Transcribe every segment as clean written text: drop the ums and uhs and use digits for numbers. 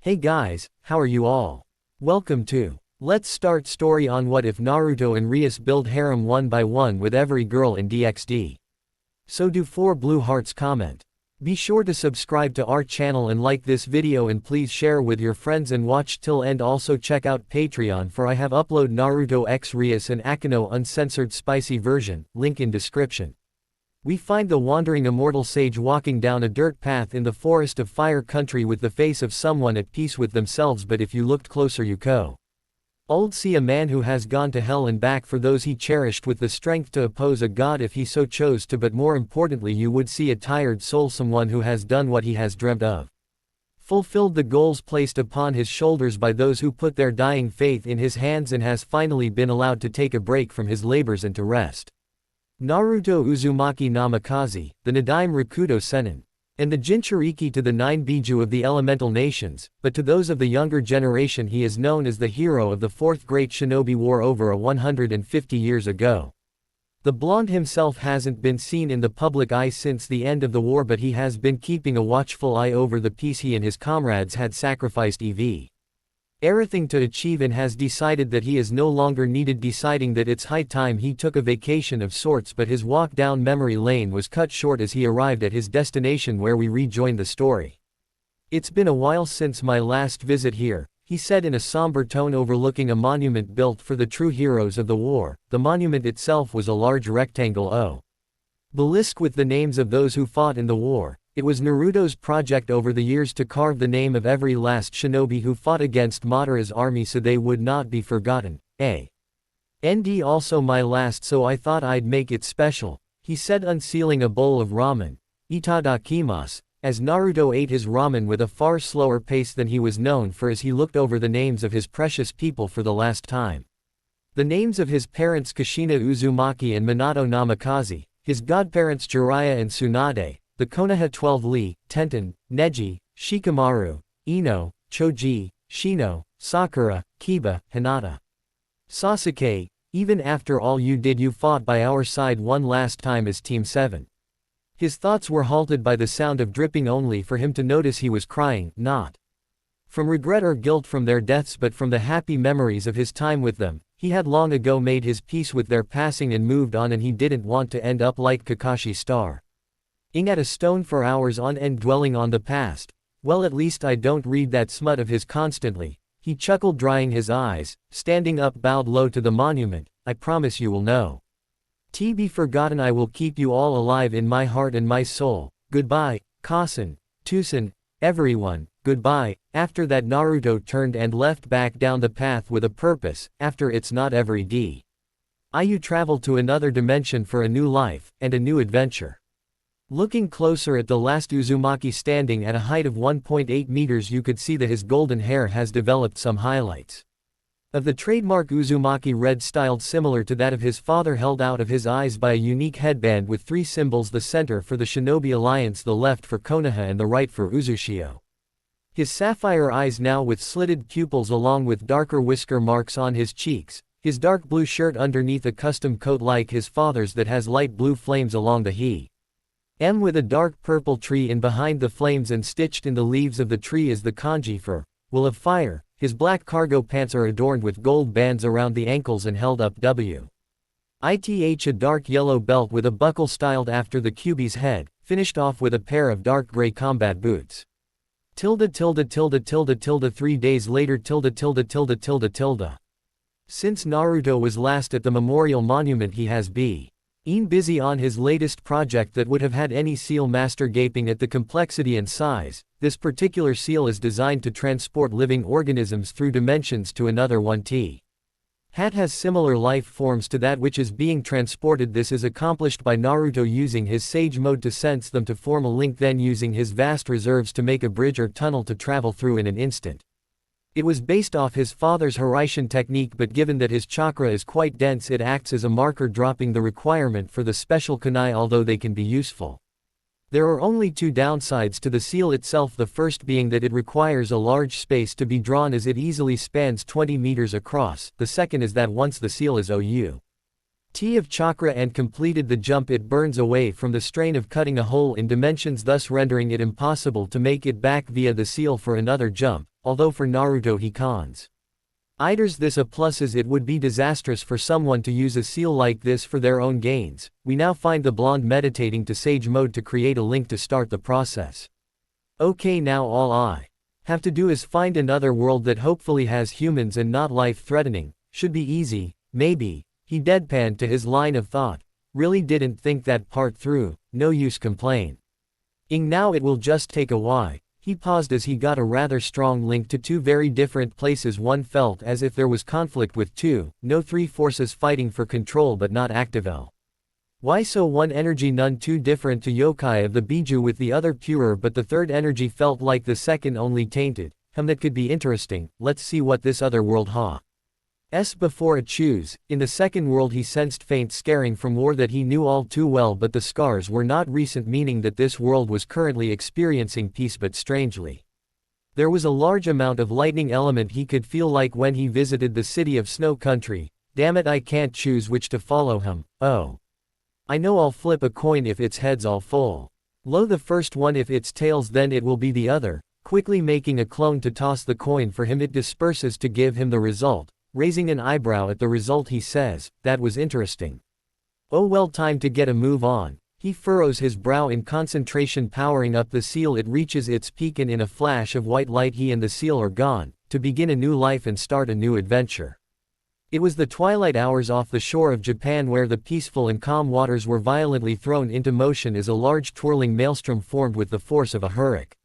Hey guys, how are you all? Welcome to Let's Start Story on What If Naruto and Rias Build Harem one by one with every girl in DXD. So do 4 blue hearts comment. Be sure to subscribe to our channel and like this video and please share with your friends and watch till end. Also check out Patreon for I have upload Naruto X Rias and Akino uncensored spicy version, link in description. We find the wandering immortal sage walking down a dirt path in the forest of fire country with the face of someone at peace with themselves, but if you looked closer you old see a man who has gone to hell and back for those he cherished with the strength to oppose a god if he so chose to, but more importantly you would see a tired soul, someone who has done what he has dreamt of. Fulfilled the goals placed upon his shoulders by those who put their dying faith in his hands and has finally been allowed to take a break from his labors and to rest. Naruto Uzumaki Namikaze, the Nadaime Rakuto Sennin, and the Jinchuriki to the 9 Biju of the elemental nations, but to those of the younger generation he is known as the hero of the 4th Great Shinobi War over 150 years ago. The blonde himself hasn't been seen in the public eye since the end of the war, but he has been keeping a watchful eye over the peace he and his comrades had sacrificed everything to achieve, and has decided that he is no longer needed, deciding that it's high time he took a vacation of sorts, but his walk down memory lane was cut short as he arrived at his destination where we rejoin the story. "It's been a while since my last visit here," he said in a somber tone overlooking a monument built for the true heroes of the war. The monument itself was a large rectangle obelisk with the names of those who fought in the war. It was Naruto's project over the years to carve the name of every last shinobi who fought against Madara's army so they would not be forgotten. And also my last, so I thought I'd make it special, he said, unsealing a bowl of ramen. Itadakimasu, as Naruto ate his ramen with a far slower pace than he was known for as he looked over the names of his precious people for the last time. The names of his parents Kushina Uzumaki and Minato Namikaze, his godparents Jiraiya and Tsunade, the Konoha 12 Lee, Tenten, Neji, Shikamaru, Ino, Choji, Shino, Sakura, Kiba, Hinata. Sasuke, even after all you did, you fought by our side one last time as Team 7. His thoughts were halted by the sound of dripping, only for him to notice he was crying, not from regret or guilt from their deaths but from the happy memories of his time with them. He had long ago made his peace with their passing and moved on, and he didn't want to end up like Kakashi staring at a stone for hours on end dwelling on the past. Well, at least I don't read that smut of his constantly, he chuckled, drying his eyes, standing up bowed low to the monument. I promise you will no be forgotten. I will keep you all alive in my heart and my soul. Goodbye, Kasen, Tusen, everyone, goodbye. After that Naruto turned and left back down the path with a purpose. After it's not every day you travel to another dimension for a new life, and a new adventure. Looking closer at the last Uzumaki standing at a height of 1.8 meters, you could see that his golden hair has developed some highlights of the trademark Uzumaki red, styled similar to that of his father, held out of his eyes by a unique headband with 3 symbols, the center for the Shinobi Alliance, the left for Konoha and the right for Uzushio. His sapphire eyes now with slitted pupils along with darker whisker marks on his cheeks, his dark blue shirt underneath a custom coat like his father's that has light blue flames along the hem with a dark purple tree in behind the flames, and stitched in the leaves of the tree is the kanji for will of fire. His black cargo pants are adorned with gold bands around the ankles and held up with a dark yellow belt with a buckle styled after the Kyuubi's head, finished off with a pair of dark gray combat boots. 3 days later. Since Naruto was last at the memorial monument, he has been busy on his latest project that would have had any seal master gaping at the complexity and size. This particular seal is designed to transport living organisms through dimensions to another one. Hat has similar life forms to that which is being transported. This is accomplished by Naruto using his sage mode to sense them to form a link, then using his vast reserves to make a bridge or tunnel to travel through in an instant. It was based off his father's Hiraishin technique, but given that his chakra is quite dense, it acts as a marker, dropping the requirement for the special kunai, although they can be useful. There are only 2 downsides to the seal itself, the first being that it requires a large space to be drawn as it easily spans 20 meters across. The second is that once the seal is of chakra and completed the jump, it burns away from the strain of cutting a hole in dimensions, thus rendering it impossible to make it back via the seal for another jump. although for Naruto he cons. Either's this a plus as it would be disastrous for someone to use a seal like this for their own gains. We now find the blonde meditating to sage mode to create a link to start the process. Okay, now all I have to do is find another world that hopefully has humans and not life-threatening. Should be easy, maybe. He deadpanned to his line of thought. Really didn't think that part through, no use complain. Now it will just take a while. He paused as he got a rather strong link to two very different places. One felt as if there was conflict with two, no three forces fighting for control but not active. Why so one energy none too different to yokai of the Biju with the other purer but the third energy felt like the second only tainted. That could be interesting. Let's see what this other world before a choose. In the second world he sensed faint scarring from war that he knew all too well, but the scars were not recent, meaning that this world was currently experiencing peace, but strangely there was a large amount of lightning element he could feel, like when he visited the city of Snow Country. Damn it, I can't choose which to follow him. Oh, I know, I'll flip a coin if its heads all full. Lo, the first one, if it's tails then it will be the other. Quickly making a clone to toss the coin for him, it disperses to give him the result. Raising an eyebrow at the result he says, that was interesting. Oh well, time to get a move on. He furrows his brow in concentration, powering up the seal. It reaches its peak and in a flash of white light he and the seal are gone, to begin a new life and start a new adventure. It was the twilight hours off the shore of Japan where the peaceful and calm waters were violently thrown into motion as a large twirling maelstrom formed with the force of a hurricane.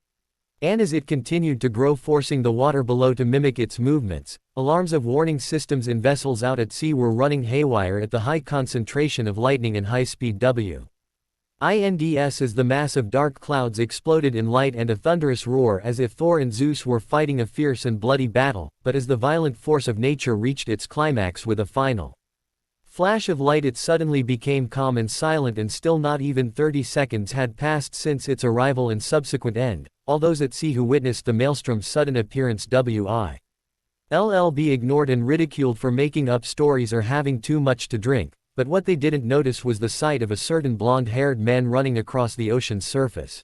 And as it continued to grow, forcing the water below to mimic its movements, alarms of warning systems in vessels out at sea were running haywire at the high concentration of lightning and high-speed winds as the mass of dark clouds exploded in light and a thunderous roar, as if Thor and Zeus were fighting a fierce and bloody battle. But as the violent force of nature reached its climax with a final flash of light, it suddenly became calm and silent, and still not even 30 seconds had passed since its arrival and subsequent end. All those at sea who witnessed the maelstrom's sudden appearance will be ignored and ridiculed for making up stories or having too much to drink, but what they didn't notice was the sight of a certain blonde-haired man running across the ocean's surface.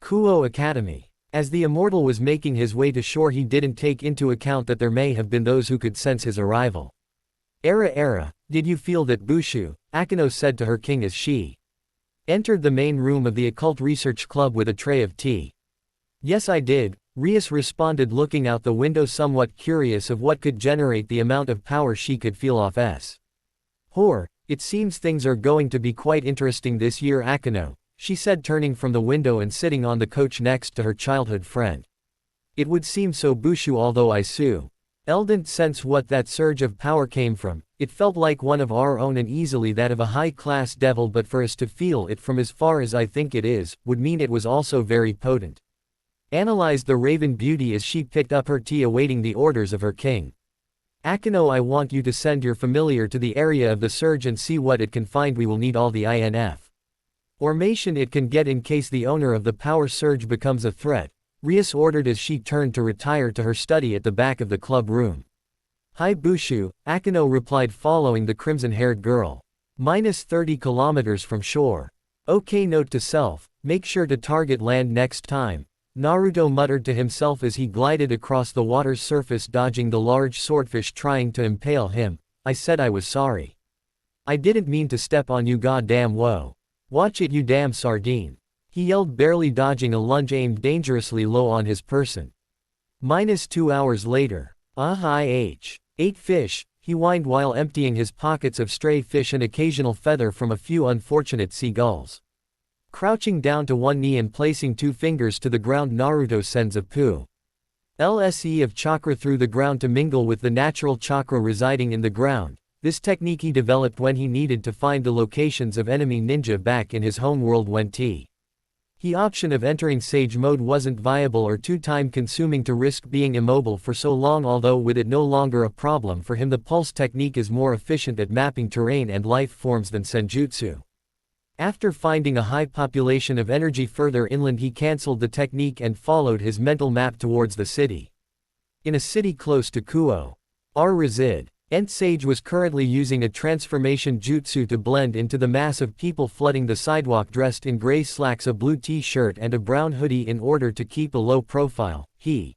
Kuo Academy. As the immortal was making his way to shore, he didn't take into account that there may have been those who could sense his arrival. Era, did you feel that, Bushu? Akino said to her king as she entered the main room of the Occult Research Club with a tray of tea. Yes, I did, Rias responded, looking out the window, somewhat curious of what could generate the amount of power she could feel off it seems things are going to be quite interesting this year, Akino, she said, turning from the window and sitting on the couch next to her childhood friend. It would seem so, Bushu, although I didn't sense what that surge of power came from. It felt like one of our own and easily that of a high-class devil, but for us to feel it from as far as I think it is, would mean it was also very potent. Analyzed the Raven Beauty as she picked up her tea, awaiting the orders of her king. Akino, I want you to send your familiar to the area of the surge and see what it can find. We will need all the information it can get in case the owner of the power surge becomes a threat, Rias ordered as she turned to retire to her study at the back of the club room. Hi Bushu, Akino replied, following the crimson-haired girl. -30 kilometers from shore. Okay, note to self, make sure to target land next time. Naruto muttered to himself as he glided across the water's surface, dodging the large swordfish trying to impale him. I said I was sorry. I didn't mean to step on you, goddamn. Whoa. Watch it, you damn sardine. He yelled, barely dodging a lunge aimed dangerously low on his person. -2 hours later. I ate fish, he whined while emptying his pockets of stray fish and occasional feather from a few unfortunate seagulls. Crouching down to one knee and placing 2 fingers to the ground, Naruto sends a lse of chakra through the ground to mingle with the natural chakra residing in the ground. This technique he developed when he needed to find the locations of enemy ninja back in his home world when the option of entering Sage mode wasn't viable or too time-consuming to risk being immobile for so long. Although with it no longer a problem for him, the pulse technique is more efficient at mapping terrain and life forms than Senjutsu. After finding a high population of energy further inland, he cancelled the technique and followed his mental map towards the city. In a city close to Kuo reside. Sage was currently using a transformation jutsu to blend into the mass of people flooding the sidewalk, dressed in gray slacks, a blue t-shirt and a brown hoodie in order to keep a low profile. He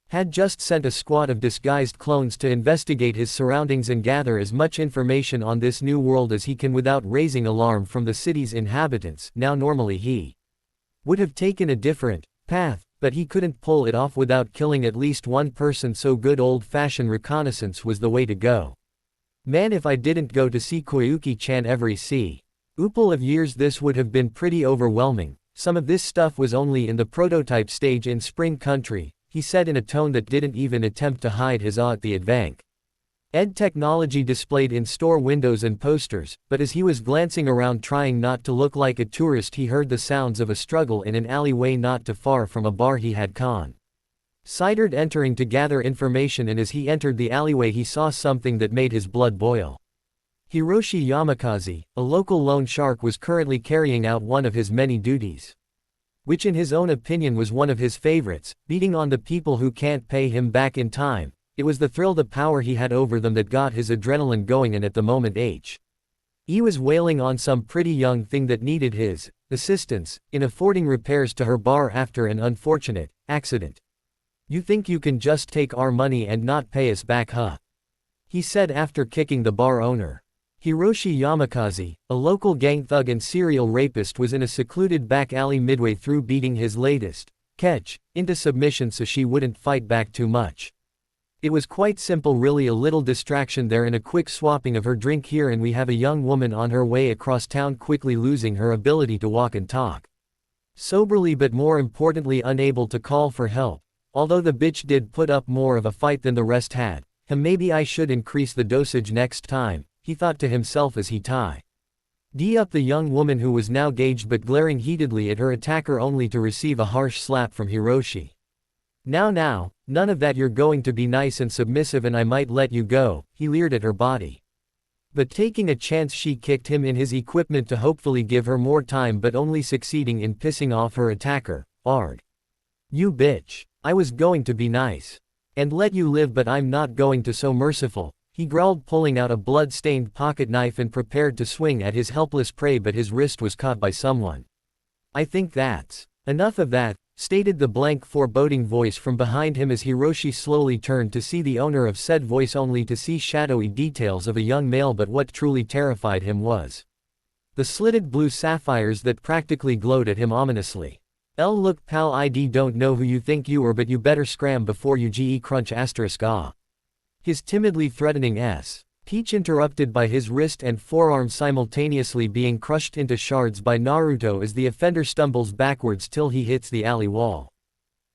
Had just sent a squad of disguised clones to investigate his surroundings and gather as much information on this new world as he can without raising alarm from the city's inhabitants. Now normally he would have taken a different path, but he couldn't pull it off without killing at least one person, so good old-fashioned reconnaissance was the way to go. Man, if I didn't go to see Koyuki-chan every couple of years, this would have been pretty overwhelming. Some of this stuff was only in the prototype stage in Spring Country, he said in a tone that didn't even attempt to hide his awe at the advanced technology displayed in store windows and posters, but as he was glancing around trying not to look like a tourist, he heard the sounds of a struggle in an alleyway not too far from a bar he had considered entering to gather information, and as he entered the alleyway he saw something that made his blood boil. Hiroshi Yamakaze, a local loan shark, was currently carrying out one of his many duties, which in his own opinion was one of his favorites, beating on the people who can't pay him back in time. It was the thrill, the power he had over them, that got his adrenaline going, and at the moment he was wailing on some pretty young thing that needed his assistance in affording repairs to her bar after an unfortunate accident. "You think you can just take our money and not pay us back, huh?" he said after kicking the bar owner. Hiroshi Yamakaze, a local gang thug and serial rapist, was in a secluded back alley midway through beating his latest catch into submission so she wouldn't fight back too much. It was quite simple, really, a little distraction there and a quick swapping of her drink here, and we have a young woman on her way across town, quickly losing her ability to walk and talk soberly, but more importantly unable to call for help. Although the bitch did put up more of a fight than the rest had. Maybe I should increase the dosage next time, he thought to himself as he tied up the young woman, who was now gauged but glaring heatedly at her attacker, only to receive a harsh slap from Hiroshi. Now, none of that, you're going to be nice and submissive and I might let you go," he leered at her body. But taking a chance, she kicked him in his equipment to hopefully give her more time, but only succeeding in pissing off her attacker. "Arg. You bitch. I was going to be nice and let you live, but I'm not going to, so merciful," he growled, pulling out a blood-stained pocket knife and prepared to swing at his helpless prey, but his wrist was caught by someone. "I think that's enough of that," stated the blank, foreboding voice from behind him as Hiroshi slowly turned to see the owner of said voice, only to see shadowy details of a young male. But what truly terrified him was the slitted blue sapphires that practically glowed at him ominously. "Look pal, I don't know who you think you are, but you better scram before you ge crunch *ah." His timidly threatening speech interrupted by his wrist and forearm simultaneously being crushed into shards by Naruto as the offender stumbles backwards till he hits the alley wall.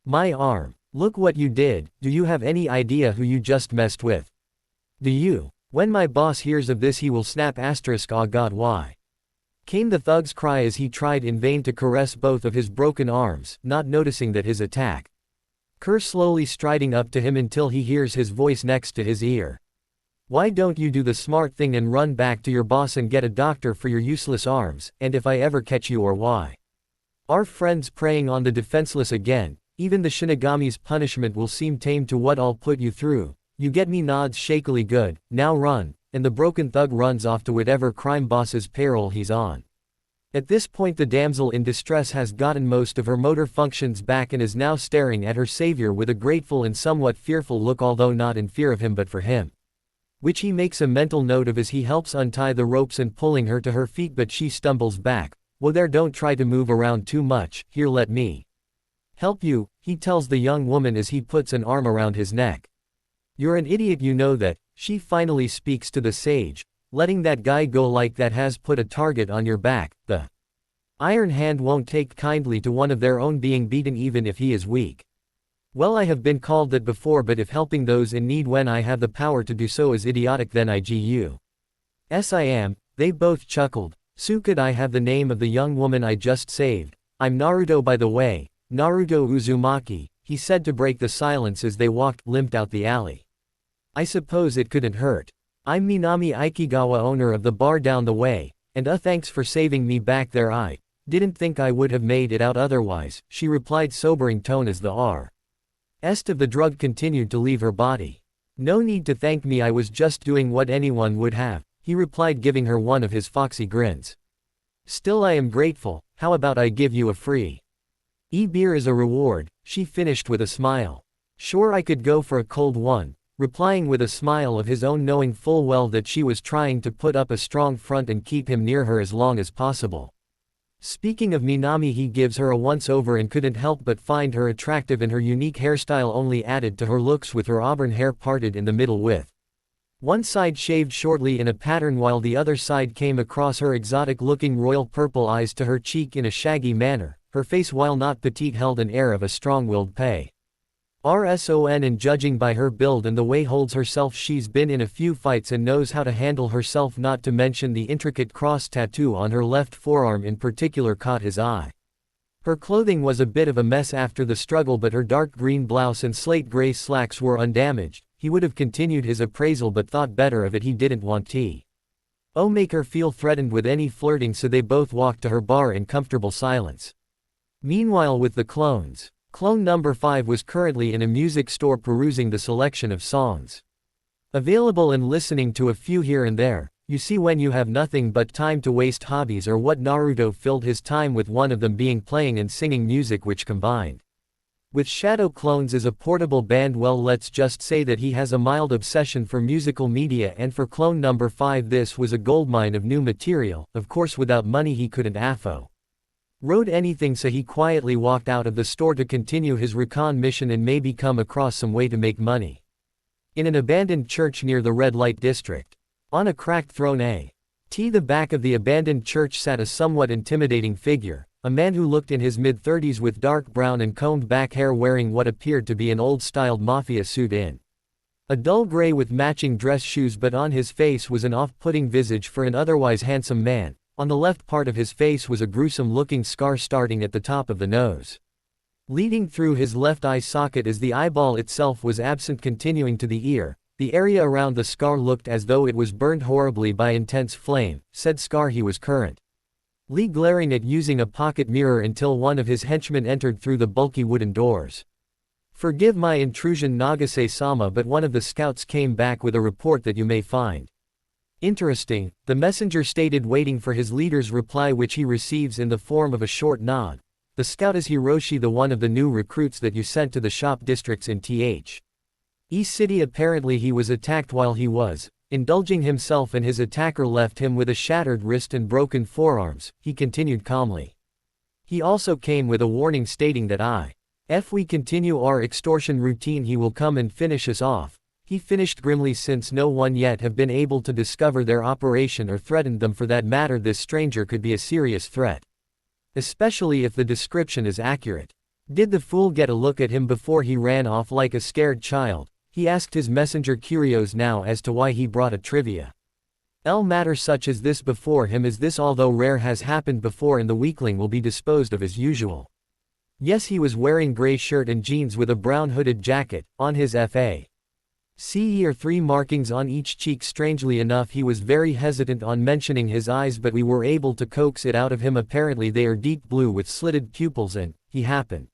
"My arm. Look what you did. Do you have any idea who you just messed with? Do you? When my boss hears of this he will snap *ah god why?" came the thug's cry as he tried in vain to caress both of his broken arms, not noticing that his attacker slowly striding up to him until he hears his voice next to his ear. "Why don't you do the smart thing and run back to your boss and get a doctor for your useless arms, and if I ever catch you, or why are friends preying on the defenseless again, even the Shinigami's punishment will seem tame to what I'll put you through. You get me?" nods shakily. "Good, now run," and the broken thug runs off to whatever crime boss's payroll he's on. At this point the damsel in distress has gotten most of her motor functions back and is now staring at her savior with a grateful and somewhat fearful look, although not in fear of him but for him, which he makes a mental note of as he helps untie the ropes and pulling her to her feet, but she stumbles back. "Whoa there, don't try to move around too much, here let me help you," he tells the young woman as he puts an arm around his neck. "You're an idiot, you know that," she finally speaks to the sage. "Letting that guy go like that has put a target on your back. The Iron Hand won't take kindly to one of their own being beaten even if he is weak. Well, I have been called that before, but if helping those in need when I have the power to do so is idiotic, then yes I am." They both chuckled. "So could I have the name of the young woman I just saved? I'm Naruto, by the way, Naruto Uzumaki," he said to break the silence as they walked limped out the alley. "I suppose it couldn't hurt. I'm Minami Ikigawa, owner of the bar down the way, and thanks for saving me back there. I didn't think I would have made it out otherwise," she replied, sobering tone as the rest of the drug continued to leave her body. "No need to thank me, I was just doing what anyone would have," he replied, giving her one of his foxy grins. "Still, I am grateful. How about I give you a free beer as a reward?" she finished with a smile. Sure, I could go for a cold one, replying with a smile of his own, knowing full well that she was trying to put up a strong front and keep him near her as long as possible. Speaking of Minami, he gives her a once-over and couldn't help but find her attractive, and her unique hairstyle only added to her looks, with her auburn hair parted in the middle with one side shaved shortly in a pattern, while the other side came across her exotic-looking royal purple eyes to her cheek in a shaggy manner. Her face, while not petite, held an air of a strong-willed person, and judging by her build and the way holds herself, she's been in a few fights and knows how to handle herself, not to mention the intricate cross tattoo on her left forearm in particular caught his eye. Her clothing was a bit of a mess after the struggle, but her dark green blouse and slate gray slacks were undamaged. He would have continued his appraisal but thought better of it. He didn't want to make her feel threatened with any flirting, so they both walked to her bar in comfortable silence. Meanwhile, with the clones, Clone number 5 was currently in a music store perusing the selection of songs available and listening to a few here and there. You see, when you have nothing but time to waste, hobbies are what Naruto filled his time with, one of them being playing and singing music, which combined with Shadow Clones is a portable band. Well, let's just say that he has a mild obsession for musical media, and for Clone number 5 this was a goldmine of new material. Of course, without money he couldn't afford anything, so he quietly walked out of the store to continue his recon mission and maybe come across some way to make money. In an abandoned church near the red light district, on a cracked throne at the back of the abandoned church sat a somewhat intimidating figure, a man who looked in his mid-30s with dark brown and combed back hair, wearing what appeared to be an old-styled mafia suit in a dull gray with matching dress shoes, but on his face was an off-putting visage for an otherwise handsome man. On the left part of his face was a gruesome-looking scar starting at the top of the nose, leading through his left eye socket, as the eyeball itself was absent, continuing to the ear. The area around the scar looked as though it was burned horribly by intense flame. Said scar he was currently glaring at using a pocket mirror until one of his henchmen entered through the bulky wooden doors. "Forgive my intrusion, Nagase-sama, but one of the scouts came back with a report that you may find interesting," the messenger stated, waiting for his leader's reply, which he receives in the form of a short nod. "The scout is Hiroshi, the one of the new recruits that you sent to the shop districts in City. Apparently he was attacked while he was indulging himself, and his attacker left him with a shattered wrist and broken forearms," he continued calmly. "He also came with a warning stating that if we continue our extortion routine he will come and finish us off," he finished grimly, since no one yet have been able to discover their operation or threatened them. For that matter, this stranger could be a serious threat, especially if the description is accurate. Did the fool get a look at him before he ran off like a scared child? He asked his messenger, curious now as to why he brought a trivial matter such as this before him, as this, although rare, has happened before, and the weakling will be disposed of as usual. Yes, he was wearing gray shirt and jeans with a brown hooded jacket. On his FACE are 3 markings on each cheek. Strangely enough, he was very hesitant on mentioning his eyes, but we were able to coax it out of him. Apparently they are deep blue with slitted pupils, and he happens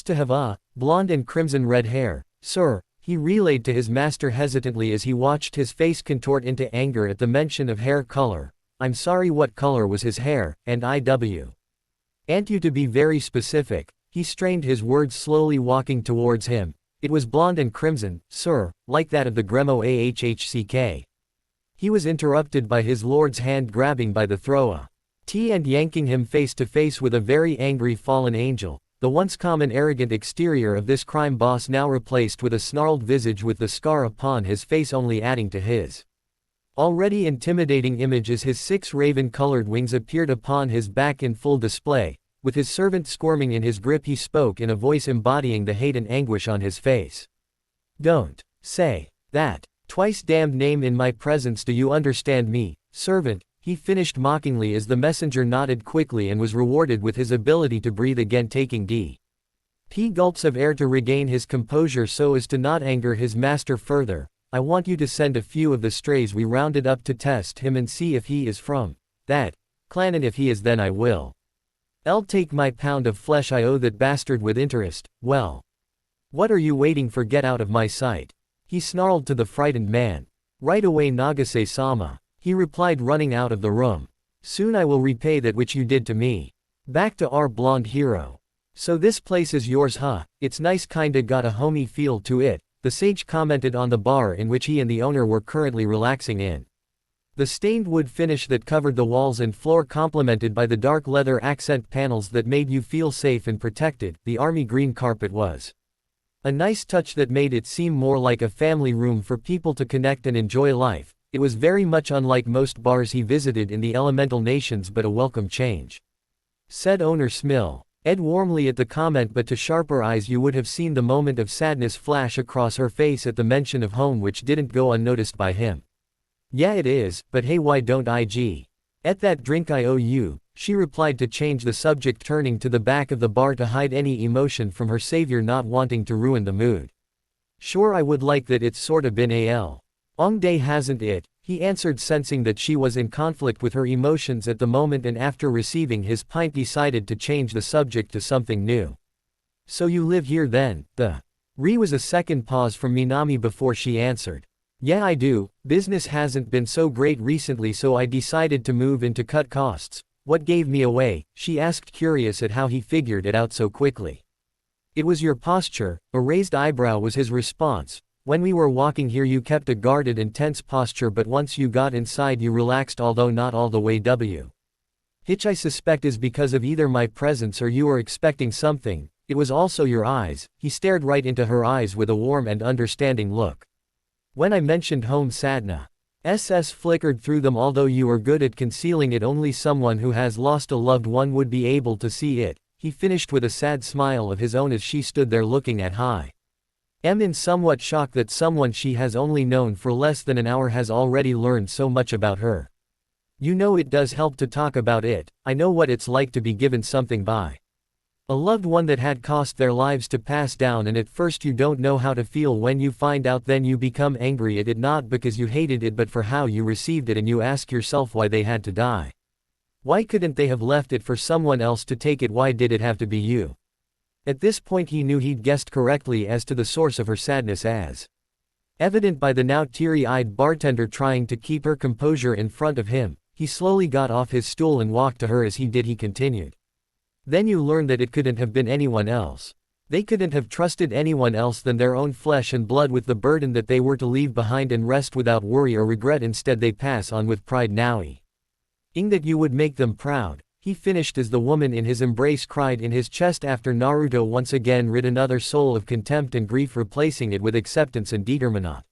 to have blonde and crimson red hair. "Sir," he relayed to his master hesitantly as he watched his face contort into anger at the mention of hair color. "I'm sorry, what color was his hair, and want you to be very specific." He strained his words, slowly walking towards him. "It was blonde and crimson, sir, like that of the Gremo Ahhck." He was interrupted by his lord's hand grabbing by the throat and yanking him face to face with a very angry fallen angel. The once common arrogant exterior of this crime boss now replaced with a snarled visage, with the scar upon his face only adding to his already intimidating image as his 6 raven-colored wings appeared upon his back in full display. With his servant squirming in his grip, he spoke in a voice embodying the hate and anguish on his face. "Don't say that twice, damned name, in my presence, do you understand me, servant?" he finished mockingly as the messenger nodded quickly and was rewarded with his ability to breathe again, taking deep gulps of air to regain his composure so as to not anger his master further. "I want you to send a few of the strays we rounded up to test him and see if he is from that clan, and if he is, then I will take my pound of flesh. I owe that bastard with interest." "Well, what are you waiting for? Get out of my sight," he snarled to the frightened man. "Right away, Nagase-sama," he replied, running out of the room. "Soon I will repay that which you did to me." Back to our blonde hero. So this place is yours, huh? It's nice, kinda got a homey feel to it, the sage commented on the bar in which he and the owner were currently relaxing in. The stained wood finish that covered the walls and floor complemented by the dark leather accent panels that made you feel safe and protected, the army green carpet was a nice touch that made it seem more like a family room for people to connect and enjoy life. It was very much unlike most bars he visited in the elemental nations, but a welcome change, said owner Smill. Ed warmly at the comment, but to sharper eyes you would have seen the moment of sadness flash across her face at the mention of home, which didn't go unnoticed by him. Yeah, it is, but hey, why don't I at that drink I owe you, she replied to change the subject, turning to the back of the bar to hide any emotion from her savior, not wanting to ruin the mood. Sure, I would like that. It's sorta been a long day, hasn't it? He answered, sensing that she was in conflict with her emotions at the moment, and after receiving his pint decided to change the subject to something new. So you live here then? Was a second pause from Minami before she answered. Yeah, I do. Business hasn't been so great recently, so I decided to move in to cut costs. What gave me away? She asked, curious at how he figured it out so quickly. It was your posture, a raised eyebrow was his response. When we were walking here you kept a guarded and tense posture, but once you got inside you relaxed, although not all the way. Which I suspect is because of either my presence or you are expecting something. It was also your eyes. He stared right into her eyes with a warm and understanding look. When I mentioned home, Sadna SS flickered through them. Although you are good at concealing it, only someone who has lost a loved one would be able to see it, he finished with a sad smile of his own as she stood there looking at in somewhat shock that someone she has only known for less than an hour has already learned so much about her. You know, it does help to talk about it. I know what it's like to be given something by a loved one that had cost their lives to pass down, and at first you don't know how to feel when you find out, then you become angry at it, not because you hated it but for how you received it, and you ask yourself why they had to die. Why couldn't they have left it for someone else to take it? Why did it have to be you? At this point he knew he'd guessed correctly as to the source of her sadness, as evident by the now teary-eyed bartender trying to keep her composure in front of him. He slowly got off his stool and walked to her. As he did he continued. Then you learn that it couldn't have been anyone else. They couldn't have trusted anyone else than their own flesh and blood with the burden that they were to leave behind and rest without worry or regret. Instead they pass on with pride, knowing that you would make them proud. He finished as the woman in his embrace cried in his chest after Naruto once again rid another soul of contempt and grief, replacing it with acceptance and determination.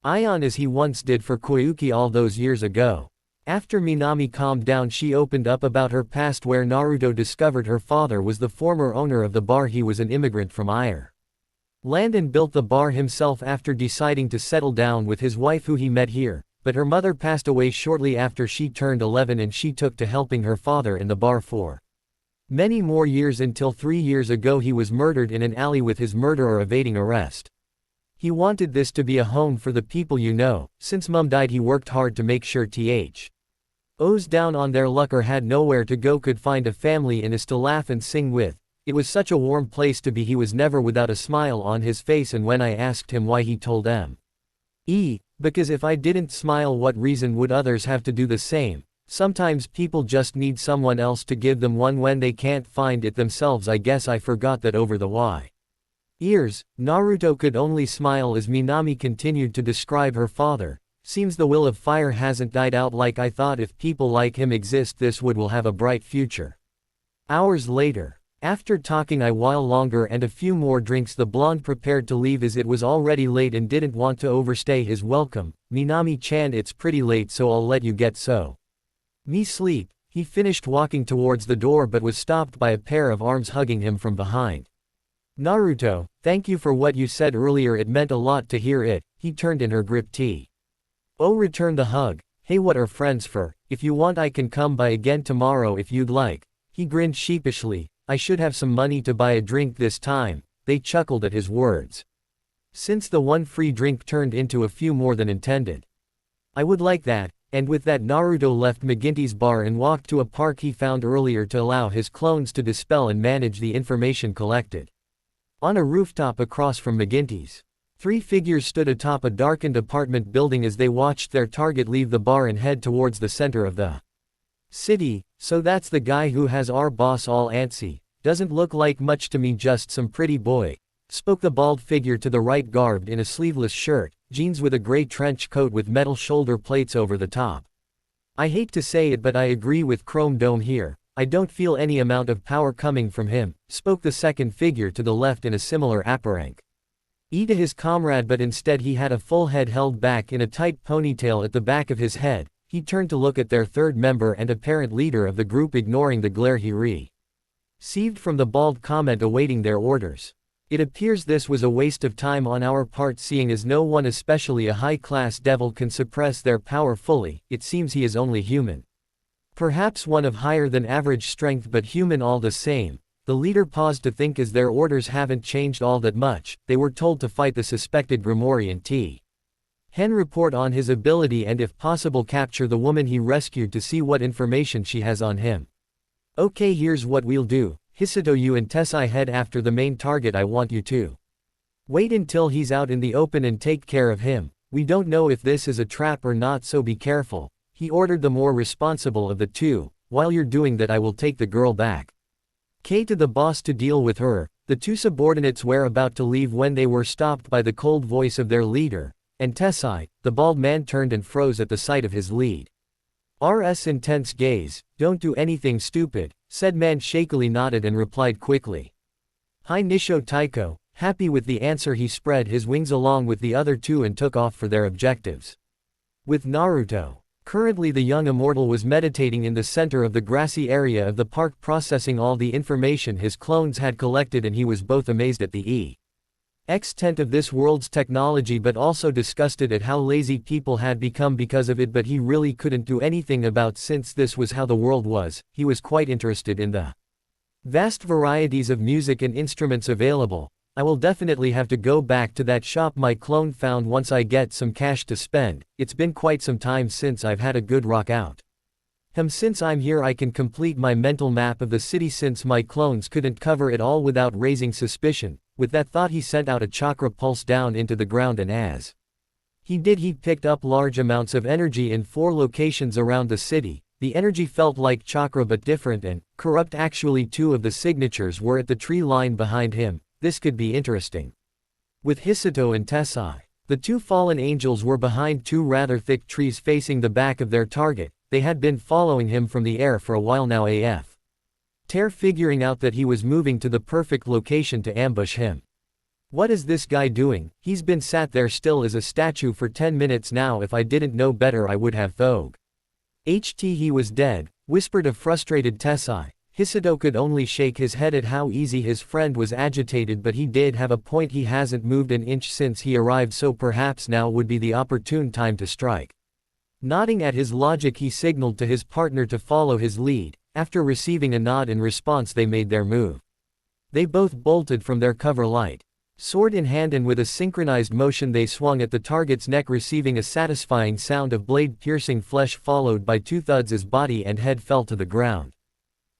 As he once did for Koyuki all those years ago. After Minami calmed down, she opened up about her past, where Naruto discovered her father was the former owner of the bar. He was an immigrant from Ireland and built the bar himself after deciding to settle down with his wife, who he met here. But her mother passed away shortly after she turned 11, and she took to helping her father in the bar for many more years, until 3 years ago he was murdered in an alley with his murderer evading arrest. He wanted this to be a home for the people you know. Since Mum died he worked hard to make sure those down on their luck or had nowhere to go could find a family in us to laugh and sing with. It was such a warm place to be. He was never without a smile on his face, and when I asked him why he told me, because if I didn't smile, what reason would others have to do the same? Sometimes people just need someone else to give them one when they can't find it themselves. I guess I forgot that over the years. Naruto could only smile as Minami continued to describe her father. Seems the will of fire hasn't died out like I thought. If people like him exist, this will have a bright future. Hours later. After talking a while longer and a few more drinks, the blonde prepared to leave as it was already late and didn't want to overstay his welcome. Minami-chan, it's pretty late, so I'll let you get me sleep. He finished walking towards the door but was stopped by a pair of arms hugging him from behind. Naruto, thank you for what you said earlier, it meant a lot to hear it. He turned in her grip. Returned the hug. Hey, what are friends for? If you want I can come by again tomorrow if you'd like. He grinned sheepishly. I should have some money to buy a drink this time. They chuckled at his words, since the one free drink turned into a few more than intended. I would like that. And with that Naruto left McGinty's bar and walked to a park he found earlier to allow his clones to dispel and manage the information collected. On a rooftop across from McGinty's, 3 figures stood atop a darkened apartment building as they watched their target leave the bar and head towards the center of the city. So that's the guy who has our boss all antsy. Doesn't look like much to me, just some pretty boy, spoke the bald figure to the right, garbed in a sleeveless shirt, jeans with a gray trench coat with metal shoulder plates over the top. I hate to say it, but I agree with Chrome Dome here. I don't feel any amount of power coming from him, spoke the second figure to the left in a similar apparank. To his comrade, but instead he had a full head held back in a tight ponytail at the back of his head. He turned to look at their third member and apparent leader of the group, ignoring the glare he received from the bald comment, awaiting their orders. It appears this was a waste of time on our part, seeing as no one, especially a high-class devil, can suppress their power fully. It seems he is only human. Perhaps one of higher than average strength, but human all the same. The leader paused to think, as their orders haven't changed all that much. They were told to fight the suspected Grimoire and Hen report on his ability and if possible capture the woman he rescued to see what information she has on him. Okay, here's what we'll do. Hisato, you and Tessai head after the main target. I want you to wait until he's out in the open and take care of him. We don't know if this is a trap or not, so be careful, he ordered the more responsible of the two. While you're doing that, I will take the girl back to the boss to deal with her. The two subordinates were about to leave when they were stopped by the cold voice of their leader, and Tessai, the bald man, turned and froze at the sight of his leader's intense gaze. Don't do anything stupid, said man shakily, nodded and replied quickly. Hi Nisho Taiko. Happy with the answer, he spread his wings along with the other two and took off for their objectives. With Naruto. Currently the young immortal was meditating in the center of the grassy area of the park, processing all the information his clones had collected, and he was both amazed at the extent of this world's technology but also disgusted at how lazy people had become because of it, but he really couldn't do anything about, since this was how the world was. He was quite interested in the vast varieties of music and instruments available. I will definitely have to go back to that shop my clone found once I get some cash to spend. It's been quite some time since I've had a good rock out. Since I'm here, I can complete my mental map of the city, since my clones couldn't cover it all without raising suspicion. With that thought, he sent out a chakra pulse down into the ground, and as he did, he picked up large amounts of energy in 4 locations around the city. The energy felt like chakra but different and corrupt. Actually, 2 of the signatures were at the tree line behind him. This could be interesting. With Hisato and Tessai, the 2 fallen angels were behind 2 rather thick trees facing the back of their target. They had been following him from the air for a while now. Tear figuring out that he was moving to the perfect location to ambush him. What is this guy doing? He's been sat there still as a statue for 10 minutes now. If I didn't know better, I would have thought he was dead, whispered a frustrated Tessai. Hisato could only shake his head at how easy his friend was agitated, but he did have a point. He hasn't moved an inch since he arrived, so perhaps now would be the opportune time to strike. Nodding at his logic, he signaled to his partner to follow his lead. After receiving a nod in response, they made their move. They both bolted from their cover light. Sword in hand, and with a synchronized motion they swung at the target's neck, receiving a satisfying sound of blade-piercing flesh followed by 2 thuds as body and head fell to the ground.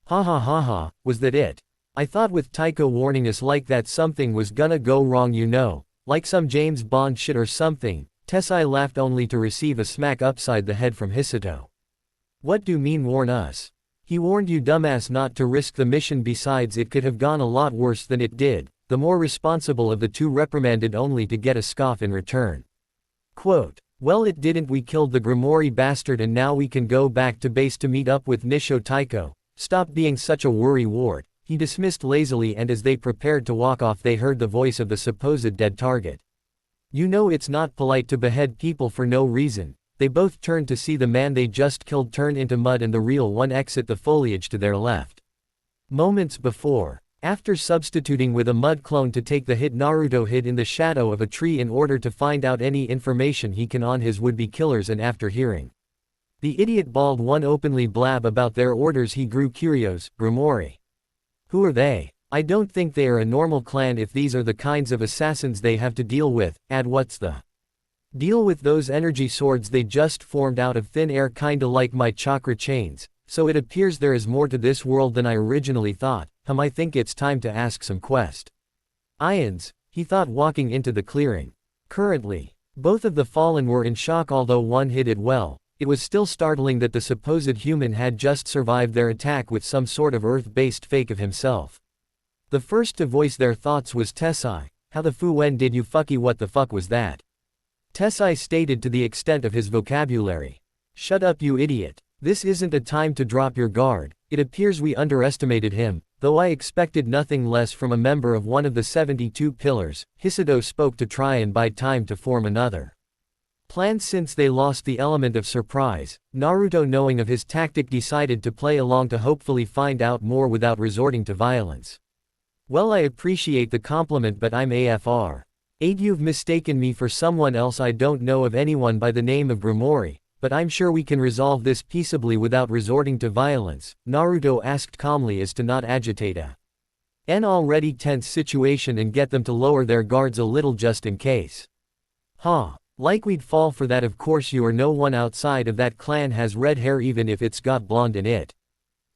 Ha ha ha ha, was that it? I thought with Taiko warning us like that something was gonna go wrong, you know, like some James Bond shit or something. Tessai laughed, only to receive a smack upside the head from Hisato. What do you mean warn us? He warned you, dumbass, not to risk the mission. Besides, it could have gone a lot worse than it did. The more responsible of the 2 reprimanded, only to get a scoff in return. Quote, well, it didn't. We killed the Grimoire bastard and now we can go back to base to meet up with Nisho Taiko. Stop being such a worrywart, he dismissed lazily, and as they prepared to walk off they heard the voice of the supposed dead target. You know it's not polite to behead people for no reason. They both turned to see the man they just killed turn into mud and the real one exit the foliage to their left. Moments before, after substituting with a mud clone to take the hit, Naruto hid in the shadow of a tree in order to find out any information he can on his would-be killers, and after hearing the idiot bald one openly blab about their orders, he grew curious. Grimoire? Who are they? I don't think they are a normal clan if these are the kinds of assassins they have to deal with. What's the deal with those energy swords they just formed out of thin air, kinda like my chakra chains? So it appears there is more to this world than I originally thought. I think it's time to ask some questions, he thought, walking into the clearing. Currently, both of the fallen were in shock. Although one hid it well, it was still startling that the supposed human had just survived their attack with some sort of earth-based fake of himself. The first to voice their thoughts was Tessai. How the fu when did you fucky what the fuck was that? Tessai stated to the extent of his vocabulary. Shut up you idiot. This isn't a time to drop your guard. It appears we underestimated him, though I expected nothing less from a member of one of the 72 pillars. Hisado spoke to try and buy time to form another plan since they lost the element of surprise. Naruto, knowing of his tactic, decided to play along to hopefully find out more without resorting to violence. Well, I appreciate the compliment, but I'm AFR. You've mistaken me for someone else. I don't know of anyone by the name of Grumori, but I'm sure we can resolve this peaceably without resorting to violence, Naruto asked calmly as to not agitate an already tense situation and get them to lower their guards a little just in case. Huh. Like we'd fall for that. Of course you or no one outside of that clan has red hair even if it's got blonde in it.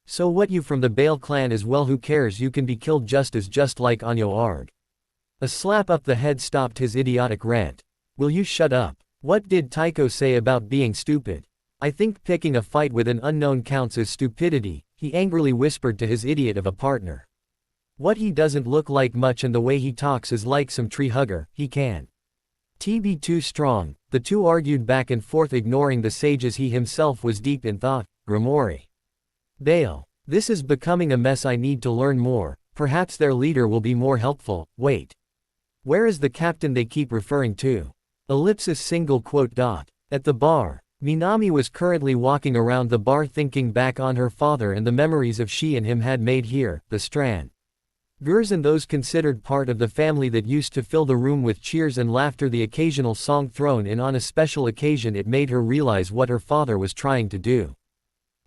So what, you from the Bale clan as well? Who cares, you can be killed just like Anyo Arg. A slap up the head stopped his idiotic rant. Will you shut up? What did Taiko say about being stupid? I think picking a fight with an unknown counts as stupidity, he angrily whispered to his idiot of a partner. What, he doesn't look like much and the way he talks is like some tree hugger. He can't be too strong. The two argued back and forth, ignoring the sage as he himself was deep in thought. Grumori. Bale. This is becoming a mess. I need to learn more. Perhaps their leader will be more helpful. Wait. Where is the captain they keep referring to? Ellipsis single quote dot. At the bar. Minami was currently walking around the bar thinking back on her father and the memories of she and him had made here, the Strand. Gers and those considered part of the family that used to fill the room with cheers and laughter, the occasional song thrown in on a special occasion. It made her realize what her father was trying to do.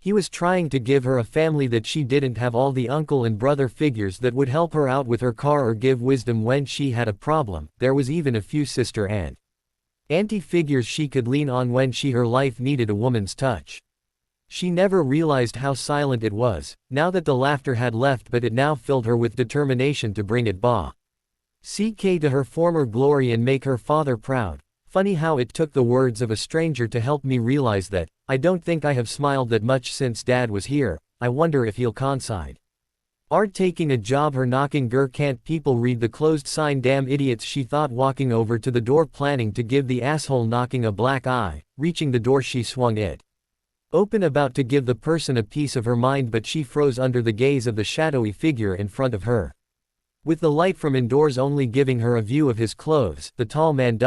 He was trying to give her a family that she didn't have, all the uncle and brother figures that would help her out with her car or give wisdom when she had a problem. There was even a few sister and auntie figures she could lean on when her life needed a woman's touch. She never realized how silent it was, now that the laughter had left, but it now filled her with determination to bring it back to her former glory and make her father proud. Funny how it took the words of a stranger to help me realize that. I don't think I have smiled that much since Dad was here. I wonder if he'll concede. Taking a job her knocking. Can't people read the closed sign? Damn idiots, she thought, walking over to the door planning to give the asshole knocking a black eye. Reaching the door she swung it open, about to give the person a piece of her mind, but she froze under the gaze of the shadowy figure in front of her. With the light from indoors only giving her a view of his clothes, the tall man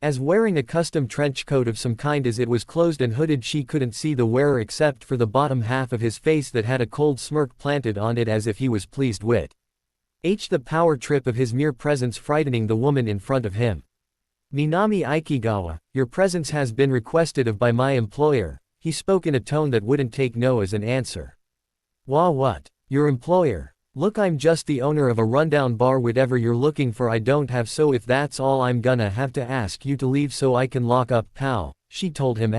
was wearing a custom trench coat of some kind. As it was closed and hooded, she couldn't see the wearer except for the bottom half of his face that had a cold smirk planted on it, as if he was pleased with the power trip of his mere presence frightening the woman in front of him. Minami Ikigawa, your presence has been requested by my employer, he spoke in a tone that wouldn't take no as an answer. What? Your employer? Look, I'm just the owner of a rundown bar. Whatever you're looking for I don't have, so if that's all, I'm gonna have to ask you to leave so I can lock up pal, she told him,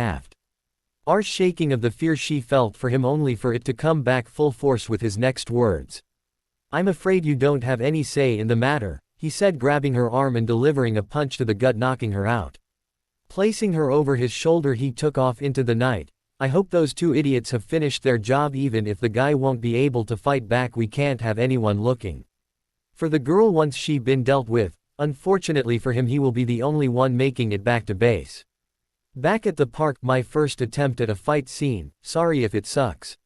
shaking of the fear she felt for him, only for it to come back full force with his next words. I'm afraid you don't have any say in the matter, he said, grabbing her arm and delivering a punch to the gut, knocking her out. Placing her over his shoulder, he took off into the night. I hope those two idiots have finished their job. Even if the guy won't be able to fight back, we can't have anyone looking for the girl once she been dealt with. Unfortunately for him, he will be the only one making it back to base. Back at the park, my first attempt at a fight scene. Sorry if it sucks.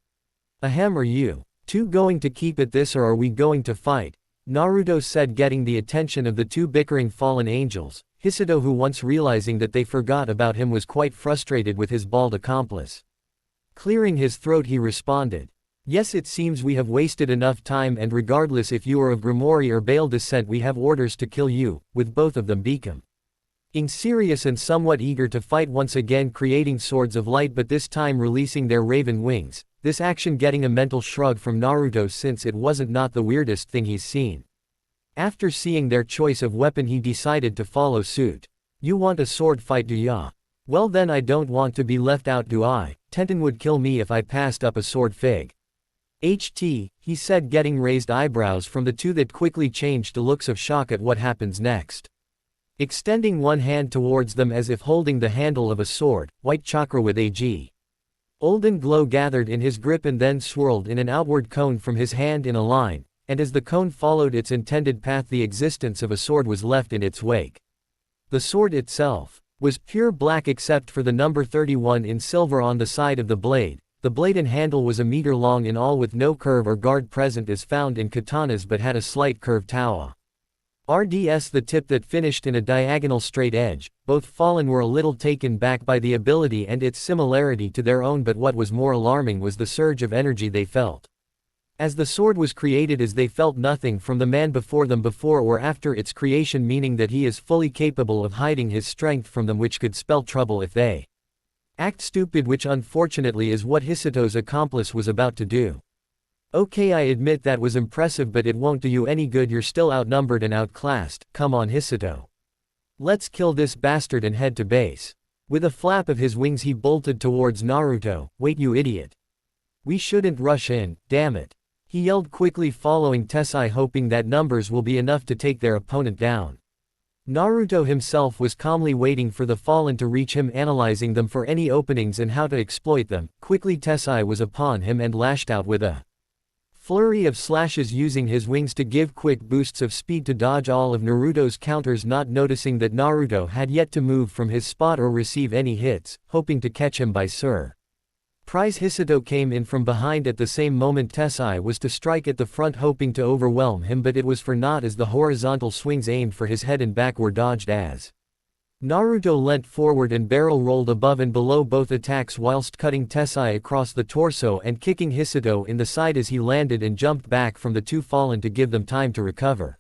Ahem, are you two going to keep it this, or are we going to fight? Naruto said, getting the attention of the two bickering fallen angels. Hisado, who once realizing that they forgot about him, was quite frustrated with his bald accomplice. Clearing his throat, he responded. Yes, it seems we have wasted enough time, and regardless if you are of Grumori or Bale descent, we have orders to kill you, with both of them becoming serious and somewhat eager to fight once again, creating swords of light, but this time releasing their raven wings. This action getting a mental shrug from Naruto, since it wasn't not the weirdest thing he's seen. After seeing their choice of weapon, he decided to follow suit. You want a sword fight, do ya? Well then, I don't want to be left out, do I? Tenten would kill me if I passed up a sword fig. HT, he said, getting raised eyebrows from the two that quickly changed to looks of shock at what happens next. Extending one hand towards them as if holding the handle of a sword, white chakra with a golden glow gathered in his grip and then swirled in an outward cone from his hand in a line. and as the cone followed its intended path the existence of a sword was left in its wake. The sword itself was pure black except for the number 31 in silver on the side of the blade. The blade and handle was a meter long in all with no curve or guard present as found in katanas but had a slight curved tawa. RDS the tip that finished in a diagonal straight edge. Both fallen were a little taken back by the ability and its similarity to their own, but what was more alarming was the surge of energy they felt. As the sword was created as they felt nothing from the man before them before or after its creation, meaning that he is fully capable of hiding his strength from them, which could spell trouble if they act stupid, which unfortunately is what Hisato's accomplice was about to do. Okay, I admit that was impressive, but it won't do you any good. You're still outnumbered and outclassed. Come on, Hisato. Let's kill this bastard and head to base. With a flap of his wings he bolted towards Naruto. Wait, you idiot. We shouldn't rush in, damn it. He yelled quickly, following Tessai, hoping that numbers will be enough to take their opponent down. Naruto himself was calmly waiting for the fallen to reach him, analyzing them for any openings and how to exploit them. Quickly Tessai was upon him and lashed out with a flurry of slashes, using his wings to give quick boosts of speed to dodge all of Naruto's counters, not noticing that Naruto had yet to move from his spot or receive any hits, hoping to catch him by surprise. Hisato came in from behind at the same moment Tessai was to strike at the front, hoping to overwhelm him, but it was for naught as the horizontal swings aimed for his head and back were dodged as Naruto leant forward and barrel rolled above and below both attacks whilst cutting Tessai across the torso and kicking Hisato in the side as he landed and jumped back from the two fallen to give them time to recover.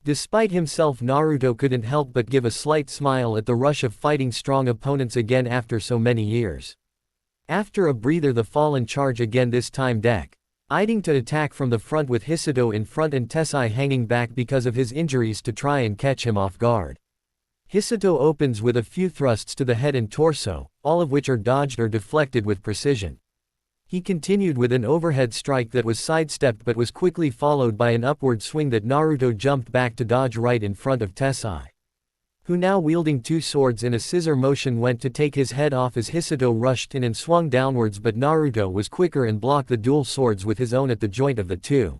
Despite himself, Naruto couldn't help but give a slight smile at the rush of fighting strong opponents again after so many years. After a breather the fallen charge again, this time deciding to attack from the front with Hisato in front and Tessai hanging back because of his injuries to try and catch him off guard. Hisato opens with a few thrusts to the head and torso, all of which are dodged or deflected with precision. He continued with an overhead strike that was sidestepped but was quickly followed by an upward swing that Naruto jumped back to dodge right in front of Tessai, who now wielding two swords in a scissor motion went to take his head off as Hisato rushed in and swung downwards, but Naruto was quicker and blocked the dual swords with his own at the joint of the two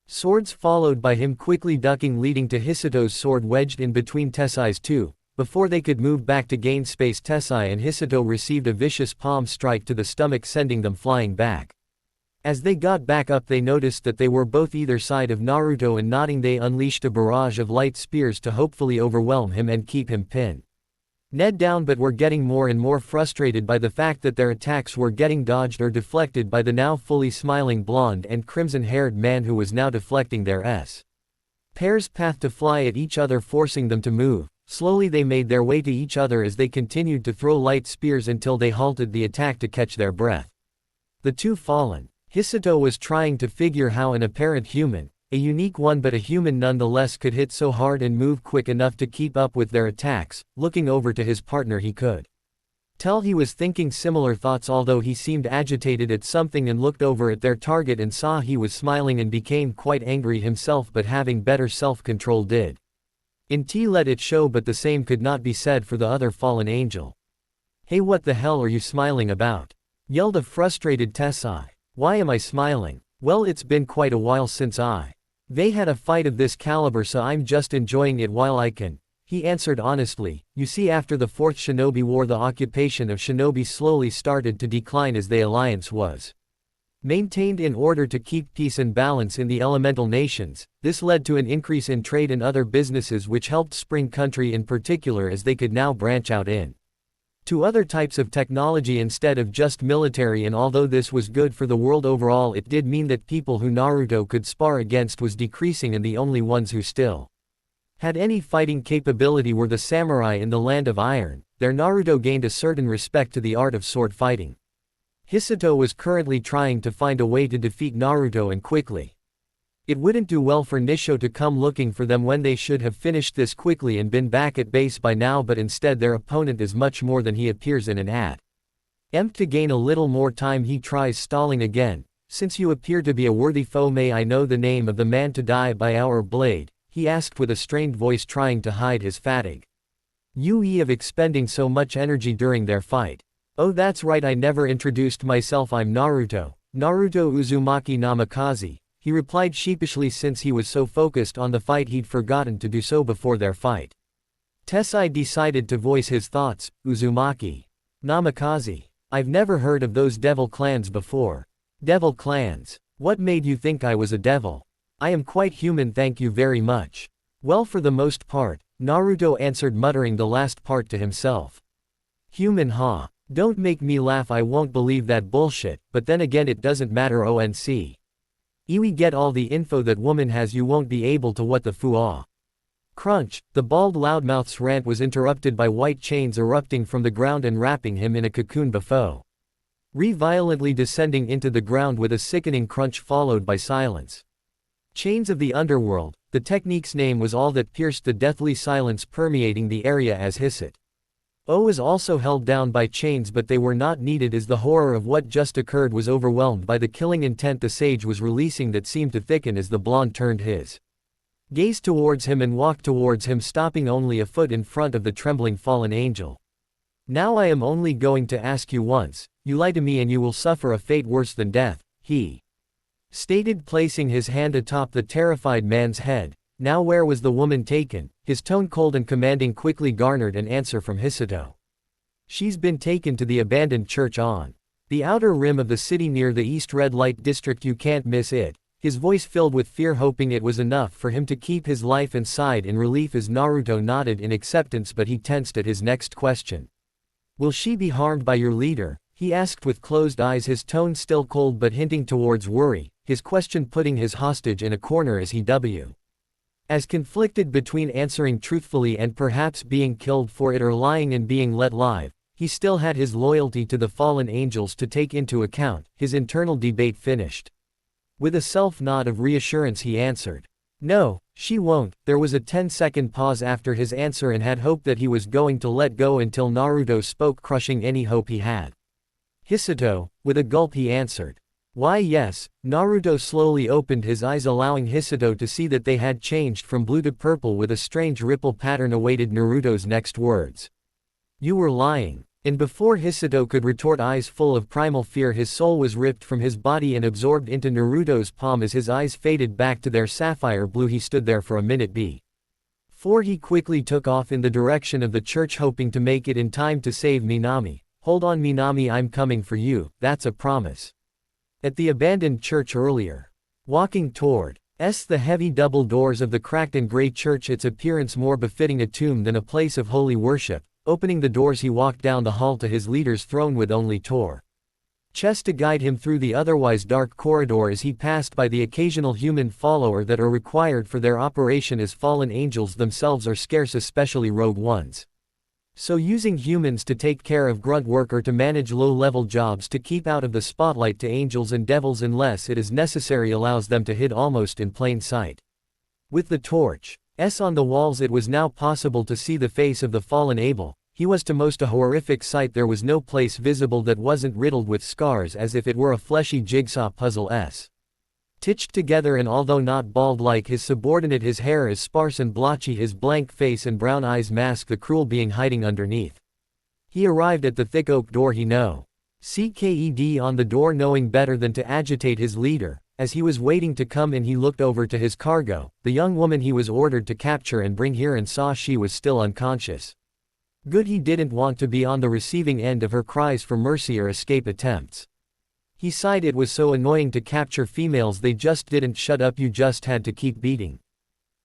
swords, followed by him quickly ducking, leading to Hisato's sword wedged in between Tessai's two. Before they could move back to gain space, Tessai and Hisato received a vicious palm strike to the stomach, sending them flying back. As they got back up they noticed that they were both either side of Naruto, and nodding they unleashed a barrage of light spears to hopefully overwhelm him and keep him pinned down, but were getting more and more frustrated by the fact that their attacks were getting dodged or deflected by the now fully smiling blonde and crimson-haired man who was now deflecting their pair's path to fly at each other, forcing them to move. Slowly they made their way to each other as they continued to throw light spears until they halted the attack to catch their breath. The two fallen. Hisato was trying to figure how an apparent human, a unique one but a human nonetheless, could hit so hard and move quick enough to keep up with their attacks. Looking over to his partner he could tell he was thinking similar thoughts, although he seemed agitated at something, and looked over at their target and saw he was smiling and became quite angry himself, but having better self-control did let it show, but the same could not be said for the other fallen angel. Hey, what the hell are you smiling about? Yelled a frustrated Tessai. Why am I smiling? Well, it's been quite a while since they had a fight of this caliber, so I'm just enjoying it while I can, he answered honestly. You see, after the Fourth Shinobi War the occupation of shinobi slowly started to decline as the alliance was maintained in order to keep peace and balance in the elemental nations. This led to an increase in trade and other businesses, which helped Spring Country in particular, as they could now branch out to other types of technology instead of just military, and although this was good for the world overall, it did mean that people who Naruto could spar against was decreasing, and the only ones who still had any fighting capability were the samurai in the Land of Iron. There Naruto gained a certain respect to the art of sword fighting. Hisato was currently trying to find a way to defeat Naruto, and quickly. It wouldn't do well for Nisho to come looking for them when they should have finished this quickly and been back at base by now, but instead their opponent is much more than he appears in an attempt to gain a little more time he tries stalling again. Since you appear to be a worthy foe, may I know the name of the man to die by our blade? He asked with a strained voice, trying to hide his fatigue of expending so much energy during their fight. Oh, that's right, I never introduced myself. I'm Naruto Uzumaki Namikaze. he replied sheepishly since he was so focused on the fight he'd forgotten to do so before their fight. Tessai decided to voice his thoughts. Uzumaki. Namikaze. I've never heard of those devil clans before. Devil clans. What made you think I was a devil? I am quite human, thank you very much. Well, for the most part, Naruto answered, muttering the last part to himself. Human, huh? Don't make me laugh, I won't believe that bullshit, but then again it doesn't matter. ONC. Iwi, get all the info that woman has, you won't be able to. What the foo-ah? Crunch, the bald loudmouth's rant was interrupted by white chains erupting from the ground and wrapping him in a cocoon before violently descending into the ground with a sickening crunch followed by silence. Chains of the underworld, the technique's name was all that pierced the deathly silence permeating the area as Hisset. O was also held down by chains, but they were not needed as the horror of what just occurred was overwhelmed by the killing intent the sage was releasing that seemed to thicken as the blonde turned his gaze towards him and walked towards him, stopping only a foot in front of the trembling fallen angel. Now I am only going to ask you once, you lie to me and you will suffer a fate worse than death, he stated, placing his hand atop the terrified man's head. Now where was the woman taken? His tone cold and commanding quickly garnered an answer from Hisato. She's been taken to the abandoned church on the outer rim of the city near the East Red Light District, you can't miss it. His voice filled with fear, hoping it was enough for him to keep his life, and sighed in relief as Naruto nodded in acceptance, but he tensed at his next question. Will she be harmed by your leader? He asked with closed eyes, his tone still cold but hinting towards worry, his question putting his hostage in a corner as he as conflicted between answering truthfully and perhaps being killed for it or lying and being let live. He still had his loyalty to the fallen angels to take into account. His internal debate finished. With a self-nod of reassurance he answered. No, she won't. There was a 10-second pause after his answer and had hoped that he was going to let go until Naruto spoke, crushing any hope he had. Hisato, with a gulp he answered. Why yes. Naruto slowly opened his eyes, allowing Hisato to see that they had changed from blue to purple with a strange ripple pattern awaited Naruto's next words. You were lying. And before Hisato could retort, eyes full of primal fear, his soul was ripped from his body and absorbed into Naruto's palm as his eyes faded back to their sapphire blue. He stood there for a minute before he quickly took off in the direction of the church, hoping to make it in time to save Minami. Hold on Minami, I'm coming for you, that's a promise. At the abandoned church earlier. Walking toward the heavy double doors of the cracked and gray church, its appearance more befitting a tomb than a place of holy worship. Opening the doors he walked down the hall to his leader's throne with only chest to guide him through the otherwise dark corridor as he passed by the occasional human follower that are required for their operation, as fallen angels themselves are scarce, especially rogue ones. So using humans to take care of grunt work or to manage low-level jobs to keep out of the spotlight to angels and devils unless it is necessary allows them to hide almost in plain sight. With the torch on the walls, it was now possible to see the face of the fallen Abel. He was to most a horrific sight. There was no place visible that wasn't riddled with scars, as if it were a fleshy jigsaw puzzle stitched together, and although not bald like his subordinate, his hair is sparse and blotchy, his blank face and brown eyes mask the cruel being hiding underneath. He arrived at the thick oak door. He knocked on the door, knowing better than to agitate his leader. As he was waiting to come in, he looked over to his cargo, the young woman he was ordered to capture and bring here, and saw she was still unconscious. Good, he didn't want to be on the receiving end of her cries for mercy or escape attempts. He sighed, it was so annoying to capture females, they just didn't shut up, you just had to keep beating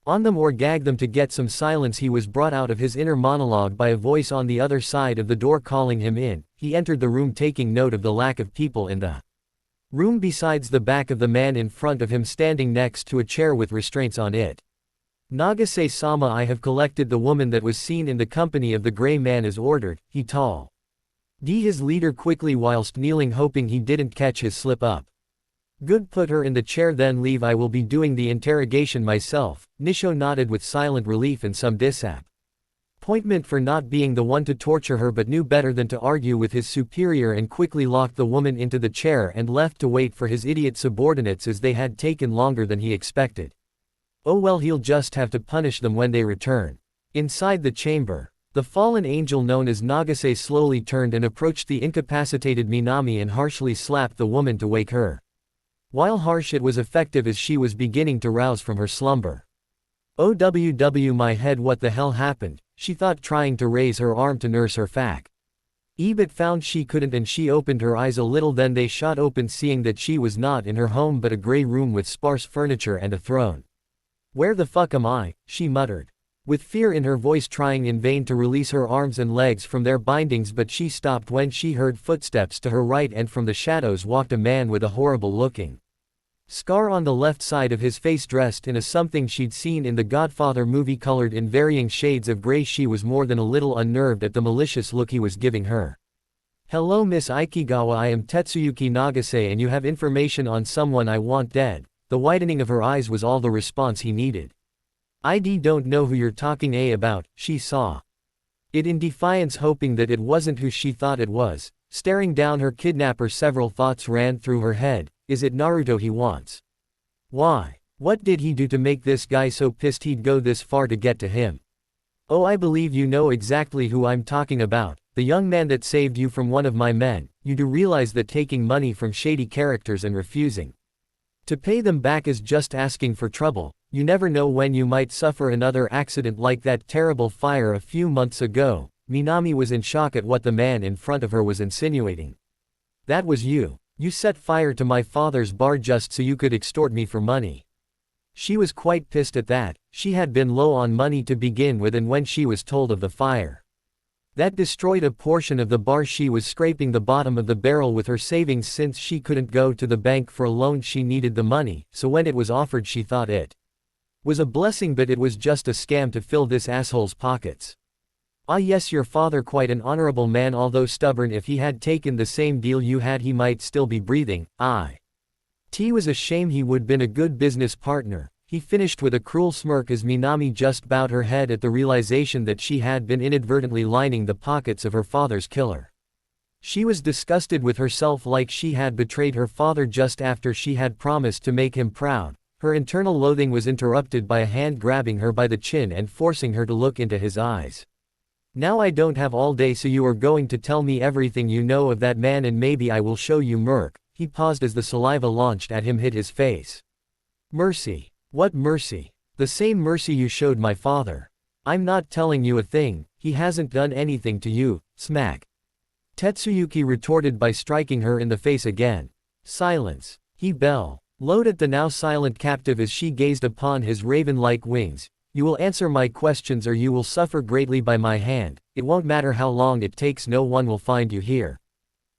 on them or gag them to get some silence. He was brought out of his inner monologue by a voice on the other side of the door calling him in. He entered the room, taking note of the lack of people in the room besides the back of the man in front of him standing next to a chair with restraints on it. Nagase-sama, I have collected the woman that was seen in the company of the gray man as ordered, he told his leader quickly whilst kneeling, hoping he didn't catch his slip up. Good, put her in the chair then leave, I will be doing the interrogation myself. Nisho nodded with silent relief and some disappointment for not being the one to torture her, but knew better than to argue with his superior, and quickly locked the woman into the chair and left to wait for his idiot subordinates, as they had taken longer than he expected. Oh well, he'll just have to punish them when they return. Inside the chamber, the fallen angel known as Nagase slowly turned and approached the incapacitated Minami and harshly slapped the woman to wake her While harsh, it was effective as she was beginning to rouse from her slumber. OWW my head, what the hell happened, she thought, trying to raise her arm to nurse her fac. But found she couldn't, and she opened her eyes a little, then they shot open, seeing that she was not in her home but a gray room with sparse furniture and a throne. "Where the fuck am I?" she muttered, with fear in her voice, trying in vain to release her arms and legs from their bindings, but she stopped when she heard footsteps to her right, and from the shadows walked a man with a horrible-looking scar on the left side of his face, dressed in a something she'd seen in the Godfather movie, colored in varying shades of gray. She was more than a little unnerved at the malicious look he was giving her. "Hello, Miss Ikigawa, I am Tetsuyuki Nagase, and you have information on someone I want dead." The widening of her eyes was all the response he needed. "I don't know who you're talking about," she saw it in defiance, hoping that it wasn't who she thought it was. Staring down her kidnapper, several thoughts ran through her head. Is it Naruto he wants? Why? What did he do to make this guy so pissed he'd go this far to get to him? Oh, I believe you know exactly who I'm talking about. The young man that saved you from one of my men. You do realize that taking money from shady characters and refusing to pay them back is just asking for trouble. You never know when you might suffer another accident like that terrible fire a few months ago." Minami was in shock at what the man in front of her was insinuating. "That was you. You set fire to my father's bar just so you could extort me for money." She was quite pissed at that. She had been low on money to begin with, and when she was told of the fire that destroyed a portion of the bar, she was scraping the bottom of the barrel with her savings. Since she couldn't go to the bank for a loan, she needed the money, so when it was offered she thought it was a blessing, but it was just a scam to fill this asshole's pockets. "Ah yes, your father, quite an honorable man, although stubborn. If he had taken the same deal you had, he might still be breathing. It was a shame. He would been a good business partner," he finished with a cruel smirk as Minami just bowed her head at the realization that she had been inadvertently lining the pockets of her father's killer. She was disgusted with herself, like she had betrayed her father just after she had promised to make him proud. Her internal loathing was interrupted by a hand grabbing her by the chin and forcing her to look into his eyes. "Now I don't have all day, so you are going to tell me everything you know of that man, and maybe I will show you Merc." He paused as the saliva launched at him hit his face. "Mercy? What mercy?" "The same mercy you showed my father." "I'm not telling you a thing. He hasn't done anything to you." Smack. Tetsuyuki retorted by striking her in the face again. "Silence." He bellowed at the now silent captive as she gazed upon his raven-like wings. "You will answer my questions or you will suffer greatly by my hand. It won't matter how long it takes, no one will find you here.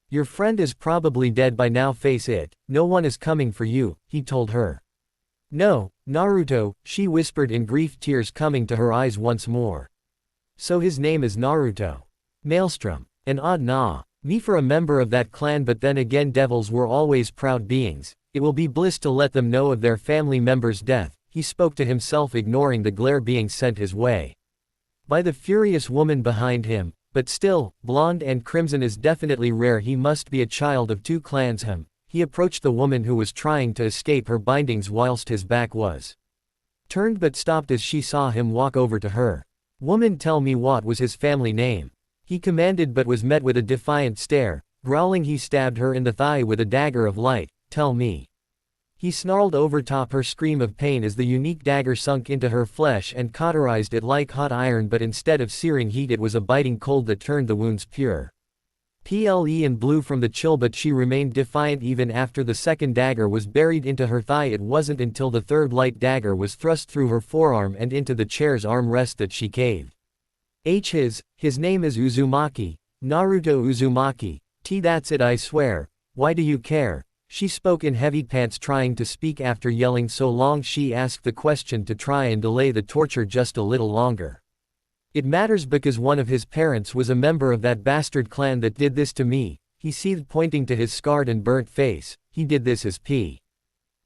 Your friend is probably dead by now, face it. No one is coming for you," he told her. "No, Naruto," she whispered in grief, tears coming to her eyes once more. "So his name is Naruto." Maelstrom. An odd me for a member of that clan, but then again, devils were always proud beings. It will be bliss to let them know of their family member's death, he spoke to himself, ignoring the glare being sent his way by the furious woman behind him. But still, blonde and crimson is definitely rare. He must be a child of two clans. He approached the woman who was trying to escape her bindings whilst his back was turned, but stopped as she saw him walk over to her. "Woman, tell me what was his family name?" he commanded, but was met with a defiant stare. Growling, he stabbed her in the thigh with a dagger of light. "Tell me." He snarled overtop her scream of pain as the unique dagger sunk into her flesh and cauterized it like hot iron, but instead of searing heat, it was a biting cold that turned the wounds pure. Ple and blue from the chill, but she remained defiant even after the second dagger was buried into her thigh. It wasn't until the third light dagger was thrust through her forearm and into the chair's armrest that she caved. His name is Uzumaki. Naruto Uzumaki. That's it, I swear. Why do you care? She spoke in heavy pants, trying to speak after yelling so long. She asked the question to try and delay the torture just a little longer. "It matters because one of his parents was a member of that bastard clan that did this to me," he seethed, pointing to his scarred and burnt face. "He did this as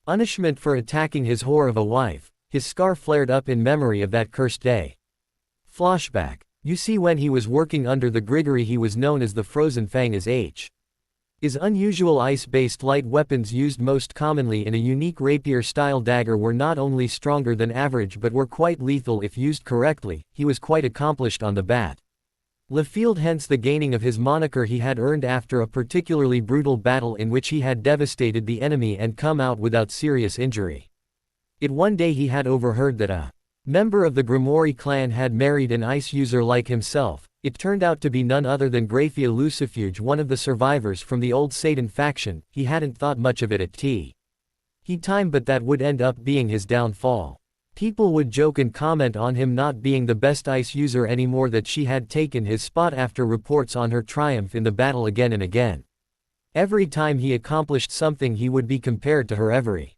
punishment for attacking his whore of a wife." His scar flared up in memory of that cursed day. Flashback. You see, when he was working under the Grigori, he was known as the Frozen Fang, as his unusual ice-based light weapons, used most commonly in a unique rapier-style dagger, were not only stronger than average but were quite lethal if used correctly. He was quite accomplished on the bat Lefield, hence the gaining of his moniker he had earned after a particularly brutal battle in which he had devastated the enemy and come out without serious injury. One day he had overheard that a member of the Grimoire clan had married an ice user like himself. It turned out to be none other than Graphia Lucifuge, one of the survivors from the old Satan faction. He hadn't thought much of it at time, but that would end up being his downfall. People would joke and comment on him not being the best ice user anymore, that she had taken his spot after reports on her triumph in the battle again and again. Every time he accomplished something he would be compared to her every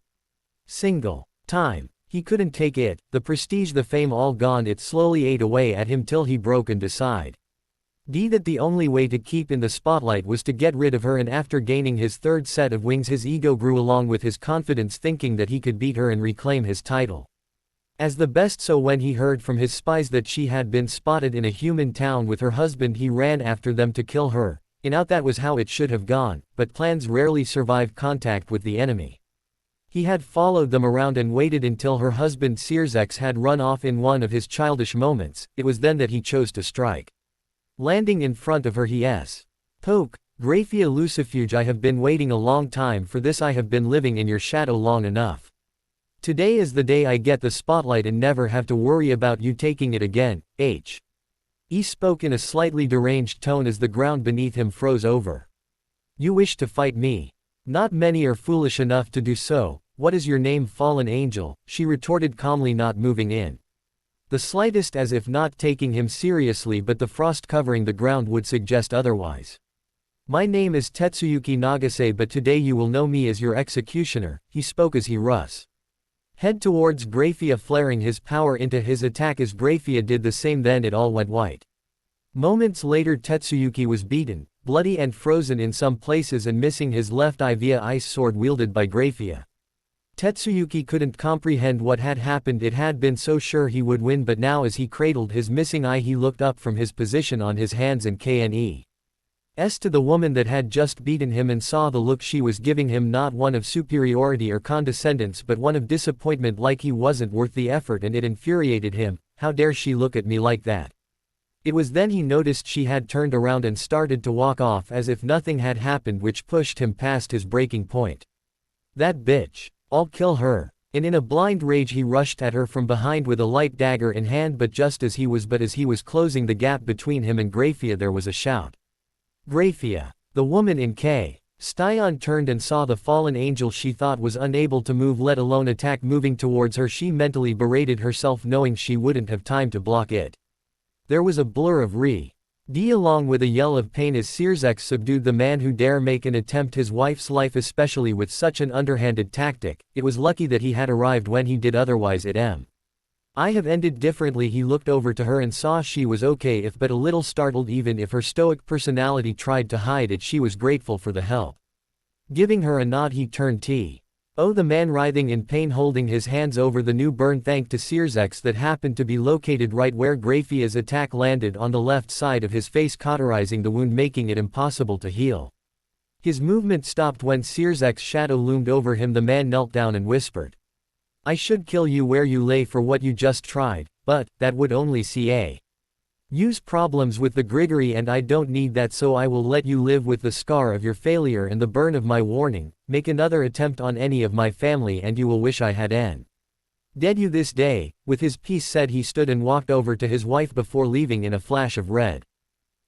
single time. He couldn't take it, the prestige, the fame, all gone. It slowly ate away at him till he broke and decided that the only way to keep in the spotlight was to get rid of her, and after gaining his third set of wings his ego grew along with his confidence, thinking that he could beat her and reclaim his title as the best. So when he heard from his spies that she had been spotted in a human town with her husband, he ran after them to kill her. That was how it should have gone, but plans rarely survive contact with the enemy. He had followed them around and waited until her husband Searsex had run off in one of his childish moments. It was then that he chose to strike. Landing in front of her, he spoke. Graphia Lucifuge, I have been waiting a long time for this. I have been living in your shadow long enough. Today is the day I get the spotlight and never have to worry about you taking it again. He spoke in a slightly deranged tone as the ground beneath him froze over. You wish to fight me? Not many are foolish enough to do so. What is your name, fallen angel? She retorted calmly, not moving in the slightest, as if not taking him seriously, but the frost covering the ground would suggest otherwise. My name is Tetsuyuki Nagase, but today you will know me as your executioner. He spoke as he head towards Graphia, flaring his power into his attack as Graphia did the same. Then it all went white. Moments later Tetsuyuki was beaten, bloody and frozen in some places, and missing his left eye via ice sword wielded by Graphia. Tetsuyuki couldn't comprehend what had happened. It had been so sure he would win, but now as he cradled his missing eye he looked up from his position on his hands and to the woman that had just beaten him and saw the look she was giving him, not one of superiority or condescendence but one of disappointment, like he wasn't worth the effort, and it infuriated him. How dare she look at me like that? It was then he noticed she had turned around and started to walk off as if nothing had happened, which pushed him past his breaking point. That bitch. I'll kill her. And in a blind rage he rushed at her from behind with a light dagger in hand, but as he was closing the gap between him and Graphia there was a shout. Graphia. The woman in Styon turned and saw the fallen angel she thought was unable to move, let alone attack, moving towards her. She mentally berated herself, knowing she wouldn't have time to block it. There was a blur of D along with a yell of pain as Searsex subdued the man who dare make an attempt his wife's life, especially with such an underhanded tactic. It was lucky that he had arrived when he did, otherwise I have ended differently. He looked over to her and saw she was okay, if but a little startled. Even if her stoic personality tried to hide it, she was grateful for the help. Giving her a nod he turned the man writhing in pain, holding his hands over the new burn, thanks to Searsex, that happened to be located right where Graphia's attack landed, on the left side of his face, cauterizing the wound, making it impossible to heal. His movement stopped when Searsex's shadow loomed over him. The man knelt down and whispered, I should kill you where you lay for what you just tried, but that would only use problems with the Grigori, and I don't need that, so I will let you live with the scar of your failure and the burn of my warning. Make another attempt on any of my family and you will wish I had dead you this day. With his piece said he stood and walked over to his wife before leaving in a flash of red.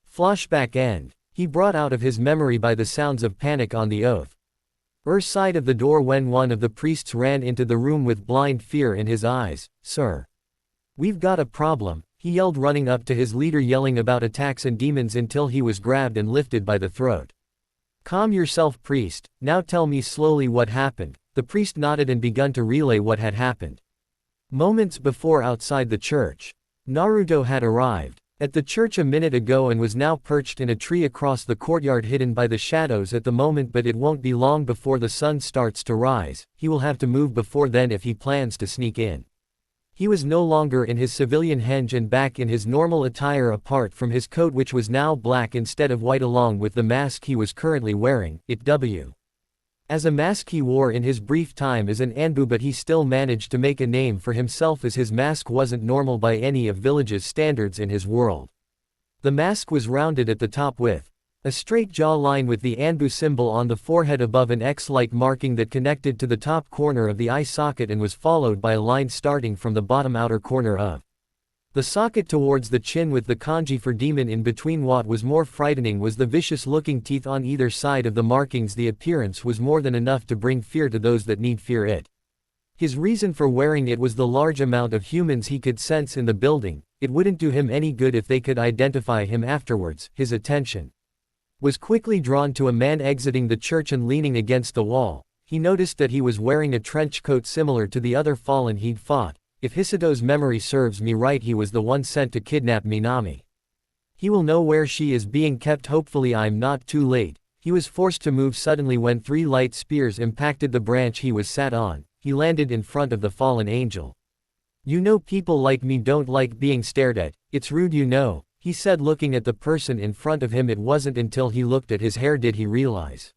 Flashback end. He brought out of his memory by the sounds of panic on the side of the door when one of the priests ran into the room with blind fear in his eyes. Sir. We've got a problem, he yelled, running up to his leader, yelling about attacks and demons until he was grabbed and lifted by the throat. Calm yourself, priest. Now tell me slowly what happened. The priest nodded and begun to relay what had happened. Moments before, outside the church, Naruto had arrived at the church a minute ago and was now perched in a tree across the courtyard, hidden by the shadows at the moment, but it won't be long before the sun starts to rise. He will have to move before then if he plans to sneak in. He was no longer in his civilian henge and back in his normal attire, apart from his coat, which was now black instead of white, along with the mask he was currently wearing. As a mask he wore in his brief time as an Anbu, but he still managed to make a name for himself, as his mask wasn't normal by any of Village's standards in his world. The mask was rounded at the top with a straight jaw line with the Anbu symbol on the forehead above an X-like marking that connected to the top corner of the eye socket and was followed by a line starting from the bottom outer corner of the socket towards the chin with the kanji for demon in between. What was more frightening was the vicious-looking teeth on either side of the markings. The appearance was more than enough to bring fear to those that need fear it. His reason for wearing it was the large amount of humans he could sense in the building. It wouldn't do him any good if they could identify him afterwards. His attention was quickly drawn to a man exiting the church and leaning against the wall. He noticed that he was wearing a trench coat similar to the other fallen he'd fought. If Hisato's memory serves me right, he was the one sent to kidnap Minami. He will know where she is being kept. Hopefully I'm not too late. He was forced to move suddenly when 3 light spears impacted the branch he was sat on. He landed in front of the fallen angel. You know, people like me don't like being stared at. It's rude, you know, he said, looking at the person in front of him. It wasn't until he looked at his hair did he realize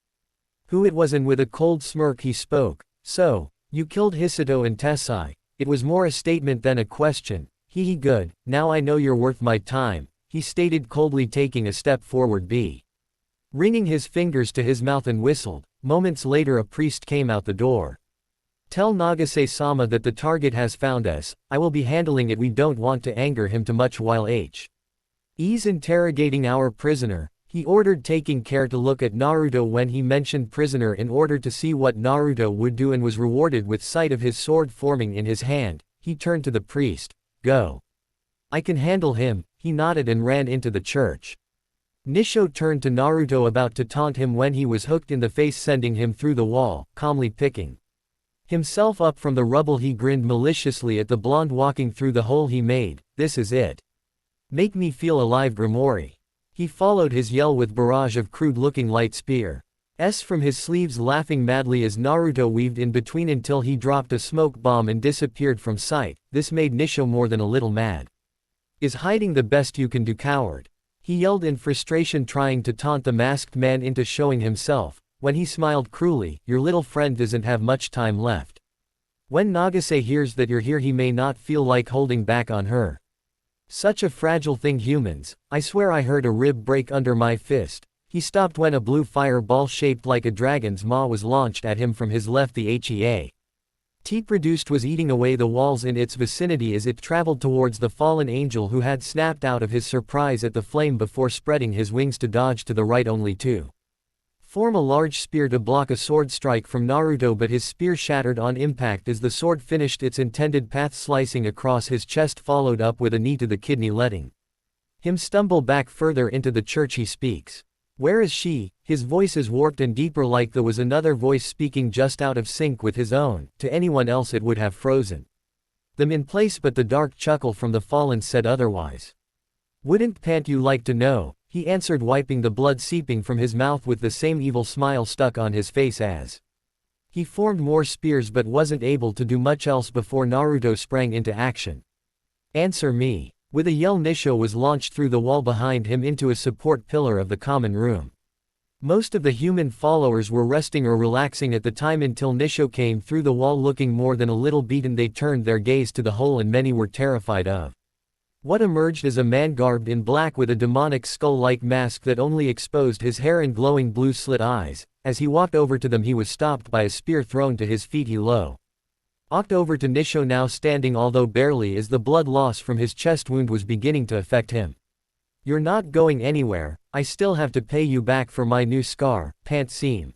who it was, and with a cold smirk he spoke. So, you killed Hisato and Tessai. It was more a statement than a question. Hee good, now I know you're worth my time, he stated coldly, taking a step forward, wringing his fingers to his mouth, and whistled. Moments later a priest came out the door. Tell Nagase-sama that the target has found us. I will be handling it. We don't want to anger him too much while he's interrogating our prisoner, he ordered, taking care to look at Naruto when he mentioned prisoner in order to see what Naruto would do, and was rewarded with sight of his sword forming in his hand. He turned to the priest. Go. I can handle him, he nodded and ran into the church. Nisho turned to Naruto, about to taunt him when he was hooked in the face, sending him through the wall. Calmly picking himself up from the rubble, he grinned maliciously at the blonde walking through the hole he made. This is it. Make me feel alive, Grimori. He followed his yell with barrage of crude-looking light spears from his sleeves, laughing madly as Naruto weaved in between until he dropped a smoke bomb and disappeared from sight. This made Nisho more than a little mad. Is hiding the best you can do, coward? He yelled in frustration, trying to taunt the masked man into showing himself. When he smiled cruelly, your little friend doesn't have much time left. When Nagase hears that you're here, he may not feel like holding back on her. Such a fragile thing, humans. I swear I heard a rib break under my fist. He stopped when a blue fireball shaped like a dragon's maw was launched at him from his left. The HEA-T produced was eating away the walls in its vicinity as it traveled towards the fallen angel, who had snapped out of his surprise at the flame before spreading his wings to dodge to the right, only to form a large spear to block a sword strike from Naruto, but his spear shattered on impact as the sword finished its intended path, slicing across his chest, followed up with a knee to the kidney, letting him stumble back further into the church. He speaks. Where is she? His voice is warped and deeper, like there was another voice speaking just out of sync with his own. To anyone else it would have frozen them in place, but the dark chuckle from the fallen said otherwise. Wouldn't pant you like to know? He answered, wiping the blood seeping from his mouth with the same evil smile stuck on his face as he formed more spears but wasn't able to do much else before Naruto sprang into action. Answer me. With a yell, Nisho was launched through the wall behind him into a support pillar of the common room. Most of the human followers were resting or relaxing at the time until Nisho came through the wall, looking more than a little beaten. They turned their gaze to the hole, and many were terrified of what emerged as a man garbed in black with a demonic skull-like mask that only exposed his hair and glowing blue slit eyes. As he walked over to them, he was stopped by a spear thrown to his feet. He walked over to Nisho, now standing, although barely, as the blood loss from his chest wound was beginning to affect him. You're not going anywhere. I still have to pay you back for my new scar, pant seam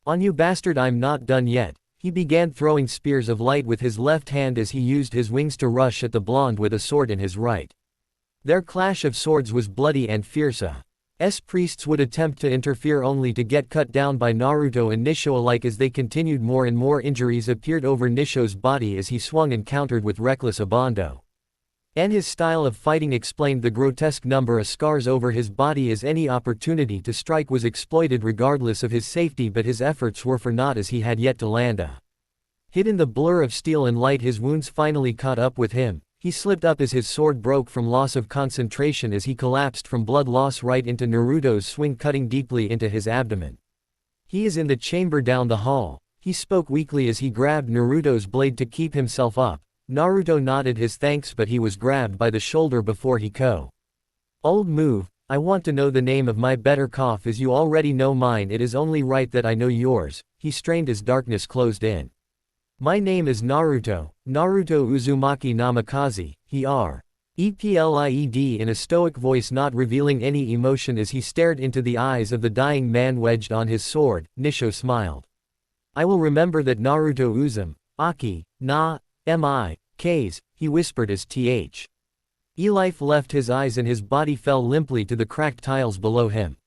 on you, bastard. I'm not done yet. He began throwing spears of light with his left hand as he used his wings to rush at the blonde with a sword in his right. Their clash of swords was bloody and fierce. Priests would attempt to interfere only to get cut down by Naruto and Nisho alike. As they continued, more and more injuries appeared over Nisho's body as he swung and countered with reckless abando. And his style of fighting explained the grotesque number of scars over his body, as any opportunity to strike was exploited regardless of his safety, but his efforts were for naught as he had yet to land a hit in the blur of steel and light. His wounds finally caught up with him. He slipped up as his sword broke from loss of concentration as he collapsed from blood loss right into Naruto's swing, cutting deeply into his abdomen. He is in the chamber down the hall. He spoke weakly as he grabbed Naruto's blade to keep himself up. Naruto nodded his thanks, but he was grabbed by the shoulder before he could Old move, I want to know the name of my better cough as you already know mine. It is only right that I know yours. He strained as darkness closed in. My name is Naruto, Naruto Uzumaki Namikaze, he replied in a stoic voice, not revealing any emotion as he stared into the eyes of the dying man wedged on his sword. Nisho smiled. I will remember that. Naruto Uzumaki, Kase, he whispered as life left his eyes and his body fell limply to the cracked tiles below him.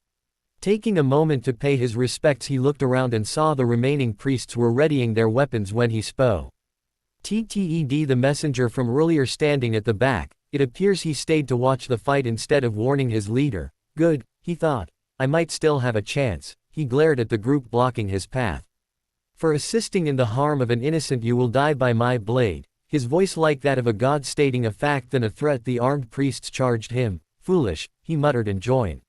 Taking a moment to pay his respects, he looked around and saw the remaining priests were readying their weapons when he spoke. The messenger from earlier standing at the back, it appears he stayed to watch the fight instead of warning his leader. Good, he thought. I might still have a chance. He glared at the group blocking his path. For assisting in the harm of an innocent you will die by my blade. His voice like that of a god stating a fact than a threat. The armed priests charged him. Foolish, he muttered and joined.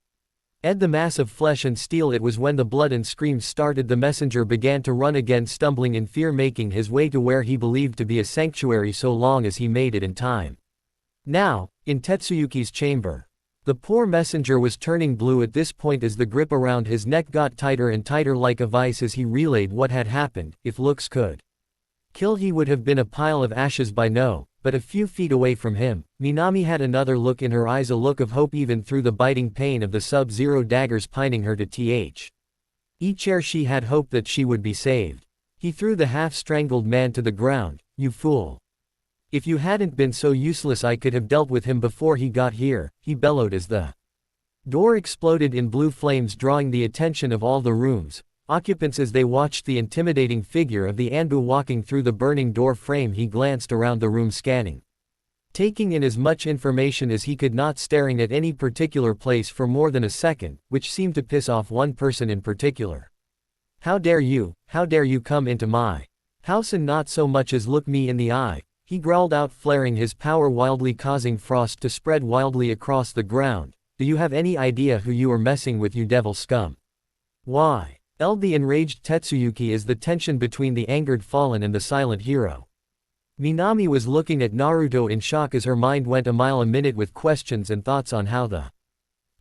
The mass of flesh and steel. It was when the blood and screams started the messenger began to run again, stumbling in fear, making his way to where he believed to be a sanctuary so long as he made it in time. Now, in Tetsuyuki's chamber. The poor messenger was turning blue at this point as the grip around his neck got tighter and tighter like a vice as he relayed what had happened. If looks could kill, he would have been a pile of ashes by now. But a few feet away from him, Minami had another look in her eyes, a look of hope even through the biting pain of the sub-zero daggers pining her to each air. She had hoped that she would be saved. He threw the half-strangled man to the ground. You fool. If you hadn't been so useless I could have dealt with him before he got here, he bellowed as the door exploded in blue flames, drawing the attention of all the room's occupants as they watched the intimidating figure of the Anbu walking through the burning door frame. He glanced around the room, scanning, taking in as much information as he could, not staring at any particular place for more than a second, which seemed to piss off one person in particular. How dare you come into my house and not so much as look me in the eye, he growled out, flaring his power wildly, causing frost to spread wildly across the ground. Do you have any idea who you are messing with, you devil scum? Why? The enraged Tetsuyuki as the tension between the angered fallen and the silent hero. Minami was looking at Naruto in shock as her mind went a mile a minute with questions and thoughts on how the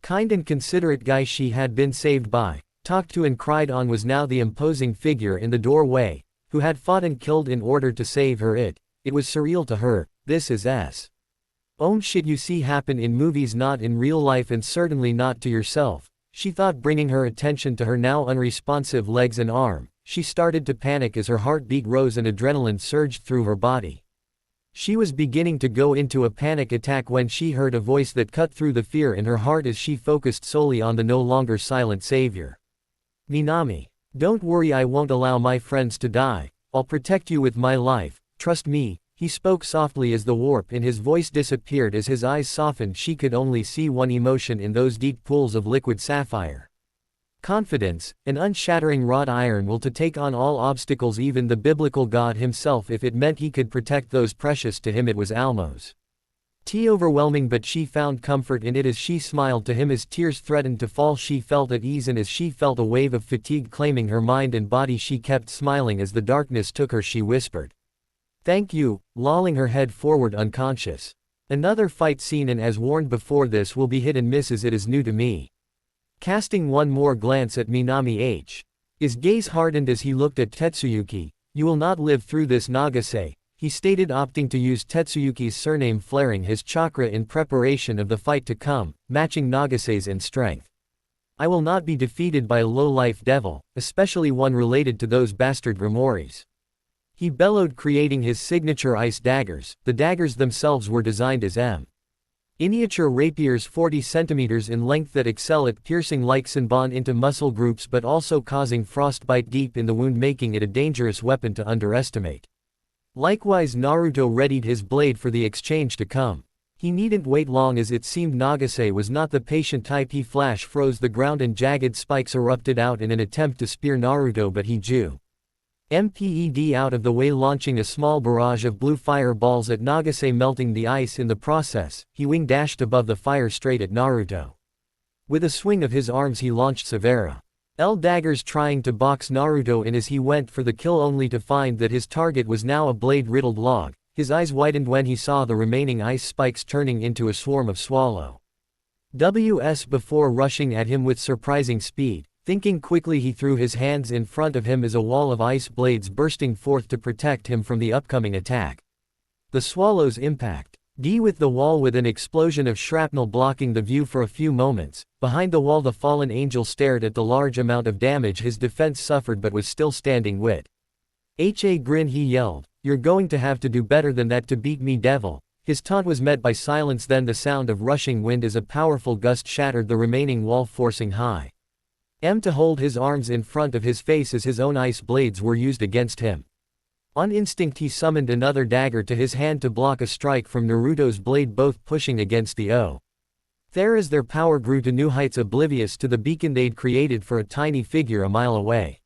kind and considerate guy she had been saved by, talked to and cried on was now the imposing figure in the doorway, who had fought and killed in order to save her. It was surreal to her. This is shit you see happen in movies, not in real life, and certainly not to yourself. She thought, bringing her attention to her now unresponsive legs and arm. She started to panic as her heartbeat rose and adrenaline surged through her body. She was beginning to go into a panic attack when she heard a voice that cut through the fear in her heart as she focused solely on the no longer silent savior. Minami. Don't worry, I won't allow my friends to die. I'll protect you with my life. Trust me. He spoke softly as the warp in his voice disappeared as his eyes softened. She could only see one emotion in those deep pools of liquid sapphire. Confidence, an unshattering wrought iron will to take on all obstacles, even the biblical God himself, if it meant he could protect those precious to him. It was almost overwhelming, but she found comfort in it as she smiled to him as tears threatened to fall. She felt at ease, and as she felt a wave of fatigue claiming her mind and body, she kept smiling as the darkness took her. She whispered, "Thank you," lolling her head forward unconscious. Another fight scene, and as warned before, this will be hit and miss as it is new to me. Casting one more glance at Minami, his gaze hardened as he looked at Tetsuyuki. You will not live through this, Nagase, he stated, opting to use Tetsuyuki's surname, flaring his chakra in preparation of the fight to come, matching Nagase's in strength. I will not be defeated by a low-life devil, especially one related to those bastard Grimoires. He bellowed, creating his signature ice daggers. The daggers themselves were designed as miniature rapiers 40 centimeters in length that excel at piercing like Senbon into muscle groups, but also causing frostbite deep in the wound, making it a dangerous weapon to underestimate. Likewise, Naruto readied his blade for the exchange to come. He needn't wait long, as it seemed Nagase was not the patient type. He flash froze the ground and jagged spikes erupted out in an attempt to spear Naruto, but he jumped out of the way, launching a small barrage of blue fireballs at Nagase, melting the ice in the process. He wing dashed above the fire straight at Naruto. With a swing of his arms he launched severe daggers, trying to box Naruto in as he went for the kill, only to find that his target was now a blade-riddled log. His eyes widened when he saw the remaining ice spikes turning into a swarm of swallow before rushing at him with surprising speed. Thinking quickly, he threw his hands in front of him as a wall of ice blades bursting forth to protect him from the upcoming attack. The swallow's impact. D with the wall with an explosion of shrapnel blocking the view for a few moments. Behind the wall the fallen angel stared at the large amount of damage his defense suffered but was still standing wit. "Ha grin," he yelled. "You're going to have to do better than that to beat me, devil." His taunt was met by silence, then the sound of rushing wind as a powerful gust shattered the remaining wall, forcing high M to hold his arms in front of his face as his own ice blades were used against him. On instinct he summoned another dagger to his hand to block a strike from Naruto's blade, both pushing against the O. There as their power grew to new heights, oblivious to the beacon they'd created for a tiny figure a mile away.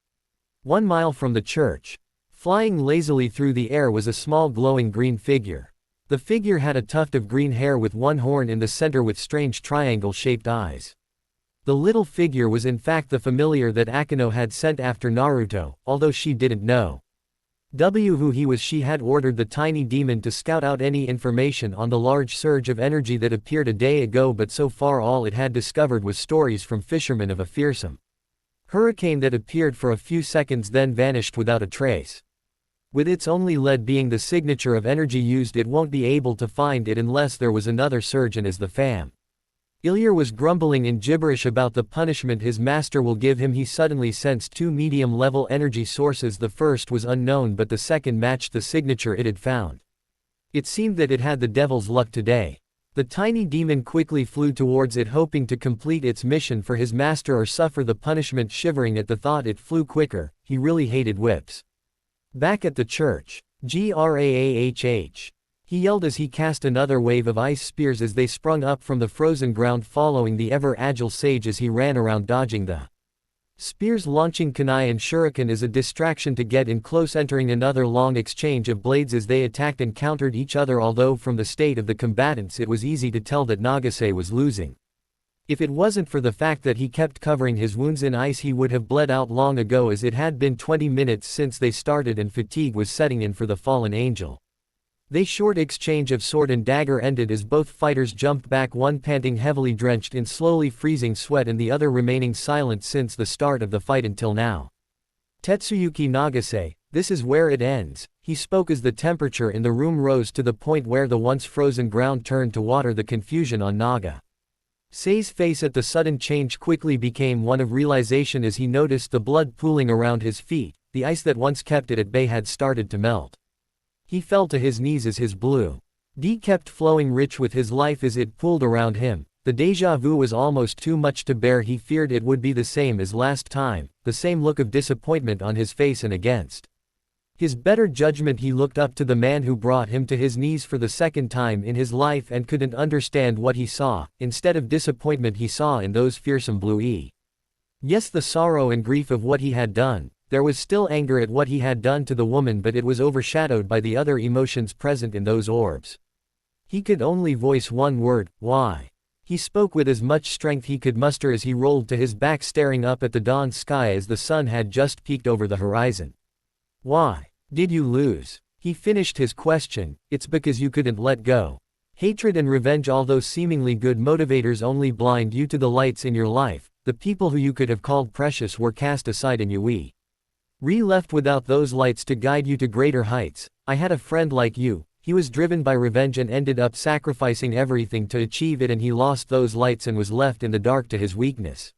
1 mile from the church. Flying lazily through the air was a small glowing green figure. The figure had a tuft of green hair with one horn in the center with strange triangle-shaped eyes. The little figure was in fact the familiar that Akeno had sent after Naruto, although she didn't know who he was. She had ordered the tiny demon to scout out any information on the large surge of energy that appeared a day ago, but so far all it had discovered was stories from fishermen of a fearsome hurricane that appeared for a few seconds then vanished without a trace. With its only lead being the signature of energy used, it won't be able to find it unless there was another surge, and as the fam. Ilyar was grumbling in gibberish about the punishment his master will give him, he suddenly sensed 2 medium-level energy sources. The first was unknown, but the second matched the signature it had found. It seemed that it had the devil's luck today. The tiny demon quickly flew towards it, hoping to complete its mission for his master or suffer the punishment. Shivering at the thought, it flew quicker. He really hated whips. Back at the church. Grahh. He yelled as he cast another wave of ice spears as they sprung up from the frozen ground, following the ever-agile sage as he ran around dodging the spears, launching kunai and shuriken as a distraction to get in close, entering another long exchange of blades as they attacked and countered each other. Although from the state of the combatants it was easy to tell that Nagase was losing. If it wasn't for the fact that he kept covering his wounds in ice, he would have bled out long ago, as it had been 20 minutes since they started and fatigue was setting in for the fallen angel. The short exchange of sword and dagger ended as both fighters jumped back, one panting heavily, drenched in slowly freezing sweat, and the other remaining silent since the start of the fight until now. "Tetsuyuki Nagase, this is where it ends," he spoke as the temperature in the room rose to the point where the once frozen ground turned to water. The confusion on Nagase's face at the sudden change quickly became one of realization as he noticed the blood pooling around his feet. The ice that once kept it at bay had started to melt. He fell to his knees as his blue D kept flowing, rich with his life as it pooled around him. The déjà vu was almost too much to bear. He feared it would be the same as last time, the same look of disappointment on his face, and against his better judgment he looked up to the man who brought him to his knees for the second time in his life and couldn't understand what he saw. Instead of disappointment, he saw in those fearsome blue eyes. Yes, the sorrow and grief of what he had done. There was still anger at what he had done to the woman, but it was overshadowed by the other emotions present in those orbs. He could only voice one word: why. He spoke with as much strength he could muster as he rolled to his back, staring up at the dawn sky as the sun had just peeked over the horizon. "Why did you lose?" He finished his question. "It's because you couldn't let go." Hatred and revenge, although seemingly good motivators, only blind you to the lights in your life. The people who you could have called precious were cast aside and you left without those lights to guide you to greater heights. I had a friend like you. He was driven by revenge and ended up sacrificing everything to achieve it, and he lost those lights and was left in the dark to his weakness.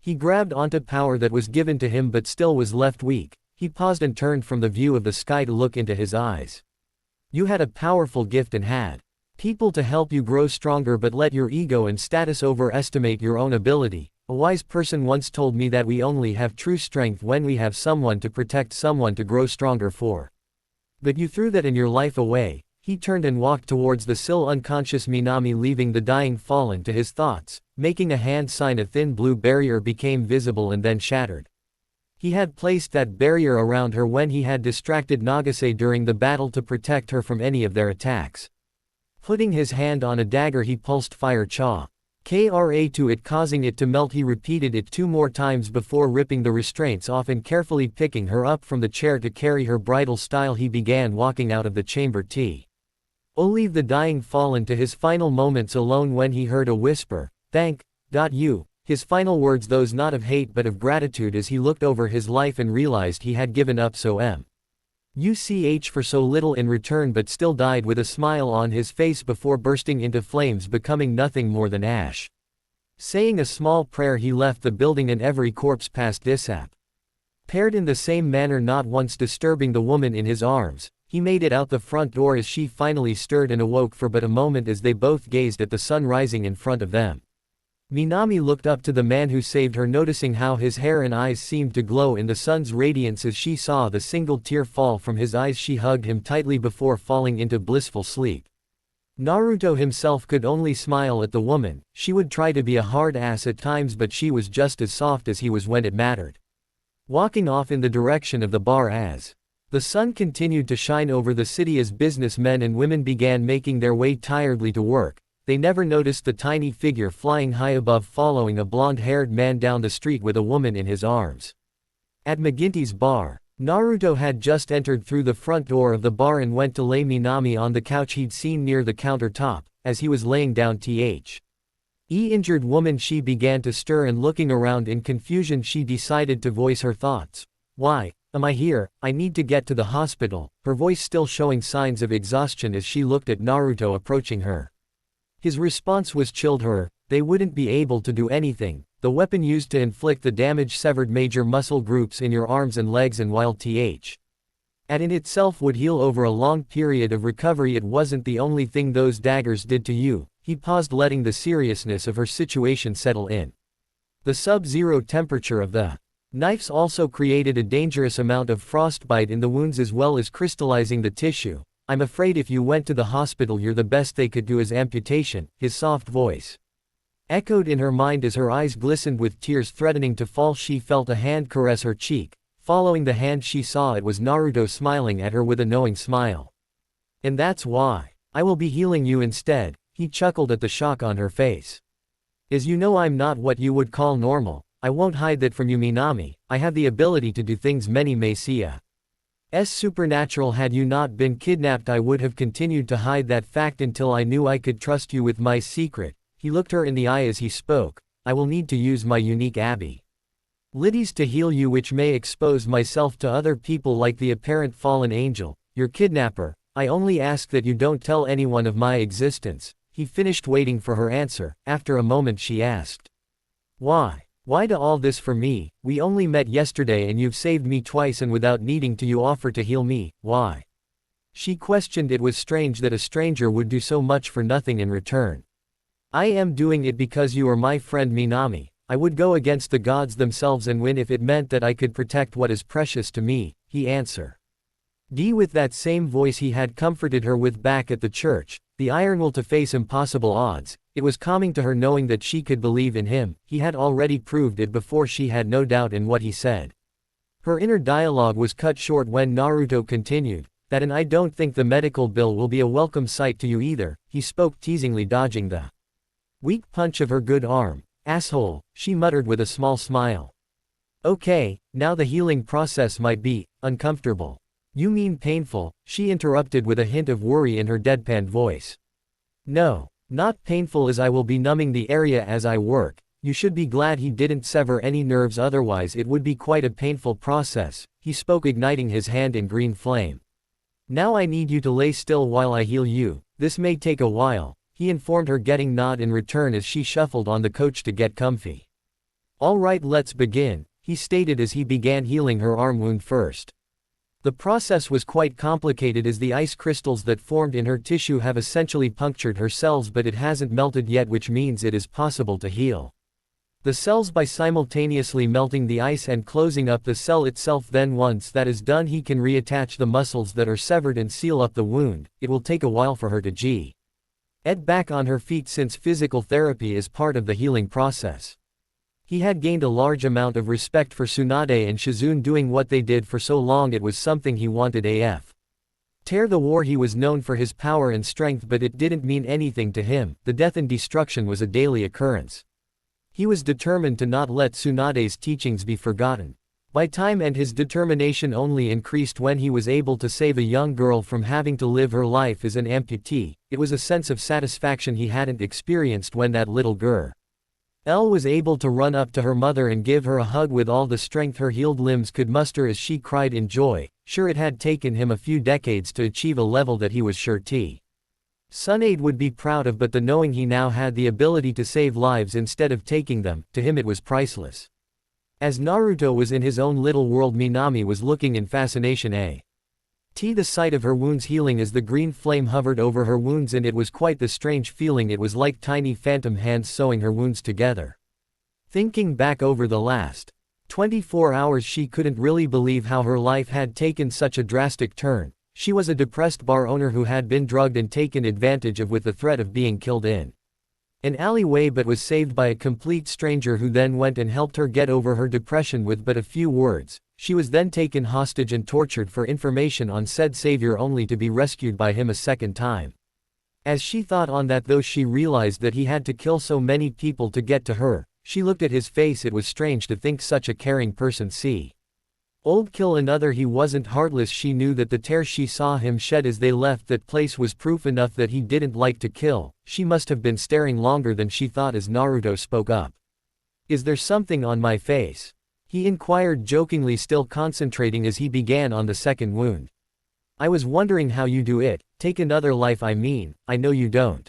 He grabbed onto power that was given to him but still was left weak. He paused and turned from the view of the sky to look into his eyes. You had a powerful gift and had people to help you grow stronger, but let your ego and status overestimate your own ability. A wise person once told me that we only have true strength when we have someone to protect, someone to grow stronger for. But you threw that in your life away. He turned and walked towards the still unconscious Minami, leaving the dying fallen to his thoughts. Making a hand sign, a thin blue barrier became visible and then shattered. He had placed that barrier around her when he had distracted Nagase during the battle to protect her from any of their attacks. Putting his hand on a dagger, he pulsed fire cha. Kra to it, causing it to melt. He repeated it 2 more times before ripping the restraints off and carefully picking her up from the chair to carry her bridal style. He began walking out of the chamber leave the dying fallen to his final moments alone when he heard a whisper. Thank you. His final words those not of hate but of gratitude as he looked over his life and realized he had given up so much for so little in return but still died with a smile on his face before bursting into flames becoming nothing more than ash. Saying a small prayer he left the building and every corpse passed disappeared in the same manner not once disturbing the woman in his arms. He made it out the front door as she finally stirred and awoke for but a moment as they both gazed at the sun rising in front of them. Minami looked up to the man who saved her noticing how his hair and eyes seemed to glow in the sun's radiance as she saw the single tear fall from his eyes. She hugged him tightly before falling into blissful sleep. Naruto himself could only smile at the woman. She would try to be a hard ass at times but she was just as soft as he was when it mattered. Walking off in the direction of the bar as the sun continued to shine over the city as businessmen and women began making their way tiredly to work, they never noticed the tiny figure flying high above following a blonde-haired man down the street with a woman in his arms. At McGinty's bar, Naruto had just entered through the front door of the bar and went to lay Minami on the couch he'd seen near the countertop. As he was laying down injured woman she began to stir and looking around in confusion she decided to voice her thoughts. Why am I here? I need to get to the hospital, her voice still showing signs of exhaustion as she looked at Naruto approaching her. His response was chilled her, they wouldn't be able to do anything, the weapon used to inflict the damage severed major muscle groups in your arms and legs and while at in itself would heal over a long period of recovery it wasn't the only thing those daggers did to you. He paused letting the seriousness of her situation settle in. The sub-zero temperature of the knives also created a dangerous amount of frostbite in the wounds as well as crystallizing the tissue. I'm afraid if you went to the hospital the best they could do is amputation, his soft voice echoed in her mind as her eyes glistened with tears threatening to fall. She felt a hand caress her cheek. Following the hand she saw it was Naruto smiling at her with a knowing smile. And that's why I will be healing you instead, he chuckled at the shock on her face. As you know I'm not what you would call normal, I won't hide that from you Minami, I have the ability to do things many may see as supernatural. Had you not been kidnapped I would have continued to hide that fact until I knew I could trust you with my secret. He looked her in the eye as he spoke. I will need to use my unique abilities to heal you which may expose myself to other people like the apparent fallen angel, your kidnapper. I only ask that you don't tell anyone of my existence. He finished waiting for her answer. After a moment she asked. Why? Why do all this for me? We only met yesterday and you've saved me twice and without needing to you offer to heal me, why? She questioned. It was strange that a stranger would do so much for nothing in return. I am doing it because you are my friend Minami. I would go against the gods themselves and win if it meant that I could protect what is precious to me, he answered. With that same voice he had comforted her with back at the church, the iron will to face impossible odds. It was calming to her knowing that she could believe in him. He had already proved it before. She had no doubt in what he said. Her inner dialogue was cut short when Naruto continued, that and I don't think the medical bill will be a welcome sight to you either, he spoke teasingly dodging the weak punch of her good arm. Asshole, she muttered with a small smile. Okay, now the healing process might be uncomfortable. You mean painful, she interrupted with a hint of worry in her deadpan voice. No, not painful as I will be numbing the area as I work. You should be glad he didn't sever any nerves otherwise it would be quite a painful process, he spoke igniting his hand in green flame. Now I need you to lay still while I heal you, this may take a while, he informed her getting nod in return as she shuffled on the couch to get comfy. Alright let's begin, he stated as he began healing her arm wound first. The process was quite complicated as the ice crystals that formed in her tissue have essentially punctured her cells but it hasn't melted yet which means it is possible to heal the cells by simultaneously melting the ice and closing up the cell itself. Then once that is done he can reattach the muscles that are severed and seal up the wound. It will take a while for her to get back on her feet since physical therapy is part of the healing process. He had gained a large amount of respect for Tsunade and Shizune doing what they did for so long. It was something he wanted AF. Tear the war. He was known for his power and strength but it didn't mean anything to him. The death and destruction was a daily occurrence. He was determined to not let Tsunade's teachings be forgotten. By time and his determination only increased when he was able to save a young girl from having to live her life as an amputee. It was a sense of satisfaction he hadn't experienced when that little girl Elle was able to run up to her mother and give her a hug with all the strength her healed limbs could muster as she cried in joy. Sure, it had taken him a few decades to achieve a level that he was sure Tsunade would be proud of, but the knowing he now had the ability to save lives instead of taking them, to him it was priceless. As Naruto was in his own little world, Minami was looking in fascination at the sight of her wounds healing as the green flame hovered over her wounds, and it was quite the strange feeling. It was like tiny phantom hands sewing her wounds together. Thinking back over the last 24 hours, she couldn't really believe how her life had taken such a drastic turn. She was a depressed bar owner who had been drugged and taken advantage of with the threat of being killed in an alleyway, but was saved by a complete stranger who then went and helped her get over her depression with but a few words. She was then taken hostage and tortured for information on said savior, only to be rescued by him a second time. As she thought on that, though, she realized that he had to kill so many people to get to her. She looked at his face. It was strange to think such a caring person old kill another. He wasn't heartless. She knew that the tears she saw him shed as they left that place was proof enough that he didn't like to kill. She must have been staring longer than she thought as Naruto spoke up. "Is there something on my face?" he inquired jokingly, still concentrating as he began on the second wound. "I was wondering how you do it. Take another life. I mean, I know you don't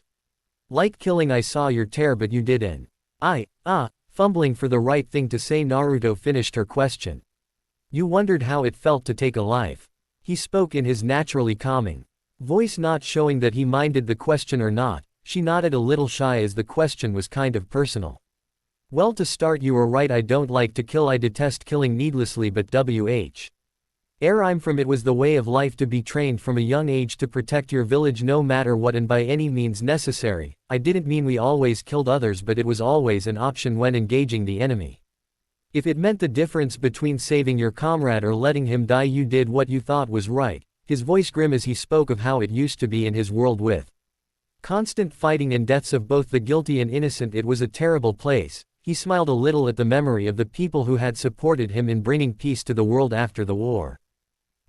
like killing. I saw your tear, but you didn't." Fumbling for the right thing to say, Naruto finished her question. "You wondered how it felt to take a life?" he spoke in his naturally calming voice, not showing that he minded the question or not. She nodded, a little shy as the question was kind of personal. "Well, to start, you were right. I don't like to kill. I detest killing needlessly, but where I'm from, it was the way of life to be trained from a young age to protect your village no matter what and by any means necessary. I didn't mean we always killed others, but it was always an option when engaging the enemy. If it meant the difference between saving your comrade or letting him die, you did what you thought was right." His voice grim as he spoke of how it used to be in his world with constant fighting and deaths of both the guilty and innocent. It was a terrible place. He smiled a little at the memory of the people who had supported him in bringing peace to the world after the war,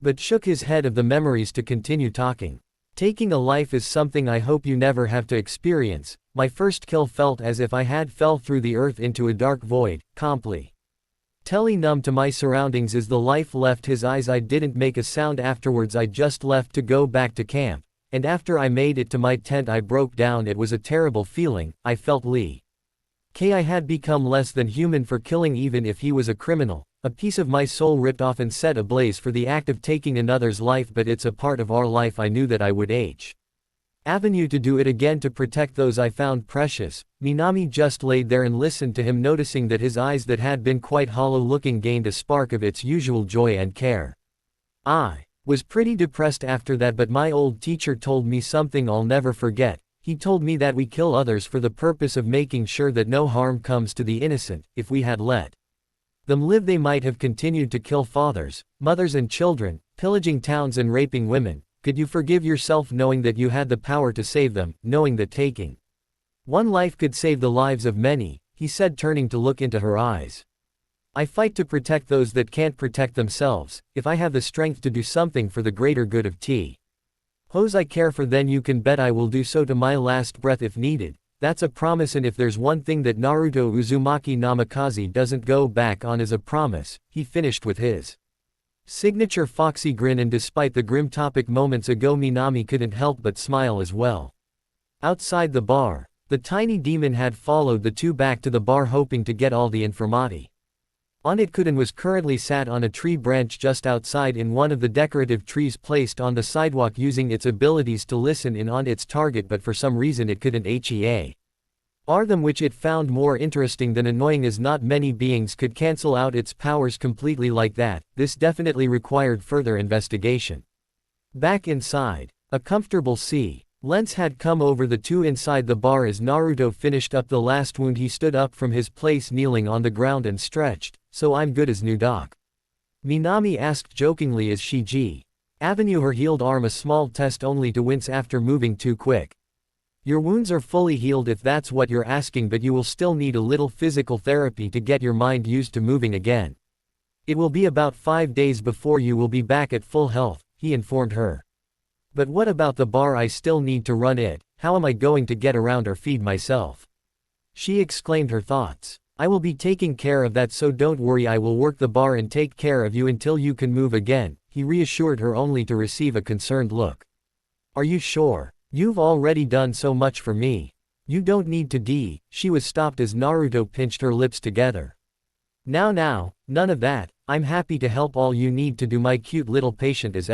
but shook his head of the memories to continue talking. "Taking a life is something I hope you never have to experience. My first kill felt as if I had fell through the earth into a dark void, completely numb to my surroundings as the life left his eyes. I didn't make a sound afterwards. I just left to go back to camp. And after I made it to my tent, I broke down. It was a terrible feeling. I felt I had become less than human for killing, even if he was a criminal. A piece of my soul ripped off and set ablaze for the act of taking another's life, but it's a part of our life. I knew that I would avenue to do it again to protect those I found precious." Minami just laid there and listened to him, noticing that his eyes that had been quite hollow-looking gained a spark of its usual joy and care. "I was pretty depressed after that, but my old teacher told me something I'll never forget. He told me that we kill others for the purpose of making sure that no harm comes to the innocent. If we had let them live, they might have continued to kill fathers, mothers and children, pillaging towns and raping women. Could you forgive yourself knowing that you had the power to save them, knowing that taking one life could save the lives of many?" he said, turning to look into her eyes. "I fight to protect those that can't protect themselves. If I have the strength to do something for the greater good of those I care for, then you can bet I will do so to my last breath if needed. That's a promise, and if there's one thing that Naruto Uzumaki Namikaze doesn't go back on is a promise." He finished with his signature foxy grin, and despite the grim topic moments ago, Minami couldn't help but smile as well. Outside the bar, the tiny demon had followed the two back to the bar, hoping to get all the information on it could, and was currently sat on a tree branch just outside in one of the decorative trees placed on the sidewalk, using its abilities to listen in on its target, but for some reason it couldn't them, which it found more interesting than annoying, as not many beings could cancel out its powers completely like that. This definitely required further investigation. Back inside, a comfortable silence had come over the two inside the bar as Naruto finished up the last wound. He stood up from his place, kneeling on the ground, and stretched. "So I'm good as new, doc?" Minami asked jokingly as she avenue her healed arm, a small test, only to wince after moving too quick. "Your wounds are fully healed if that's what you're asking, but you will still need a little physical therapy to get your mind used to moving again. It will be about 5 days before you will be back at full health," he informed her. "But what about the bar? I still need to run it. How am I going to get around or feed myself?" She exclaimed her thoughts. I will be taking care of that, so don't worry, I will work the bar and take care of you until you can move again, he reassured her only to receive a concerned look. Are you sure? You've already done so much for me. You don't need to. She was stopped as Naruto pinched her lips together. Now, none of that, I'm happy to help. All you need to do, my cute little patient, is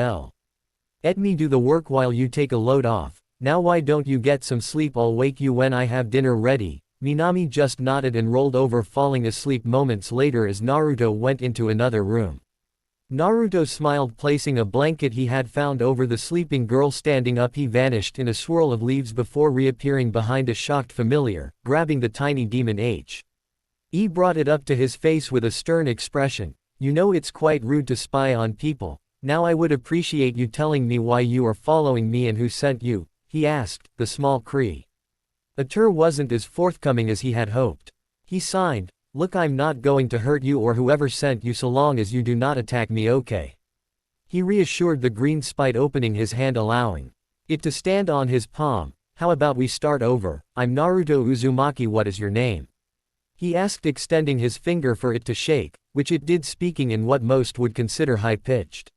let me do the work while you take a load off. Now why don't you get some sleep? I'll wake you when I have dinner ready. Minami just nodded and rolled over, falling asleep moments later as Naruto went into another room. Naruto smiled, placing a blanket he had found over the sleeping girl. Standing up, he vanished in a swirl of leaves before reappearing behind a shocked familiar, grabbing the tiny demon He brought it up to his face with a stern expression. You know it's quite rude to spy on people. Now I would appreciate you telling me why you are following me and who sent you, he asked. The small creature wasn't as forthcoming as he had hoped. He sighed. Look, I'm not going to hurt you or whoever sent you so long as you do not attack me, okay? He reassured the green sprite, opening his hand, allowing it to stand on his palm. How about we start over? I'm Naruto Uzumaki. What is your name? He asked, extending his finger for it to shake, which it did, speaking in what most would consider high-pitched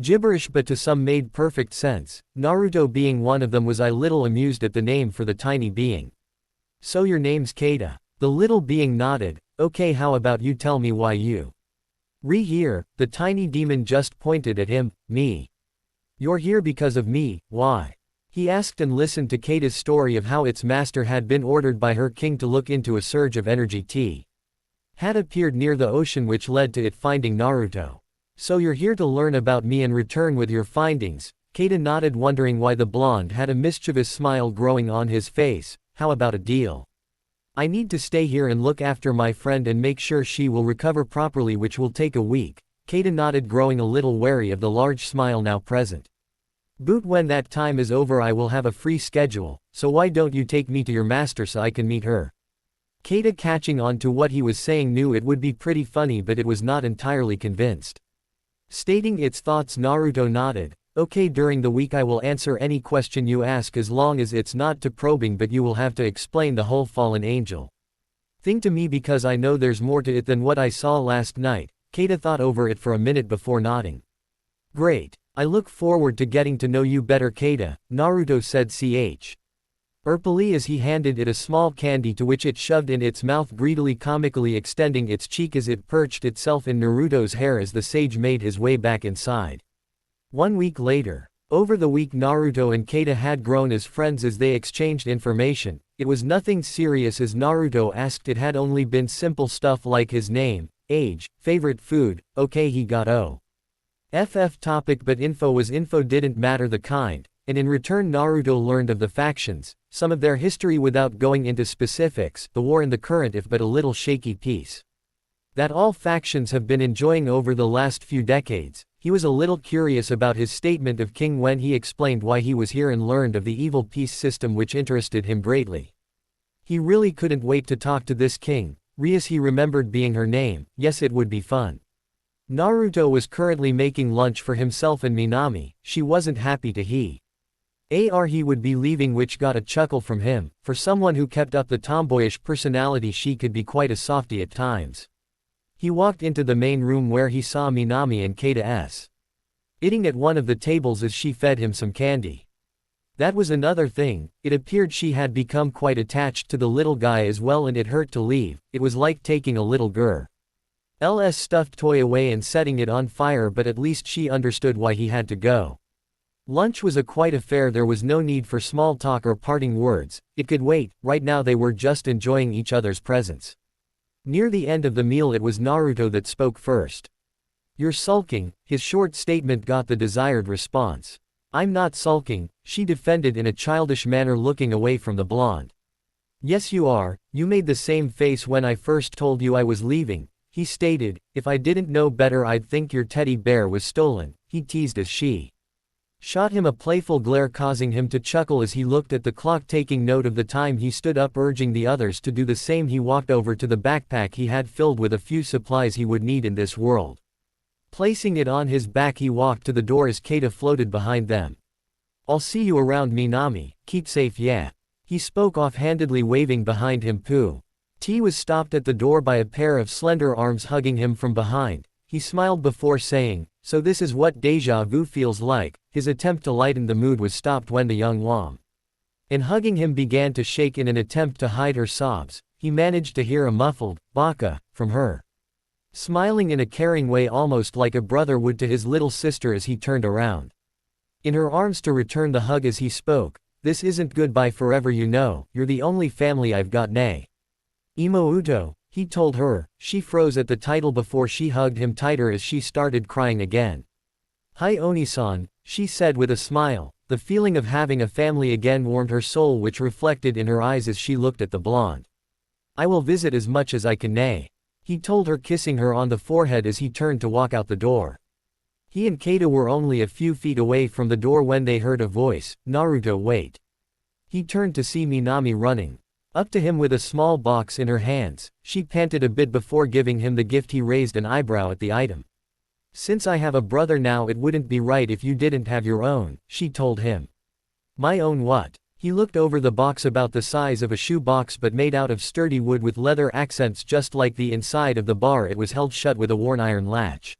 gibberish, but to some made perfect sense. Naruto being one of them was a little amused at the name for the tiny being. So your name's Keita. The little being nodded. Okay, how about you tell me why you here? The tiny demon just pointed at him. Me. You're here because of me, why? He asked, and listened to Keita's story of how its master had been ordered by her king to look into a surge of energy had appeared near the ocean, which led to it finding Naruto. So you're here to learn about me and return with your findings? Keita nodded, wondering why the blonde had a mischievous smile growing on his face. How about a deal? I need to stay here and look after my friend and make sure she will recover properly, which will take a week. Keita nodded, growing a little wary of the large smile now present. Boot, when that time is over I will have a free schedule, so why don't you take me to your master so I can meet her? Keita, catching on to what he was saying, knew it would be pretty funny, but it was not entirely convinced. Stating its thoughts, Naruto nodded. Okay, during the week I will answer any question you ask, as long as it's not too probing, but you will have to explain the whole fallen angel thing to me, because I know there's more to it than what I saw last night. Keita thought over it for a minute before nodding. Great. I look forward to getting to know you better, Keita, Naruto said chirpily as he handed it a small candy, to which it shoved in its mouth greedily, comically extending its cheek as it perched itself in Naruto's hair as the sage made his way back inside. 1 week later. Over the week, Naruto and Keita had grown as friends as they exchanged information. It was nothing serious as Naruto asked. It had only been simple stuff like his name, age, favorite food. Okay, he got OFF topic, but info was info, didn't matter the kind. And in return Naruto learned of the factions, some of their history without going into specifics, the war and the current if but a little shaky peace that all factions have been enjoying over the last few decades. He was a little curious about his statement of king when he explained why he was here, and learned of the evil peace system, which interested him greatly. He really couldn't wait to talk to this king. Rias, he remembered being her name. Yes, it would be fun. Naruto was currently making lunch for himself and Minami. She wasn't happy to he would be leaving, which got a chuckle from him. For someone who kept up the tomboyish personality, she could be quite a softie at times. He walked into the main room where he saw Minami and Keita eating at one of the tables as she fed him some candy. That was another thing, it appeared she had become quite attached to the little guy as well, and it hurt to leave. It was like taking a little girl's stuffed toy away and setting it on fire, but at least she understood why he had to go. Lunch was a quiet affair. There was no need for small talk or parting words. It could wait. Right now they were just enjoying each other's presence. Near the end of the meal, it was Naruto that spoke first. You're sulking. His short statement got the desired response. I'm not sulking, she defended in a childish manner, looking away from the blonde. Yes you are, you made the same face when I first told you I was leaving, he stated. If I didn't know better I'd think your teddy bear was stolen, he teased as she shot him a playful glare, causing him to chuckle as he looked at the clock, taking note of the time. He stood up, urging the others to do the same. He walked over to the backpack he had filled with a few supplies he would need in this world. Placing it on his back, he walked to the door as Keita floated behind them. I'll see you around, Minami, keep safe, yeah. He spoke offhandedly, waving behind him. Pooh. T was stopped at the door by a pair of slender arms hugging him from behind. He smiled before saying, "So this is what déjà vu feels like." His attempt to lighten the mood was stopped when the young Wom and hugging him began to shake in an attempt to hide her sobs. He managed to hear a muffled "Baka" from her, smiling in a caring way, almost like a brother would to his little sister as he turned around in her arms to return the hug as he spoke. "This isn't goodbye forever, you know. You're the only family I've got, nay." Imouto, he told her. She froze at the title before she hugged him tighter as she started crying again. "Hi Onisan," she said with a smile. The feeling of having a family again warmed her soul, which reflected in her eyes as she looked at the blonde. "I will visit as much as I can, nay," he told her, kissing her on the forehead as he turned to walk out the door. He and Keita were only a few feet away from the door when they heard a voice. "Naruto, wait." He turned to see Minami running up to him with a small box in her hands. She panted a bit before giving him the gift. He raised an eyebrow at the item. "Since I have a brother now, it wouldn't be right if you didn't have your own," she told him. "My own what?" He looked over the box, about the size of a shoe box but made out of sturdy wood with leather accents just like the inside of the bar. It was held shut with a worn iron latch.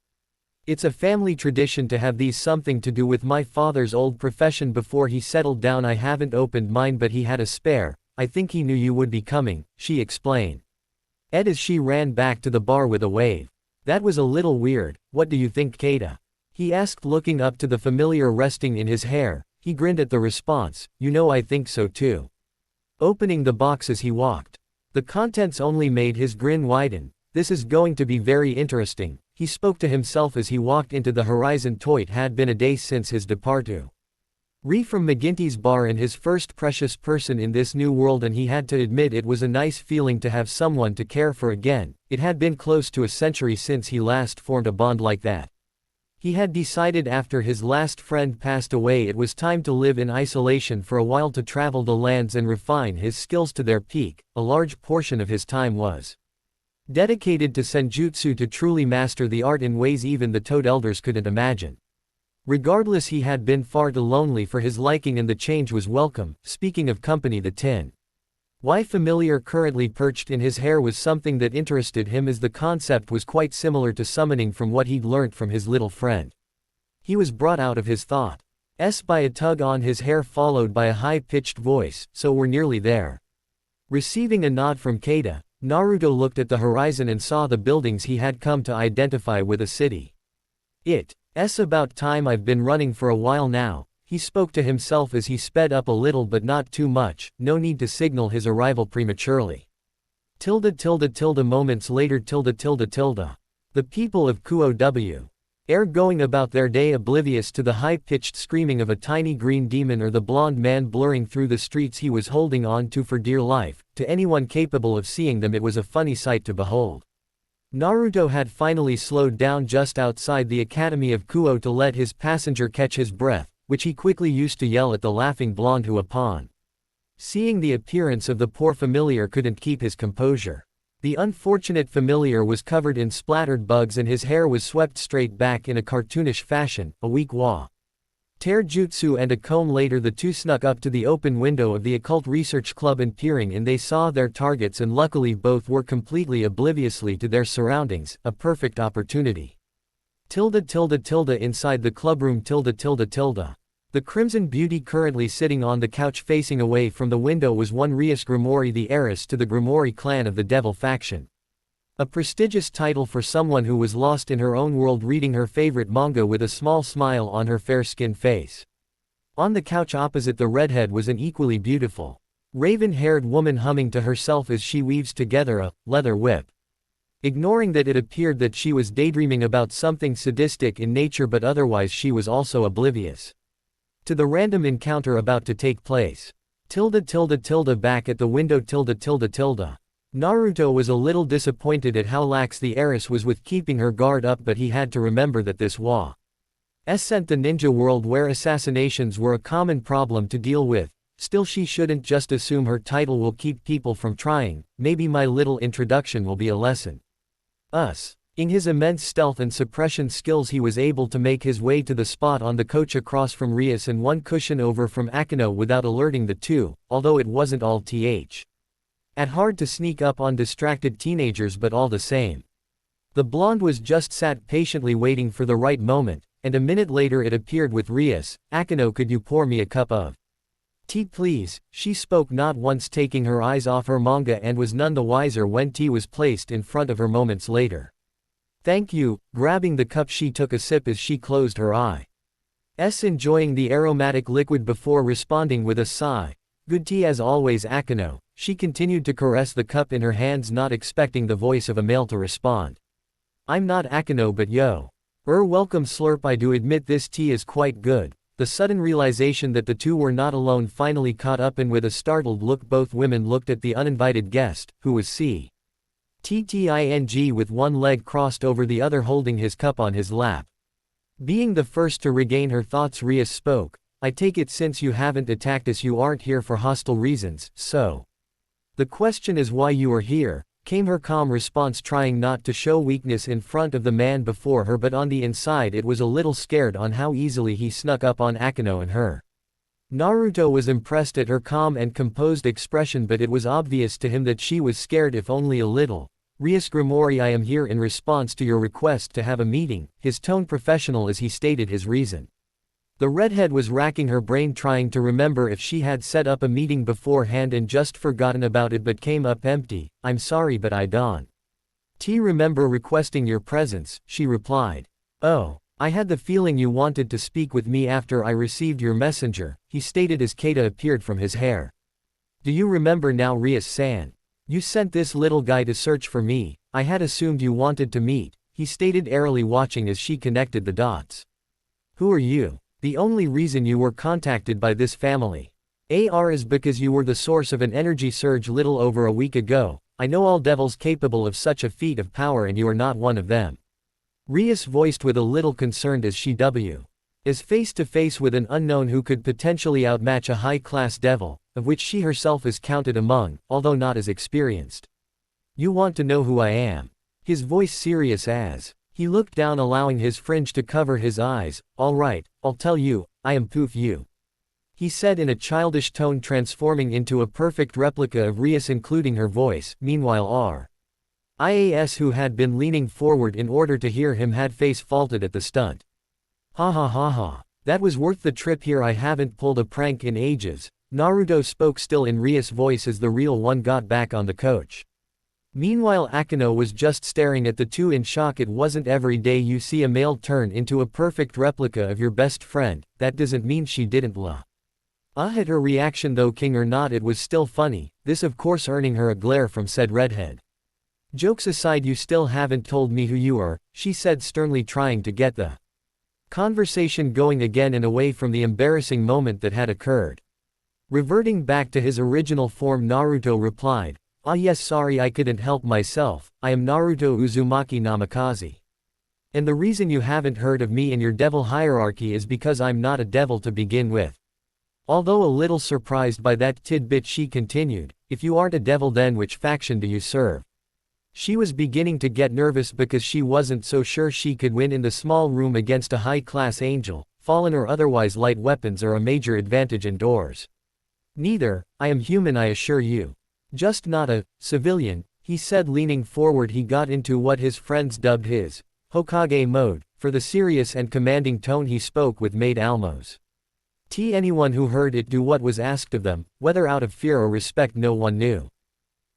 "It's a family tradition to have these, something to do with my father's old profession before he settled down. I haven't opened mine but he had a spare. I think he knew you would be coming," she explained. As she ran back to the bar with a wave. "That was a little weird. What do you think, Keita?" he asked, looking up to the familiar resting in his hair. He grinned at the response. "You know, I think so too." Opening the box as he walked, the contents only made his grin widen. "This is going to be very interesting," he spoke to himself as he walked into the Horizon. It had been a day since his departure from McGinty's bar, and his first precious person in this new world, and he had to admit it was a nice feeling to have someone to care for again. It had been close to a century since he last formed a bond like that. He had decided after his last friend passed away it was time to live in isolation for a while, to travel the lands and refine his skills to their peak. A large portion of his time was dedicated to senjutsu, to truly master the art in ways even the Toad Elders couldn't imagine. Regardless, he had been far too lonely for his liking, and the change was welcome. Speaking of company, the tin familiar currently perched in his hair was something that interested him, as the concept was quite similar to summoning from what he'd learnt from his little friend. He was brought out of his thoughts by a tug on his hair, followed by a high-pitched voice. "So we're nearly there." Receiving a nod from Keita, Naruto looked at the horizon and saw the buildings he had come to identify with a city. "It's about time. I've been running for a while now," he spoke to himself as he sped up a little but not too much. No need to signal his arrival prematurely. Moments later. The people of Kuo are going about their day, oblivious to the high-pitched screaming of a tiny green demon or the blonde man blurring through the streets he was holding on to for dear life. To anyone capable of seeing them, it was a funny sight to behold. Naruto had finally slowed down just outside the Academy of Kuo to let his passenger catch his breath, which he quickly used to yell at the laughing blonde who, upon seeing the appearance of the poor familiar, couldn't keep his composure. The unfortunate familiar was covered in splattered bugs and his hair was swept straight back in a cartoonish fashion. A weak tear jutsu and a comb later, the two snuck up to the open window of the Occult Research Club, and peering in they saw their targets, and luckily both were completely obliviously to their surroundings. A perfect opportunity. Inside the clubroom. The Crimson Beauty, currently sitting on the couch facing away from the window, was one Rias Grimoire, the heiress to the Grimoire clan of the Devil faction. A prestigious title for someone who was lost in her own world reading her favorite manga with a small smile on her fair-skinned face. On the couch opposite the redhead was an equally beautiful, raven-haired woman humming to herself as she weaves together a leather whip. Ignoring that it appeared that she was daydreaming about something sadistic in nature, but otherwise she was also oblivious to the random encounter about to take place. Back at the window. Naruto was a little disappointed at how lax the heiress was with keeping her guard up, but he had to remember that this was sent the ninja world where assassinations were a common problem to deal with. Still, she shouldn't just assume her title will keep people from trying. Maybe my little introduction will be a lesson. In his immense stealth and suppression skills he was able to make his way to the spot on the coach across from Rias and one cushion over from Akino without alerting the two, although it wasn't all hard to sneak up on distracted teenagers but all the same. The blonde was just sat patiently waiting for the right moment, and a minute later it appeared with Rias. Akino, could you pour me a cup of tea please? She spoke, not once taking her eyes off her manga, and was none the wiser when tea was placed in front of her moments later. Thank you. Grabbing the cup she took a sip as she closed her eyes, enjoying the aromatic liquid before responding with a sigh. Good tea as always, Akino. She continued to caress the cup in her hands, not expecting the voice of a male to respond. I'm not Akino but yo. Welcome slurp. I do admit this tea is quite good. The sudden realization that the two were not alone finally caught up, and with a startled look both women looked at the uninvited guest, who was Tting with one leg crossed over the other holding his cup on his lap. Being the first to regain her thoughts, Rias spoke. I take it since you haven't attacked us you aren't here for hostile reasons, so the question is why you are here, came her calm response, trying not to show weakness in front of the man before her, but on the inside it was a little scared on how easily he snuck up on Akino and her. Naruto was impressed at her calm and composed expression, but it was obvious to him that she was scared, if only a little. Rias Grimori, I am here in response to your request to have a meeting, his tone professional as he stated his reason. The redhead was racking her brain trying to remember if she had set up a meeting beforehand and just forgotten about it but came up empty. I'm sorry but I don't remember requesting your presence, she replied. Oh, I had the feeling you wanted to speak with me after I received your messenger, he stated as Keita appeared from his hair. Do you remember now, Rias-san? You sent this little guy to search for me. I had assumed you wanted to meet, he stated airily, watching as she connected the dots. Who are you? The only reason you were contacted by this family is because you were the source of an energy surge little over a week ago. I know all devils capable of such a feat of power and you are not one of them. Rias voiced with a little concerned as she is face to face with an unknown who could potentially outmatch a high-class devil, of which she herself is counted among, although not as experienced. You want to know who I am? His voice serious as he looked down, allowing his fringe to cover his eyes. All right, I'll tell you, I am Poof you. He said in a childish tone, transforming into a perfect replica of Rias, including her voice. Meanwhile Rias, who had been leaning forward in order to hear him, had face faulted at the stunt. Ha ha ha ha. That was worth the trip here, I haven't pulled a prank in ages. Naruto spoke, still in Rias' voice, as the real one got back on the coach. Meanwhile Akino was just staring at the two in shock. It wasn't every day you see a male turn into a perfect replica of your best friend. That doesn't mean she didn't at her reaction though, king or not, it was still funny, this of course earning her a glare from said redhead. Jokes aside, you still haven't told me who you are, she said sternly, trying to get the conversation going again and away from the embarrassing moment that had occurred. Reverting back to his original form, Naruto replied, Ah yes, sorry I couldn't help myself, I am Naruto Uzumaki Namikaze. And the reason you haven't heard of me in your devil hierarchy is because I'm not a devil to begin with. Although a little surprised by that tidbit, she continued, if you aren't a devil then which faction do you serve? She was beginning to get nervous because she wasn't so sure she could win in the small room against a high-class angel. Fallen or otherwise, light weapons are a major advantage indoors. Neither, I am human I assure you. Just not a civilian, he said, leaning forward. He got into what his friends dubbed his Hokage mode. For the serious and commanding tone he spoke with made almost anyone who heard it do what was asked of them, whether out of fear or respect no one knew.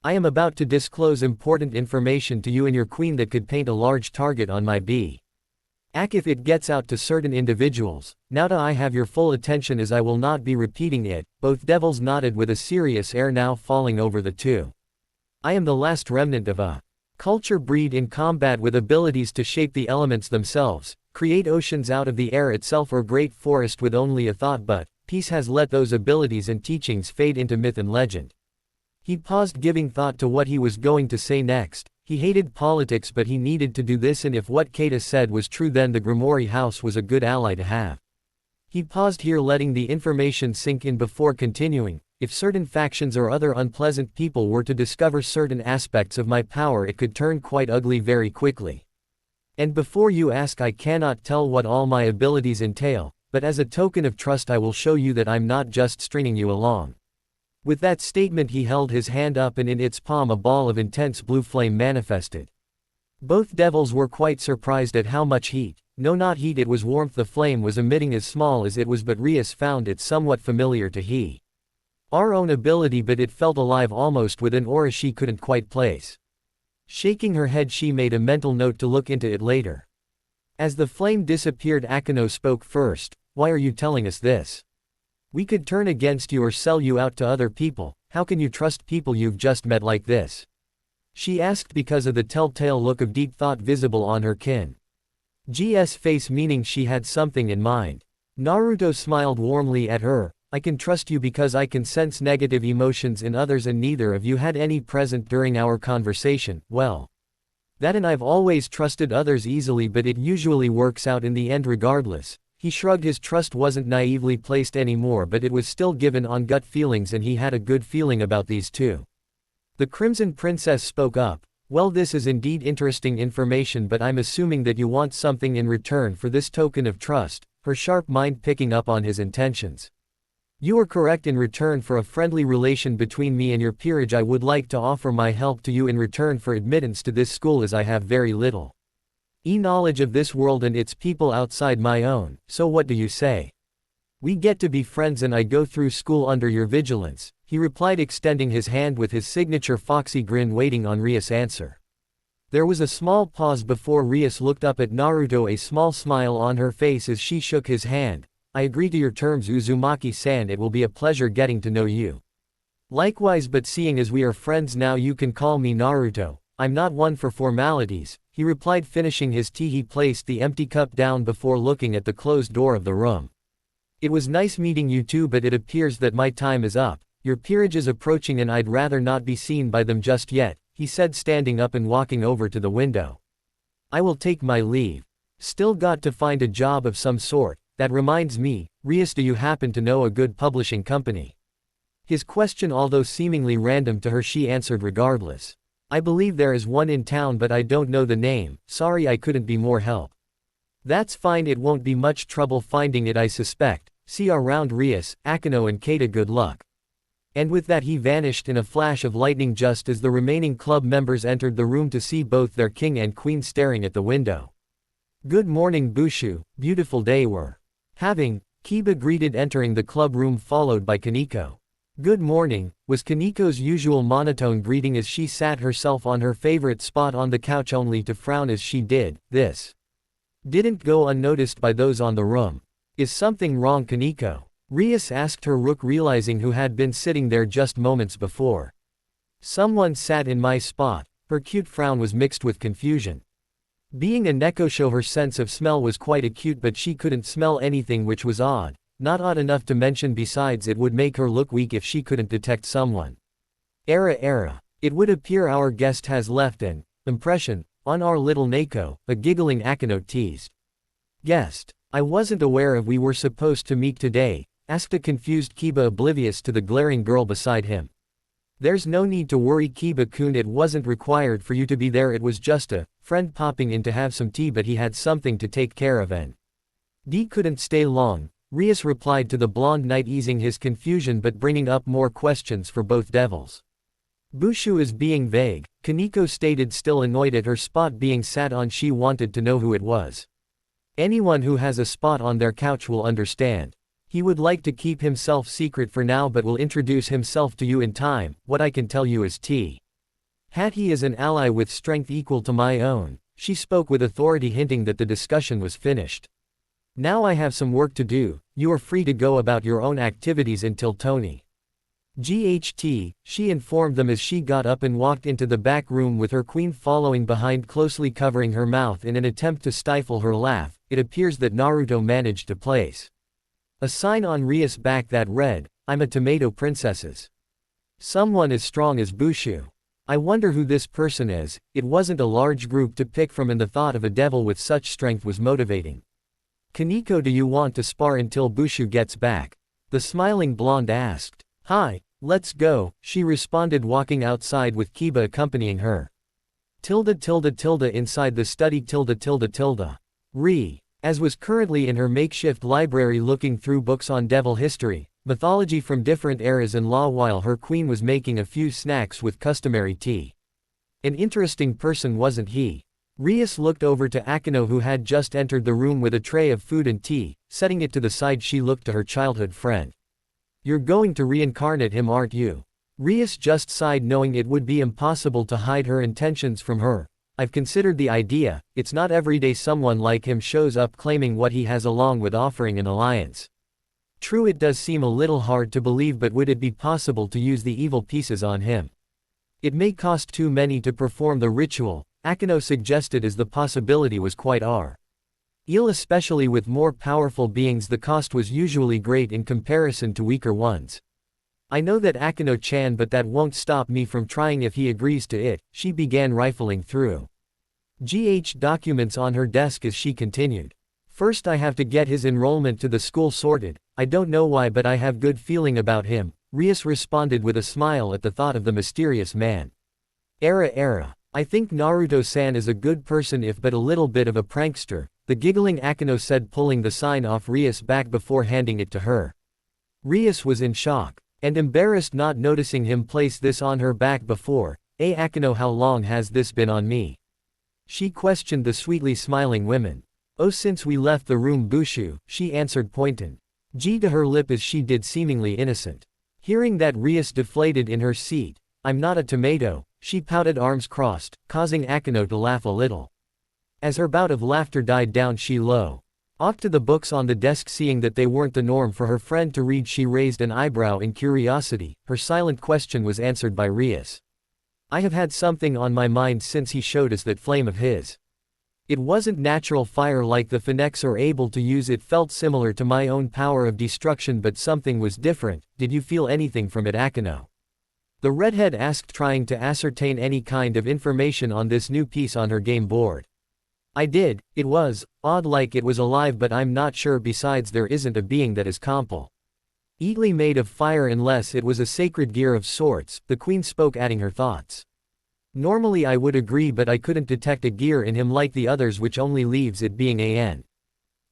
I am about to disclose important information to you and your queen that could paint a large target on my back if it gets out to certain individuals. Now do I have your full attention, as I will not be repeating it. Both devils nodded with a serious air, now falling over the two. I am the last remnant of a culture breed in combat with abilities to shape the elements themselves, create oceans out of the air itself, or great forest with only a thought, but peace has let those abilities and teachings fade into myth and legend. He paused, giving thought to what he was going to say next. He hated politics, but he needed to do this, and if what Keita said was true, then the Grimori house was a good ally to have. He paused here, letting the information sink in before continuing. If certain factions or other unpleasant people were to discover certain aspects of my power, it could turn quite ugly very quickly. And before you ask, I cannot tell what all my abilities entail, but as a token of trust I will show you that I'm not just stringing you along. With that statement he held his hand up and in its palm a ball of intense blue flame manifested. Both devils were quite surprised at how much heat, no not heat, it was warmth the flame was emitting, as small as it was, but Rias found it somewhat familiar to our own ability, but it felt alive almost with an aura she couldn't quite place. Shaking her head she made a mental note to look into it later. As the flame disappeared Akeno spoke first. Why are you telling us this? We could turn against you or sell you out to other people. How can you trust people you've just met like this? She asked because of the telltale look of deep thought visible on her G's face, meaning she had something in mind. Naruto smiled warmly at her. I can trust you because I can sense negative emotions in others and neither of you had any present during our conversation. Well, that and I've always trusted others easily, but it usually works out in the end regardless. He shrugged. His trust wasn't naively placed anymore, but it was still given on gut feelings, and he had a good feeling about these two. The Crimson Princess spoke up. Well, this is indeed interesting information, but I'm assuming that you want something in return for this token of trust, her sharp mind picking up on his intentions. You are correct. In return for a friendly relation between me and your peerage, I would like to offer my help to you in return for admittance to this school, as I have very little knowledge of this world and its people outside my own. So what do you say? We get to be friends and I go through school under your vigilance, he replied, extending his hand with his signature foxy grin, waiting on Rias' answer. There was a small pause before Rias looked up at Naruto, a small smile on her face as she shook his hand. I agree to your terms, Uzumaki-san. It will be a pleasure getting to know you. Likewise, but seeing as we are friends now, you can call me Naruto. I'm not one for formalities, he replied, finishing his tea. He placed the empty cup down before looking at the closed door of the room. It was nice meeting you too, but it appears that my time is up. Your peerage is approaching and I'd rather not be seen by them just yet, he said, standing up and walking over to the window. I will take my leave. Still got to find a job of some sort. That reminds me, Rias, do you happen to know a good publishing company? His question, although seemingly random to her, she answered regardless. I believe there is one in town, but I don't know the name. Sorry, I couldn't be more help. That's fine, it won't be much trouble finding it, I suspect. See you around, Rias, Akeno and Keita, good luck. And with that he vanished in a flash of lightning just as the remaining club members entered the room to see both their king and queen staring at the window. Good morning, Bushu, beautiful day we're having, Kiba greeted, entering the club room followed by Kaneko. Good morning, was Kaneko's usual monotone greeting as she sat herself on her favorite spot on the couch, only to frown as she did. This didn't go unnoticed by those on the room. Is something wrong, Kaneko? Rias asked her, Rook realizing who had been sitting there just moments before. Someone sat in my spot. Her cute frown was mixed with confusion. Being a Nekosho, her sense of smell was quite acute, but she couldn't smell anything, which was odd. Not odd enough to mention, besides it would make her look weak if she couldn't detect someone. Era. It would appear our guest has left an impression on our little Neko, a giggling Akeno teased. Guest? I wasn't aware of we were supposed to meet today, asked a confused Kiba, oblivious to the glaring girl beside him. There's no need to worry, Kiba-kun, it wasn't required for you to be there, it was just a friend popping in to have some tea, but he had something to take care of and D couldn't stay long, Rias replied to the blonde knight, easing his confusion but bringing up more questions for both devils. Bushu is being vague, Kaneko stated, still annoyed at her spot being sat on. She wanted to know who it was. Anyone who has a spot on their couch will understand. He would like to keep himself secret for now, but will introduce himself to you in time. What I can tell you is he is an ally with strength equal to my own. She spoke with authority, hinting that the discussion was finished. Now I have some work to do. You are free to go about your own activities until Tony GHT, she informed them as she got up and walked into the back room with her queen following behind, closely covering her mouth in an attempt to stifle her laugh. It appears that Naruto managed to place a sign on Rias' back that read, I'm a tomato princesses. Someone as strong as Bushu. I wonder who this person is. It wasn't a large group to pick from, and the thought of a devil with such strength was motivating. Kaneko, do you want to spar until Bushu gets back? The smiling blonde asked. Hi, let's go, she responded, walking outside with Kiba accompanying her. Inside the study as was currently in her makeshift library looking through books on devil history, mythology from different eras and law while her queen was making a few snacks with customary tea. An interesting person, wasn't he? Rias looked over to Akino, who had just entered the room with a tray of food and tea. Setting it to the side, she looked to her childhood friend. You're going to reincarnate him, aren't you? Rias just sighed, knowing it would be impossible to hide her intentions from her. I've considered the idea. It's not every day someone like him shows up claiming what he has along with offering an alliance. True, it does seem a little hard to believe, but would it be possible to use the evil pieces on him? It may cost too many to perform the ritual, Akino suggested, as the possibility was quite real, especially with more powerful beings. The cost was usually great in comparison to weaker ones. I know that, Akino-chan, but that won't stop me from trying if he agrees to it. She began rifling through documents on her desk as she continued. First I have to get his enrollment to the school sorted. I don't know why, but I have good feeling about him, Rias responded with a smile at the thought of the mysterious man. I think Naruto-san is a good person, if but a little bit of a prankster, the giggling Akino said, pulling the sign off Rias' back before handing it to her. Rias was in shock and embarrassed, not noticing him place this on her back before. Akino, how long has this been on me? She questioned the sweetly smiling women. Oh, since we left the room, Bushu, she answered, pointing to her lip as she did, seemingly innocent. Hearing that, Rias deflated in her seat. I'm not a tomato, she pouted, arms crossed, causing Akino to laugh a little. As her bout of laughter died down, she off to the books on the desk. Seeing that they weren't the norm for her friend to read, she raised an eyebrow in curiosity. Her silent question was answered by Rias. I have had something on my mind since he showed us that flame of his. It wasn't natural fire like the Phoenix are able to use. It felt similar to my own power of destruction, but something was different. Did you feel anything from it, Akino? The redhead asked, trying to ascertain any kind of information on this new piece on her game board. I did. It was odd, like it was alive, but I'm not sure. Besides, there isn't a being that is completely made of fire unless it was a sacred gear of sorts, the queen spoke, adding her thoughts. Normally I would agree, but I couldn't detect a gear in him like the others, which only leaves it being a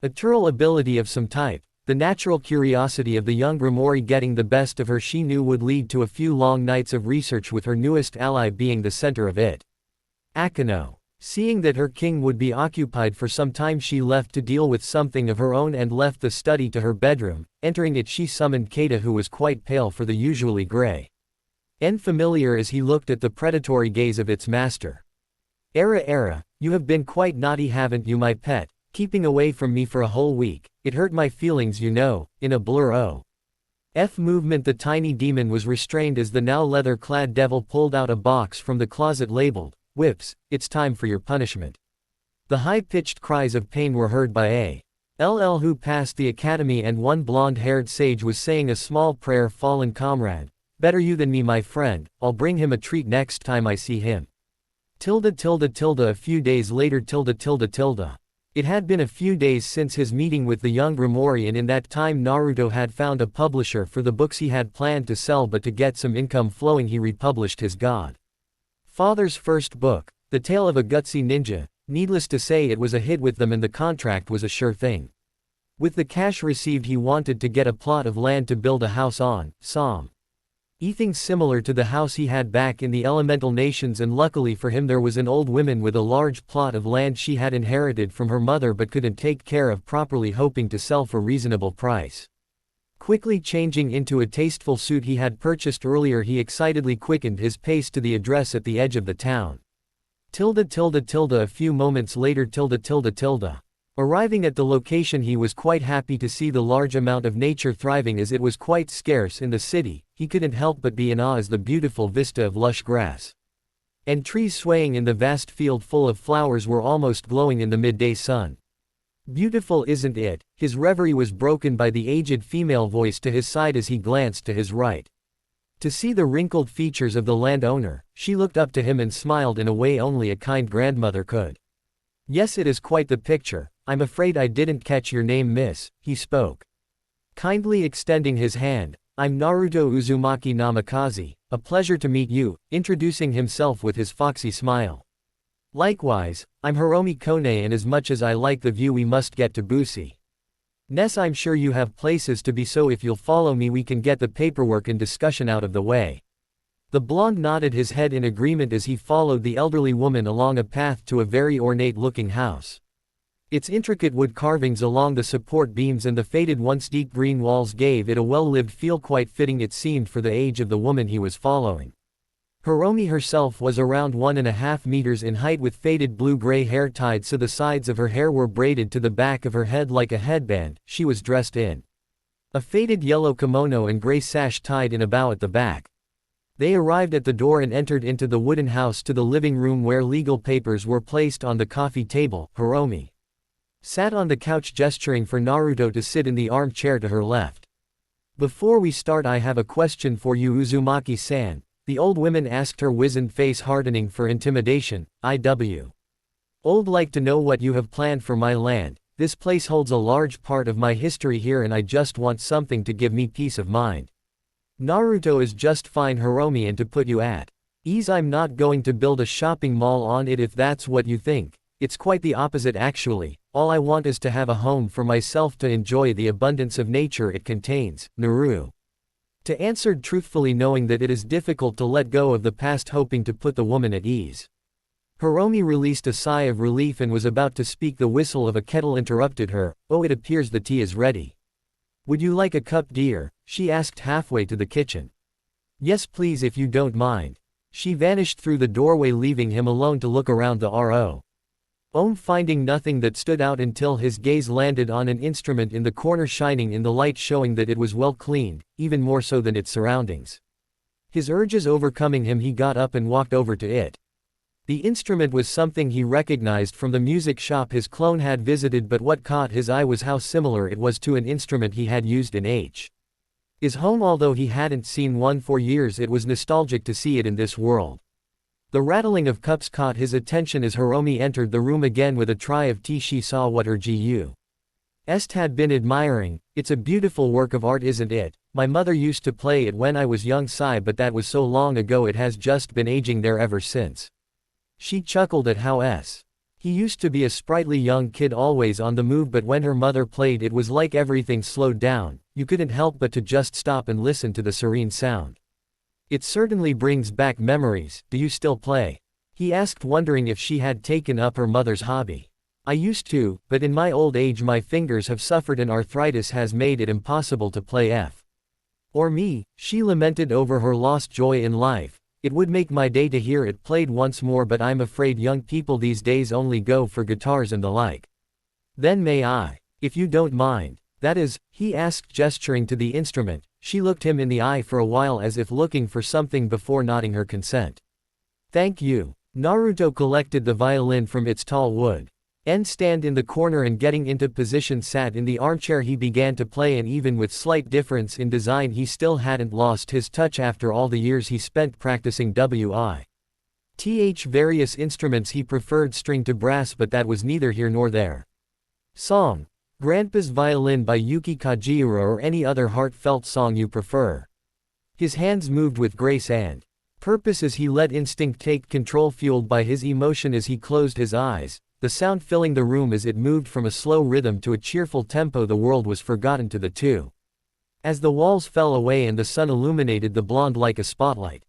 natural ability of some type. The natural curiosity of the young Romori getting the best of her, she knew, would lead to a few long nights of research, with her newest ally being the center of it. Akino, seeing that her king would be occupied for some time, she left to deal with something of her own and left the study to her bedroom. Entering it, she summoned Keita, who was quite pale for the usually gray and familiar as he looked at the predatory gaze of its master. You have been quite naughty, haven't you, my pet? Keeping away from me for a whole week. It hurt my feelings, you know. In a blur movement, the tiny demon was restrained as the now leather-clad devil pulled out a box from the closet labeled, Whips, it's time for your punishment. The high-pitched cries of pain were heard by a LL who passed the academy, and one blonde-haired sage was saying a small prayer. Fallen comrade. Better you than me, my friend. I'll bring him a treat next time I see him. A few days later. It had been a few days since his meeting with the young Romori, and in that time Naruto had found a publisher for the books he had planned to sell, but to get some income flowing he republished his father's first book, The Tale of a Gutsy Ninja. Needless to say, it was a hit with them, and the contract was a sure thing. With the cash received, he wanted to get a plot of land to build a house on, something similar to the house he had back in the elemental nations, and luckily for him there was an old woman with a large plot of land she had inherited from her mother but couldn't take care of properly, hoping to sell for reasonable price. Quickly changing into a tasteful suit he had purchased earlier, he excitedly quickened his pace to the address at the edge of the town. A few moments later. Arriving at the location, he was quite happy to see the large amount of nature thriving, as it was quite scarce in the city. He couldn't help but be in awe as the beautiful vista of lush grass and trees swaying in the vast field full of flowers were almost glowing in the midday sun. Beautiful, isn't it? His reverie was broken by the aged female voice to his side as he glanced to his right to see the wrinkled features of the landowner. She looked up to him and smiled in a way only a kind grandmother could. Yes, it is quite the picture. I'm afraid I didn't catch your name, miss, he spoke, kindly extending his hand. I'm Naruto Uzumaki Namikaze, a pleasure to meet you, introducing himself with his foxy smile. Likewise, I'm Hiromi Kone, and as much as I like the view, we must get to Busi. Ness, I'm sure you have places to be, so if you'll follow me we can get the paperwork and discussion out of the way." The blonde nodded his head in agreement as he followed the elderly woman along a path to a very ornate-looking house. Its intricate wood carvings along the support beams and the faded once deep green walls gave it a well-lived feel, quite fitting it seemed for the age of the woman he was following. Hiromi herself was around 1.5 meters in height with faded blue-gray hair tied so the sides of her hair were braided to the back of her head like a headband. She was dressed in a faded yellow kimono and gray sash tied in a bow at the back. They arrived at the door and entered into the wooden house to the living room where legal papers were placed on the coffee table. Hiromi sat on the couch gesturing for Naruto to sit in the armchair to her left. "Before we start, I have a question for you, Uzumaki-san," the old woman asked, her wizened face hardening for intimidation. "Old like to know what you have planned for my land. This place holds a large part of my history here and I just want something to give me peace of mind. Naruto is just fine, Hiromi, and to put you at ease, I'm not going to build a shopping mall on it if that's what you think. It's quite the opposite actually. All I want is to have a home for myself to enjoy the abundance of nature it contains." Naruto answered truthfully, knowing that it is difficult to let go of the past, hoping to put the woman at ease. Hiromi released a sigh of relief and was about to speak. The whistle of a kettle interrupted her. "Oh, it appears the tea is ready. Would you like a cup, dear?" she asked halfway to the kitchen. "Yes please, if you don't mind." She vanished through the doorway, leaving him alone to look around the room, finding nothing that stood out until his gaze landed on an instrument in the corner shining in the light, showing that it was well cleaned, even more so than its surroundings. His urges overcoming him, he got up and walked over to it. The instrument was something he recognized from the music shop his clone had visited, but what caught his eye was how similar it was to an instrument he had used in his home. Although he hadn't seen one for years, it was nostalgic to see it in this world. The rattling of cups caught his attention as Hiromi entered the room again with a tray of tea. She saw what her guest had been admiring. "It's a beautiful work of art, isn't it? My mother used to play it when I was young, but that was so long ago it has just been aging there ever since." She chuckled at how he used to be a sprightly young kid always on the move, but when her mother played it was like everything slowed down. You couldn't help but to just stop and listen to the serene sound. "It certainly brings back memories. Do you still play?" he asked, wondering if she had taken up her mother's hobby. "I used to, but in my old age my fingers have suffered and arthritis has made it impossible to play or me." She lamented over her lost joy in life. "It would make my day to hear it played once more, but I'm afraid young people these days only go for guitars and the like." "Then may I, if you don't mind?" "That is?" he asked, gesturing to the instrument. She looked him in the eye for a while as if looking for something before nodding her consent. "Thank you." Naruto collected the violin from its tall wood stand in the corner and getting into position sat in the armchair. He began to play, and even with slight difference in design he still hadn't lost his touch after all the years he spent practicing various instruments. He preferred string to brass, but that was neither here nor there. Song. Grandpa's Violin by Yuki Kajiura, or any other heartfelt song you prefer. His hands moved with grace and purpose as he let instinct take control, fueled by his emotion as he closed his eyes. The sound filling the room as it moved from a slow rhythm to a cheerful tempo. The world was forgotten to the two. As the walls fell away and the sun illuminated the blonde like a spotlight,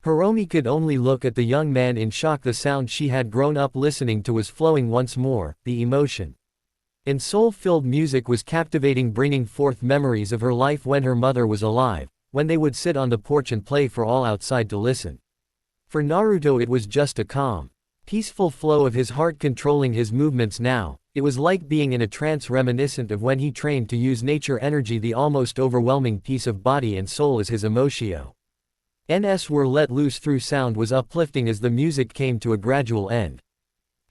Hiromi could only look at the young man in shock. The sound she had grown up listening to was flowing once more. The emotion and soul-filled music was captivating, bringing forth memories of her life when her mother was alive, when they would sit on the porch and play for all outside to listen. For Naruto it was just a calm, peaceful flow of his heart controlling his movements now. It was like being in a trance, reminiscent of when he trained to use nature energy. The almost overwhelming peace of body and soul as his emotions were let loose through sound was uplifting as the music came to a gradual end.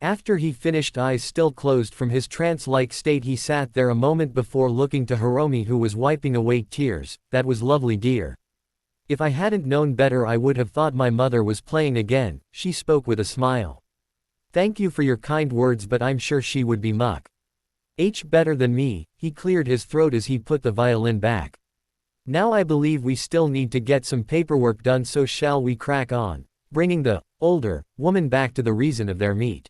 After he finished, eyes still closed from his trance-like state, he sat there a moment before looking to Hiromi, who was wiping away tears. "That was lovely, dear. If I hadn't known better I would have thought my mother was playing again." She spoke with a smile. "Thank you for your kind words, but I'm sure she would be much better than me." He cleared his throat as he put the violin back. "Now I believe we still need to get some paperwork done, so shall we crack on?" bringing the older woman back to the reason of their meet.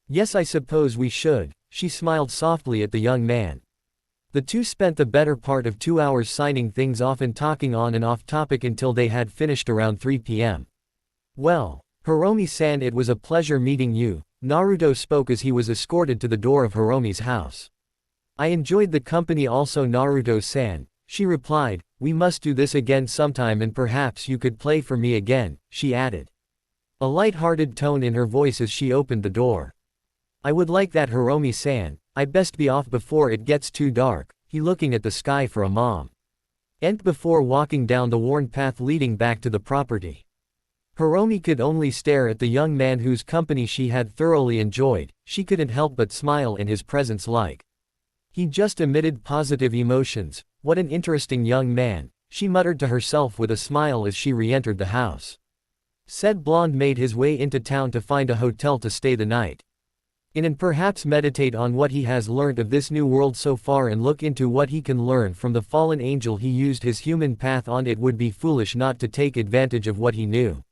Yes, I suppose we should, she smiled softly at the young man. The two spent the better part of 2 hours signing things off and talking on and off topic until they had finished around 3 p.m. Well, Hiromi-san, it was a pleasure meeting you, Naruto spoke as he was escorted to the door of Hiromi's house. I enjoyed the company also, Naruto-san, she replied. We must do this again sometime and perhaps you could play for me again, she added. A light-hearted tone in her voice as she opened the door. I would like that, Hiromi-san. I best be off before it gets too dark, he looking at the sky for a mom. And before walking down the worn path leading back to the property. Hiromi could only stare at the young man whose company she had thoroughly enjoyed. She couldn't help but smile in his presence like. He just emitted positive emotions. What an interesting young man, she muttered to herself with a smile as she re-entered the house. Said blonde made his way into town to find a hotel to stay the night. And perhaps meditate on what he has learned of this new world so far and look into what he can learn from the fallen angel he used his human path on. It would be foolish not to take advantage of what he knew.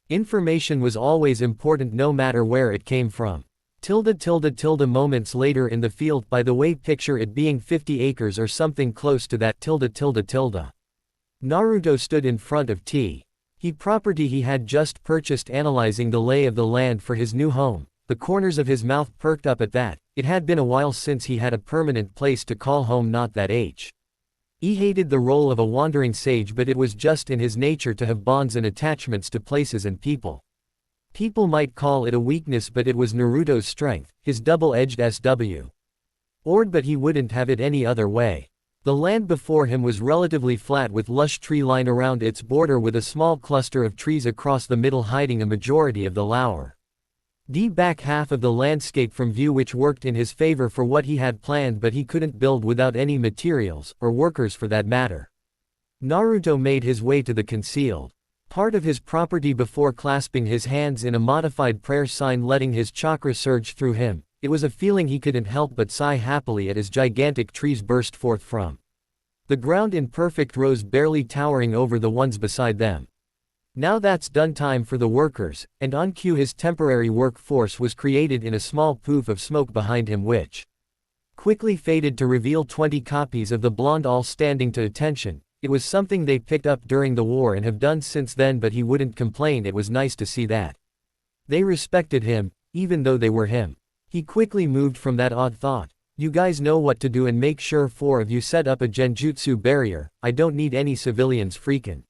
Information was always important no matter where it came from. Moments later in the field, by the way, picture it being 50 acres or something close to that. Naruto stood in front of the property he had just purchased, analyzing the lay of the land for his new home. The corners of his mouth perked up at that. It had been a while since he had a permanent place to call home, not that he hated the role of a wandering sage, but it was just in his nature to have bonds and attachments to places and people. People might call it a weakness, but it was Naruto's strength, his double-edged sword, but he wouldn't have it any other way. The land before him was relatively flat with lush tree line around its border, with a small cluster of trees across the middle hiding a majority of the lower back half of the landscape from view, which worked in his favor for what he had planned, but he couldn't build without any materials, or workers for that matter. Naruto made his way to the concealed part of his property before clasping his hands in a modified prayer sign, letting his chakra surge through him. It was a feeling he couldn't help but sigh happily at as gigantic trees burst forth from the ground in perfect rows, barely towering over the ones beside them. Now that's done, time for the workers, and on cue his temporary workforce was created in a small poof of smoke behind him, which quickly faded to reveal 20 copies of the blonde, all standing to attention. It was something they picked up during the war and have done since then, but he wouldn't complain. It was nice to see that they respected him, even though they were him. He quickly moved from that odd thought. You guys know what to do and make sure 4 of you set up a genjutsu barrier. I don't need any civilians freaking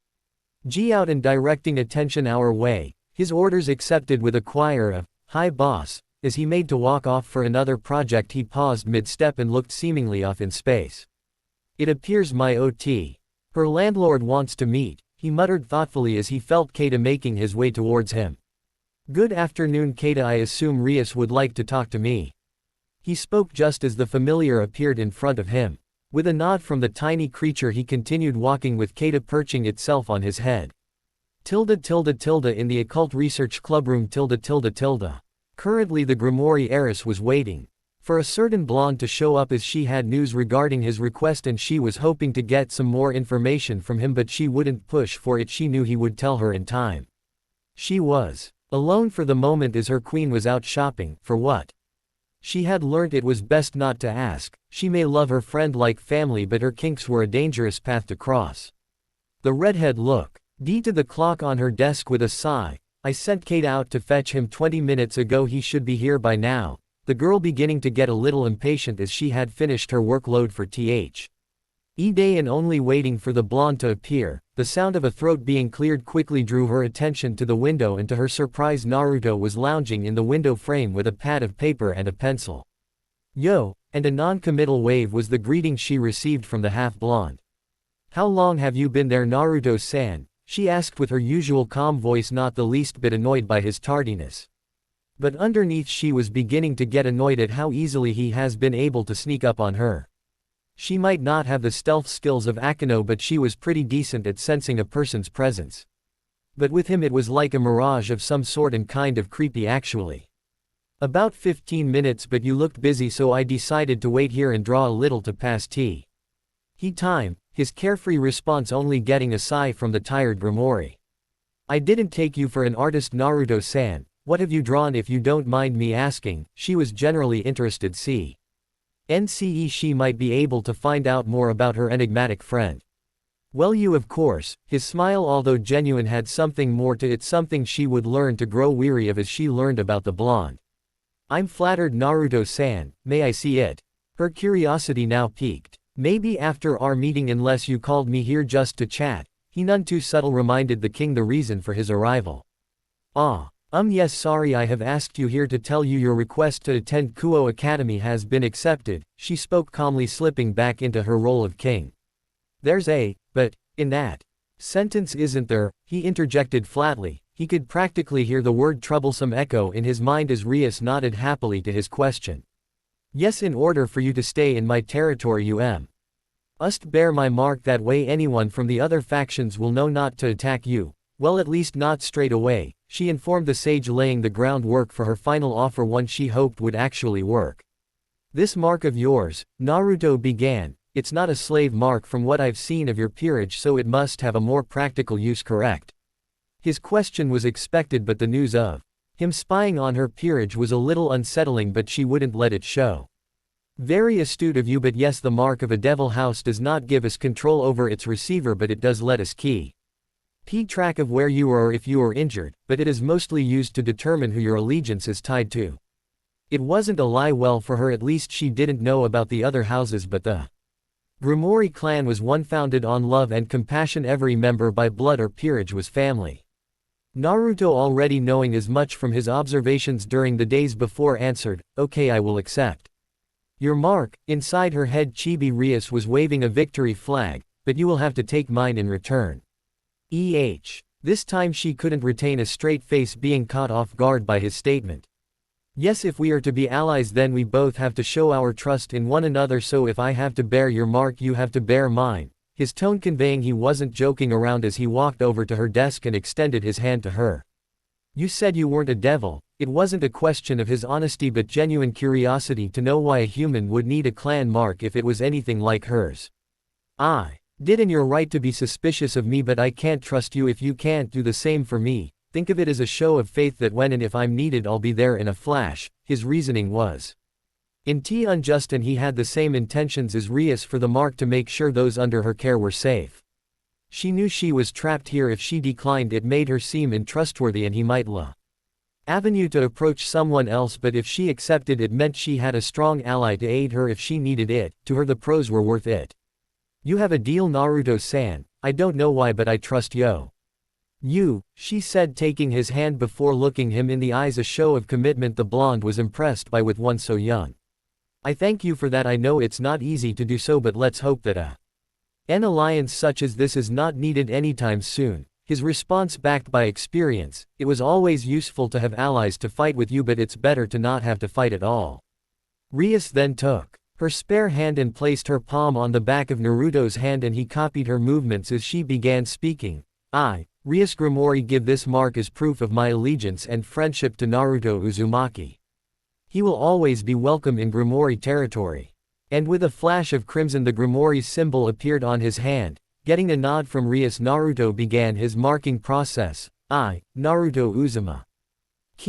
out and directing attention our way. His orders accepted with a choir of, "Hi boss." As he made to walk off for another project, he paused mid-step and looked seemingly off in space. It appears my her landlord wants to meet, he muttered thoughtfully as he felt Keita making his way towards him. Good afternoon, Keita. I assume Rias would like to talk to me. He spoke just as the familiar appeared in front of him. With a nod from the tiny creature, he continued walking with Keita perching itself on his head. In the Occult Research Club room. Currently the Grimoire heiress was waiting for a certain blonde to show up, as she had news regarding his request and she was hoping to get some more information from him, but she wouldn't push for it. She knew he would tell her in time. She was alone for the moment as her queen was out shopping. For what? She had learnt it was best not to ask. She may love her friend like family, but her kinks were a dangerous path to cross. The redhead looked to the clock on her desk with a sigh. I sent Kate out to fetch him 20 minutes ago. He should be here by now. The girl beginning to get a little impatient as she had finished her workload for day and only waiting for the blonde to appear. The sound of a throat being cleared quickly drew her attention to the window, and to her surprise Naruto was lounging in the window frame with a pad of paper and a pencil. Yo, and a non-committal wave was the greeting she received from the half-blonde. How long have you been there, Naruto-san? She asked with her usual calm voice, not the least bit annoyed by his tardiness. But underneath she was beginning to get annoyed at how easily he has been able to sneak up on her. She might not have the stealth skills of Akino, but she was pretty decent at sensing a person's presence. But with him it was like a mirage of some sort, and kind of creepy actually. About 15 minutes, but you looked busy, so I decided to wait here and draw a little to pass tea. Time, his carefree response only getting a sigh from the tired Grimoire. I didn't take you for an artist Naruto-san, what have you drawn if you don't mind me asking, she was generally interested NCE she might be able to find out more about her enigmatic friend. Well you of course, his smile although genuine had something more to it, something she would learn to grow weary of as she learned about the blonde. I'm flattered Naruto-san, may I see it? Her curiosity now piqued. Maybe after our meeting unless you called me here just to chat, he none too subtle reminded the king the reason for his arrival. Yes sorry I have asked you here to tell you your request to attend Kuo Academy has been accepted, she spoke calmly slipping back into her role of king. There's but, in that sentence isn't there, he interjected flatly. He could practically hear the word troublesome echo in his mind as Rias nodded happily to his question. Yes, in order for you to stay in my territory you must bear my mark, that way anyone from the other factions will know not to attack you, well at least not straight away, she informed the sage, laying the groundwork for her final offer, one she hoped would actually work. This mark of yours, Naruto began, it's not a slave mark from what I've seen of your peerage, so it must have a more practical use, correct? His question was expected, but the news of him spying on her peerage was a little unsettling, but she wouldn't let it show. Very astute of you, but yes, the mark of a devil house does not give us control over its receiver, but it does let us keep track of where you are or if you are injured, but it is mostly used to determine who your allegiance is tied to. It wasn't a lie, well for her at least she didn't know about the other houses, but the Grimoire clan was one founded on love and compassion, every member by blood or peerage was family. Naruto, already knowing as much from his observations during the days before, answered, okay, I will accept your mark. Inside her head Chibi Rias was waving a victory flag, but you will have to take mine in return. This time she couldn't retain a straight face, being caught off guard by his statement. Yes, if we are to be allies then we both have to show our trust in one another, so if I have to bear your mark you have to bear mine, his tone conveying he wasn't joking around as he walked over to her desk and extended his hand to her. You said you weren't a devil. It wasn't a question of his honesty but genuine curiosity to know why a human would need a clan mark if it was anything like hers. I did, and you're right to be suspicious of me, but I can't trust you if you can't do the same for me. Think of it as a show of faith that when and if I'm needed I'll be there in a flash. His reasoning was unjust, and he had the same intentions as Rias for the mark, to make sure those under her care were safe. She knew she was trapped here. If she declined it made her seem untrustworthy and he might avenue to approach someone else, but if she accepted it meant she had a strong ally to aid her if she needed it. To her the pros were worth it. You have a deal Naruto-san, I don't know why but I trust you, she said, taking his hand before looking him in the eyes, a show of commitment the blonde was impressed by with one so young. I thank you for that. I know it's not easy to do so, but let's hope that an alliance such as this is not needed anytime soon. His response backed by experience, it was always useful to have allies to fight with you, but it's better to not have to fight at all. Rias then took her spare hand and placed her palm on the back of Naruto's hand, and he copied her movements as she began speaking. I, Rias Grimoire, give this mark as proof of my allegiance and friendship to Naruto Uzumaki. He will always be welcome in Grimoire territory. And with a flash of crimson the Grimoire symbol appeared on his hand. Getting a nod from Rias, Naruto began his marking process. I, Naruto Uzumaki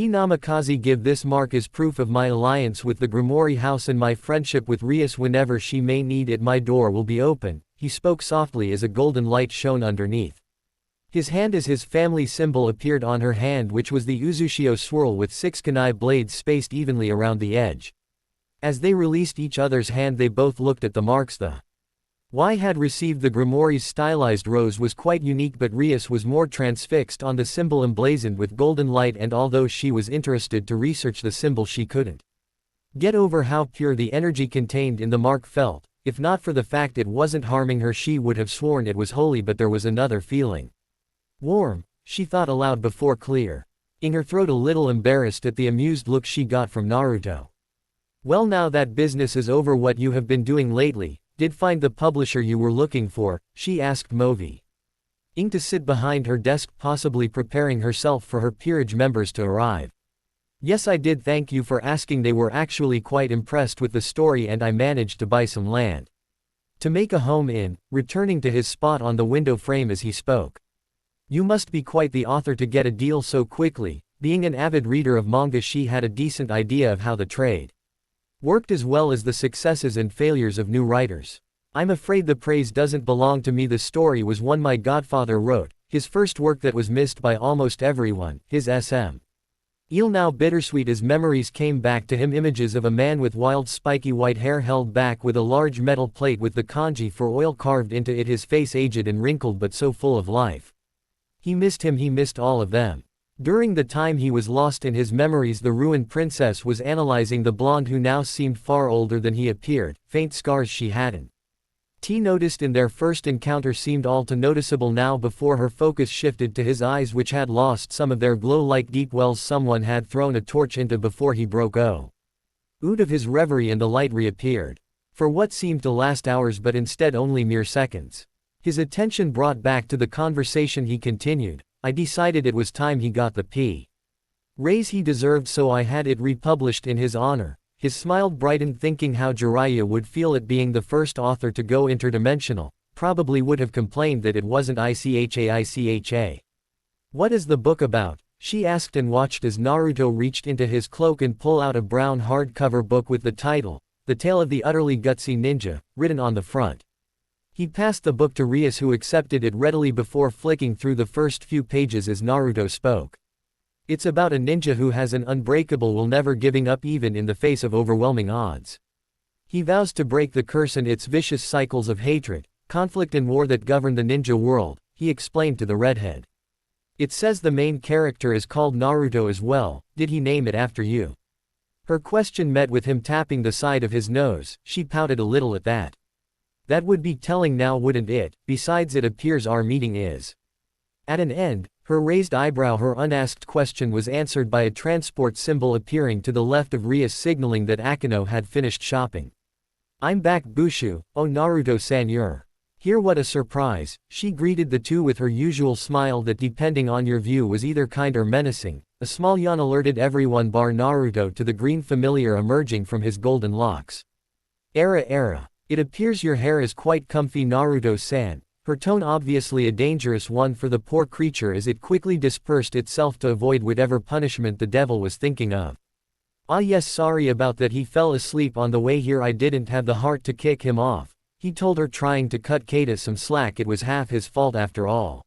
Namikaze, give this mark as proof of my alliance with the Grimoire house and my friendship with Rias. Whenever she may need it my door will be open, he spoke softly as a golden light shone underneath his hand as his family symbol appeared on her hand, which was the Uzushio swirl with 6 kunai blades spaced evenly around the edge. As they released each other's hand they both looked at the marks. The Y had received the Grimoire's stylized rose was quite unique, but Rias was more transfixed on the symbol emblazoned with golden light, and although she was interested to research the symbol she couldn't get over how pure the energy contained in the mark felt. If not for the fact it wasn't harming her she would have sworn it was holy, but there was another feeling. Warm, she thought aloud before clearing her throat, a little embarrassed at the amused look she got from Naruto. Well, now that business is over, what you have been doing lately? Did find the publisher you were looking for? She asked Movi Ing to sit behind her desk, possibly preparing herself for her peerage members to arrive. Yes, I did, thank you for asking. They were actually quite impressed with the story and I managed to buy some land to make a home in, returning to his spot on the window frame as he spoke. You must be quite the author to get a deal so quickly. Being an avid reader of manga, she had a decent idea of how the trade worked as well as the successes and failures of new writers. I'm afraid the praise doesn't belong to me. The story was one my godfather wrote, his first work that was missed by almost everyone, his SM. Il now bittersweet as memories came back to him, images of a man with wild spiky white hair held back with a large metal plate with the kanji for oil carved into it, his face aged and wrinkled but so full of life. He missed him, he missed all of them. During the time he was lost in his memories, the ruined princess was analyzing the blonde who now seemed far older than he appeared, faint scars she hadn't noticed in their first encounter seemed all too noticeable now before her focus shifted to his eyes, which had lost some of their glow like deep wells someone had thrown a torch into before he broke out of his reverie and the light reappeared. For what seemed to last hours but instead only mere seconds. His attention brought back to the conversation, he continued, I decided it was time he got the praise he deserved, so I had it republished in his honor. His smile brightened, thinking how Jiraiya would feel at being the first author to go interdimensional, probably would have complained that it wasn't ICHA. What is the book about? She asked and watched as Naruto reached into his cloak and pull out a brown hardcover book with the title, The Tale of the Utterly Gutsy Ninja, written on the front. He passed the book to Rias, who accepted it readily before flicking through the first few pages as Naruto spoke. It's about a ninja who has an unbreakable will, never giving up even in the face of overwhelming odds. He vows to break the curse and its vicious cycles of hatred, conflict and war that govern the ninja world, he explained to the redhead. It says the main character is called Naruto as well. Did he name it after you? Her question met with him tapping the side of his nose. She pouted a little at that. That would be telling now, wouldn't it? Besides, it appears our meeting is at an end. Her raised eyebrow, her unasked question was answered by a transport symbol appearing to the left of Rias, signaling that Akeno had finished shopping. I'm back, Bushu. Oh, Naruto-san, you're here. What a surprise. She greeted the two with her usual smile that, depending on your view, was either kind or menacing. A small yawn alerted everyone bar Naruto to the green familiar emerging from his golden locks. Era. It appears your hair is quite comfy, Naruto-san. Her tone obviously a dangerous one for the poor creature as it quickly dispersed itself to avoid whatever punishment the devil was thinking of. Ah yes, sorry about that, he fell asleep on the way here, I didn't have the heart to kick him off, he told her, trying to cut Keita some slack. It was half his fault after all.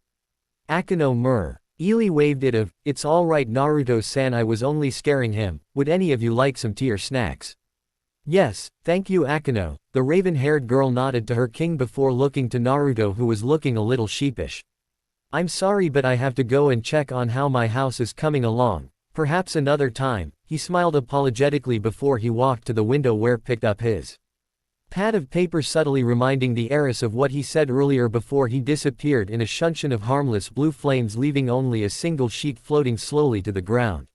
Akeno Ely waved it of, it's alright Naruto-san, I was only scaring him. Would any of you like some tea or snacks? Yes, thank you Akeno. The raven-haired girl nodded to her king before looking to Naruto, who was looking a little sheepish. I'm sorry, but I have to go and check on how my house is coming along. Perhaps another time. He smiled apologetically before he walked to the window where picked up his pad of paper, subtly reminding the heiress of what he said earlier before he disappeared in a shuntion of harmless blue flames, leaving only a single sheet floating slowly to the ground.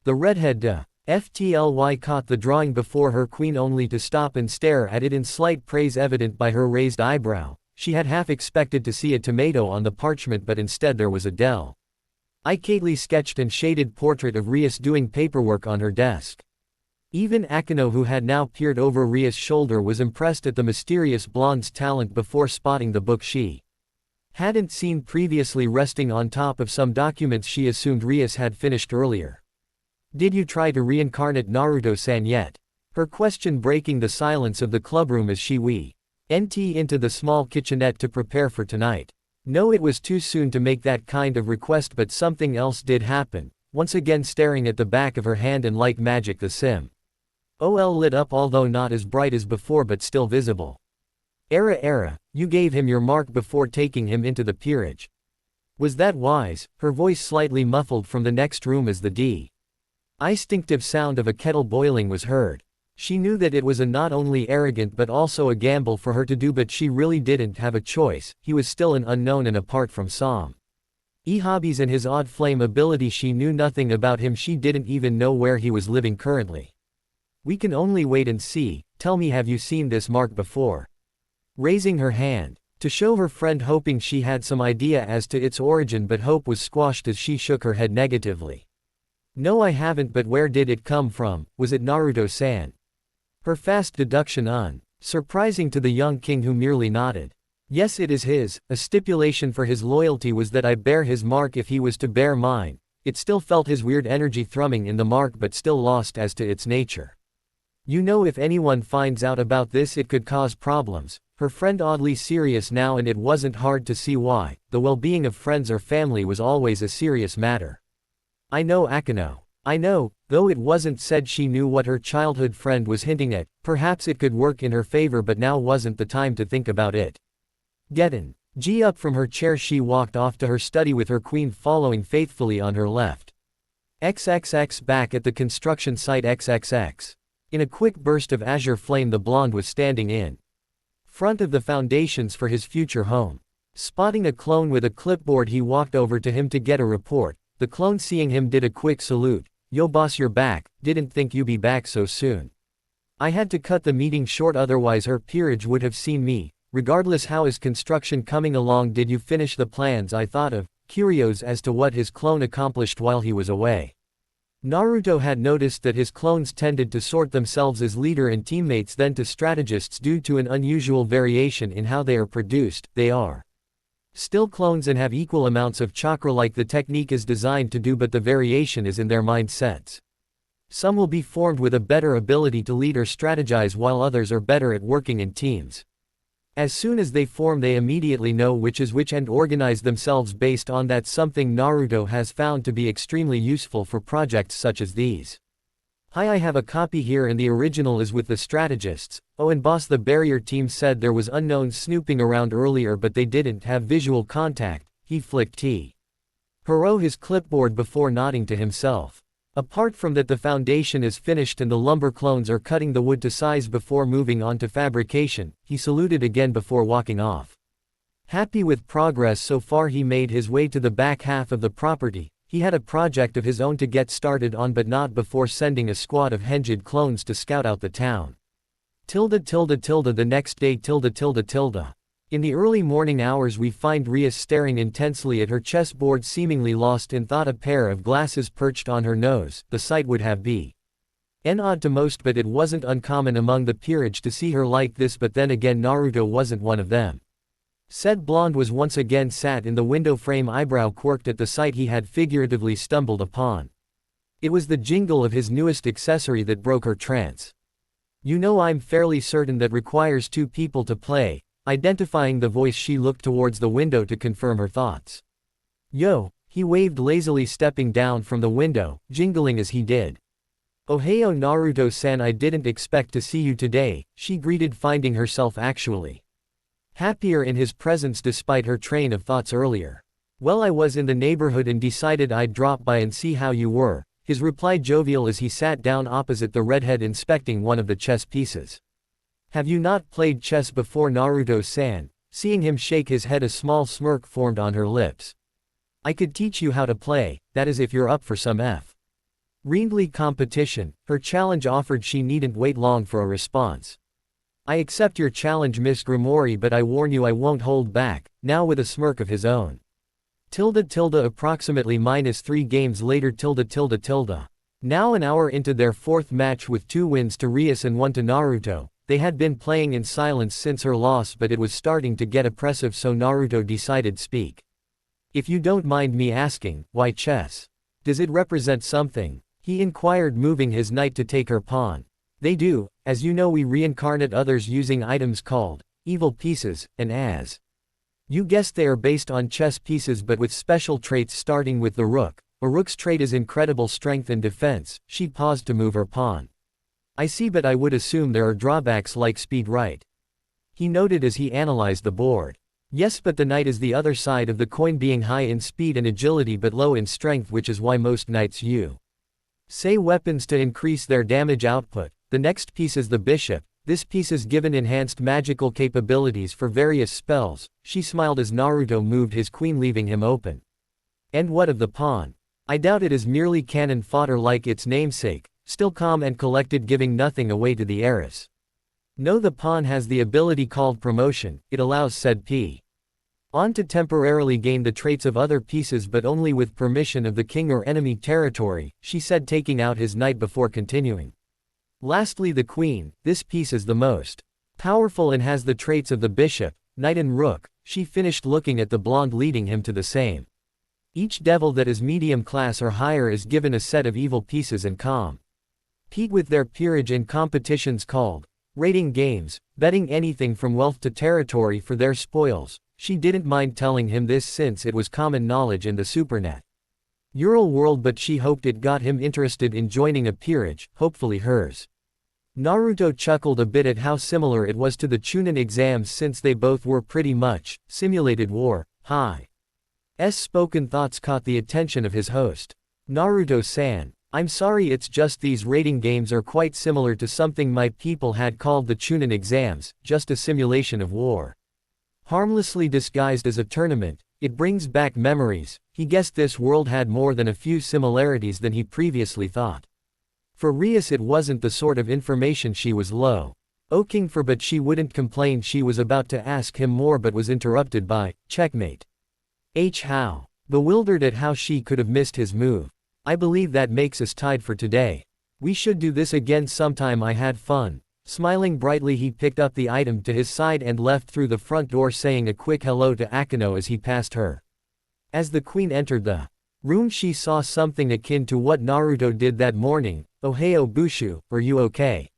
The redhead FTLY caught the drawing before her queen, only to stop and stare at it in slight praise evident by her raised eyebrow. She had half expected to see a tomato on the parchment, but instead there was a delicately sketched and shaded portrait of Rias doing paperwork on her desk. Even Akeno, who had now peered over Rias' shoulder, was impressed at the mysterious blonde's talent before spotting the book she hadn't seen previously resting on top of some documents she assumed Rias had finished earlier. Did you try to reincarnate Naruto-san yet? Her question breaking the silence of the clubroom as she went into the small kitchenette to prepare for tonight. No, it was too soon to make that kind of request, but something else did happen. Once again staring at the back of her hand, and like magic the symbol lit up, although not as bright as before but still visible. Era, you gave him your mark before taking him into the peerage. Was that wise? Her voice slightly muffled from the next room as the distinctive sound of a kettle boiling was heard. She knew that it was a not only arrogant but also a gamble for her to do, but she really didn't have a choice. He was still an unknown, and apart from some hobbies and his odd flame ability, she knew nothing about him. She didn't even know where he was living currently. We can only wait and see. Tell me, have you seen this mark before? Raising her hand to show her friend, hoping she had some idea as to its origin, but hope was squashed as she shook her head negatively. No, I haven't, but where did it come from? Was it Naruto-san? Her fast deduction surprising to the young king, who merely nodded. Yes, it is his. A stipulation for his loyalty was that I bear his mark if he was to bear mine. It still felt his weird energy thrumming in the mark but still lost as to its nature. You know, if anyone finds out about this it could cause problems. Her friend oddly serious now, and it wasn't hard to see why. The well-being of friends or family was always a serious matter. I know, Akano. I know, though it wasn't said. She knew what her childhood friend was hinting at. Perhaps it could work in her favor, but now wasn't the time to think about it. Getten. Up from her chair, she walked off to her study with her queen following faithfully on her left. XXX. Back at the construction site. XXX. In a quick burst of azure flame, the blonde was standing in front of the foundations for his future home. Spotting a clone with a clipboard, he walked over to him to get a report. The clone, seeing him, did a quick salute. Yo boss, you're back. Didn't think you be back so soon. I had to cut the meeting short, otherwise her peerage would have seen me. Regardless, how is construction coming along? Did you finish the plans I thought of? Curious as to what his clone accomplished while he was away. Naruto had noticed that his clones tended to sort themselves as leader and teammates, then to strategists, due to an unusual variation in how they are produced. They are still clones and have equal amounts of chakra like the technique is designed to do, but the variation is in their mindsets. Some will be formed with a better ability to lead or strategize, while others are better at working in teams. As soon as they form, they immediately know which is which and organize themselves based on that, something Naruto has found to be extremely useful for projects such as these. Hi, I have a copy here and the original is with the strategists. Oh, and boss, the barrier team said there was unknowns snooping around earlier, but they didn't have visual contact. He flicked his clipboard before nodding to himself. Apart from that, the foundation is finished and the lumber clones are cutting the wood to size before moving on to fabrication. He saluted again before walking off. Happy with progress so far, he made his way to the back half of the property. He had a project of his own to get started on, but not before sending a squad of henged clones to scout out the town. The next day. In the early morning hours, we find Rias staring intensely at her chessboard, seemingly lost in thought, a pair of glasses perched on her nose. The sight would have been odd to most, but it wasn't uncommon among the peerage to see her like this. But then again, Naruto wasn't one of them. Said blonde was once again sat in the window frame, eyebrow quirked at the sight he had figuratively stumbled upon. It was the jingle of his newest accessory that broke her trance. You know, I'm fairly certain that requires 2 people to play. Identifying the voice, she looked towards the window to confirm her thoughts. Yo, he waved lazily, stepping down from the window, jingling as he did. Ohayo Naruto-san, I didn't expect to see you today, she greeted, finding herself actually happier in his presence despite her train of thoughts earlier. Well, I was in the neighborhood and decided I'd drop by and see how you were, his reply jovial as he sat down opposite the redhead, inspecting one of the chess pieces. Have you not played chess before, Naruto-san? Seeing him shake his head, a small smirk formed on her lips. I could teach you how to play, that is if you're up for some friendly competition. Her challenge offered, she needn't wait long for a response. I accept your challenge, Miss Grimori, but I warn you I won't hold back, now with a smirk of his own. Approximately -3 games later. Now an hour into their 4th match with 2 wins to Rias and 1 to Naruto. They had been playing in silence since her loss, but it was starting to get oppressive, so Naruto decided speak. If you don't mind me asking, why chess? Does it represent something? He inquired, moving his knight to take her pawn. They do. As you know, we reincarnate others using items called evil pieces, and as you guessed, they are based on chess pieces but with special traits, starting with the rook. A rook's trait is incredible strength and defense. She paused to move her pawn. I see, but I would assume there are drawbacks like speed, right? He noted as he analyzed the board. Yes, but the knight is the other side of the coin, being high in speed and agility but low in strength, which is why most knights use weapons to increase their damage output. The next piece is the bishop. This piece is given enhanced magical capabilities for various spells. She smiled as Naruto moved his queen, leaving him open. And what of the pawn? I doubt it is merely cannon fodder like its namesake. Still calm and collected, giving nothing away to the heiress. No, the pawn has the ability called promotion. It allows said pawn to temporarily gain the traits of other pieces, but only with permission of the king or enemy territory, she said, taking out his knight before continuing. Lastly, the queen. This piece is the most powerful and has the traits of the bishop. knight and rook, she finished looking at the blonde leading him to the same. Each devil that is medium class or higher is given a set of evil pieces and compete with their peerage in competitions called rating games, betting anything from wealth to territory for their spoils. She didn't mind telling him this since it was common knowledge in the supernet Ural world, but she hoped it got him interested in joining a peerage, hopefully hers. Naruto chuckled a bit at how similar it was to the Chunin exams since they both were pretty much simulated war. Hi's spoken thoughts caught the attention of his host. Naruto-san, I'm sorry, it's just these rating games are quite similar to something my people had called the Chunin exams, just a simulation of war. Harmlessly disguised as a tournament, it brings back memories. He guessed this world had more than a few similarities than he previously thought. For Rias it wasn't the sort of information she was looking for, but she wouldn't complain. She was about to ask him more but was interrupted by, checkmate. How? Bewildered at how she could have missed his move. I believe that makes us tied for today. We should do this again sometime. I had fun. Smiling brightly, he picked up the item to his side and left through the front door, saying a quick hello to Akeno as he passed her. As the queen entered the room, she saw something akin to what Naruto did that morning. Ohio Bushu, are you okay?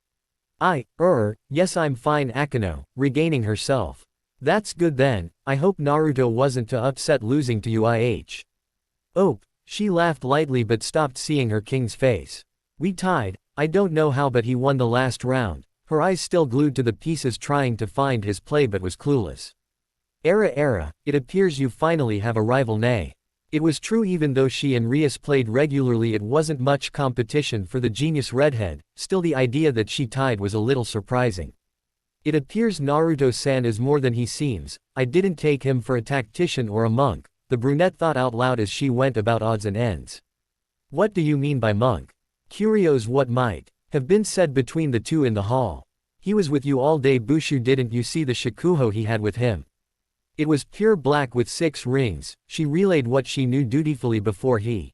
Yes, I'm fine. Akeno, regaining herself. That's good then. I hope Naruto wasn't too upset losing to you. Oh, she laughed lightly but stopped seeing her king's face. We tied. I don't know how, but he won the last round. Her eyes still glued to the pieces, trying to find his play but was clueless. It appears you finally have a rival. Nay. It was true, even though she and Rias played regularly, it wasn't much competition for the genius redhead. Still, the idea that she tied was a little surprising. It appears Naruto-san is more than he seems. I didn't take him for a tactician or a monk, the brunette thought out loud as she went about odds and ends. What do you mean by monk? Curious what might have been said between the two in the hall. He was with you all day. Bushu, didn't you see the shikuho he had with him? It was pure black with 6 rings. She relayed what she knew dutifully before he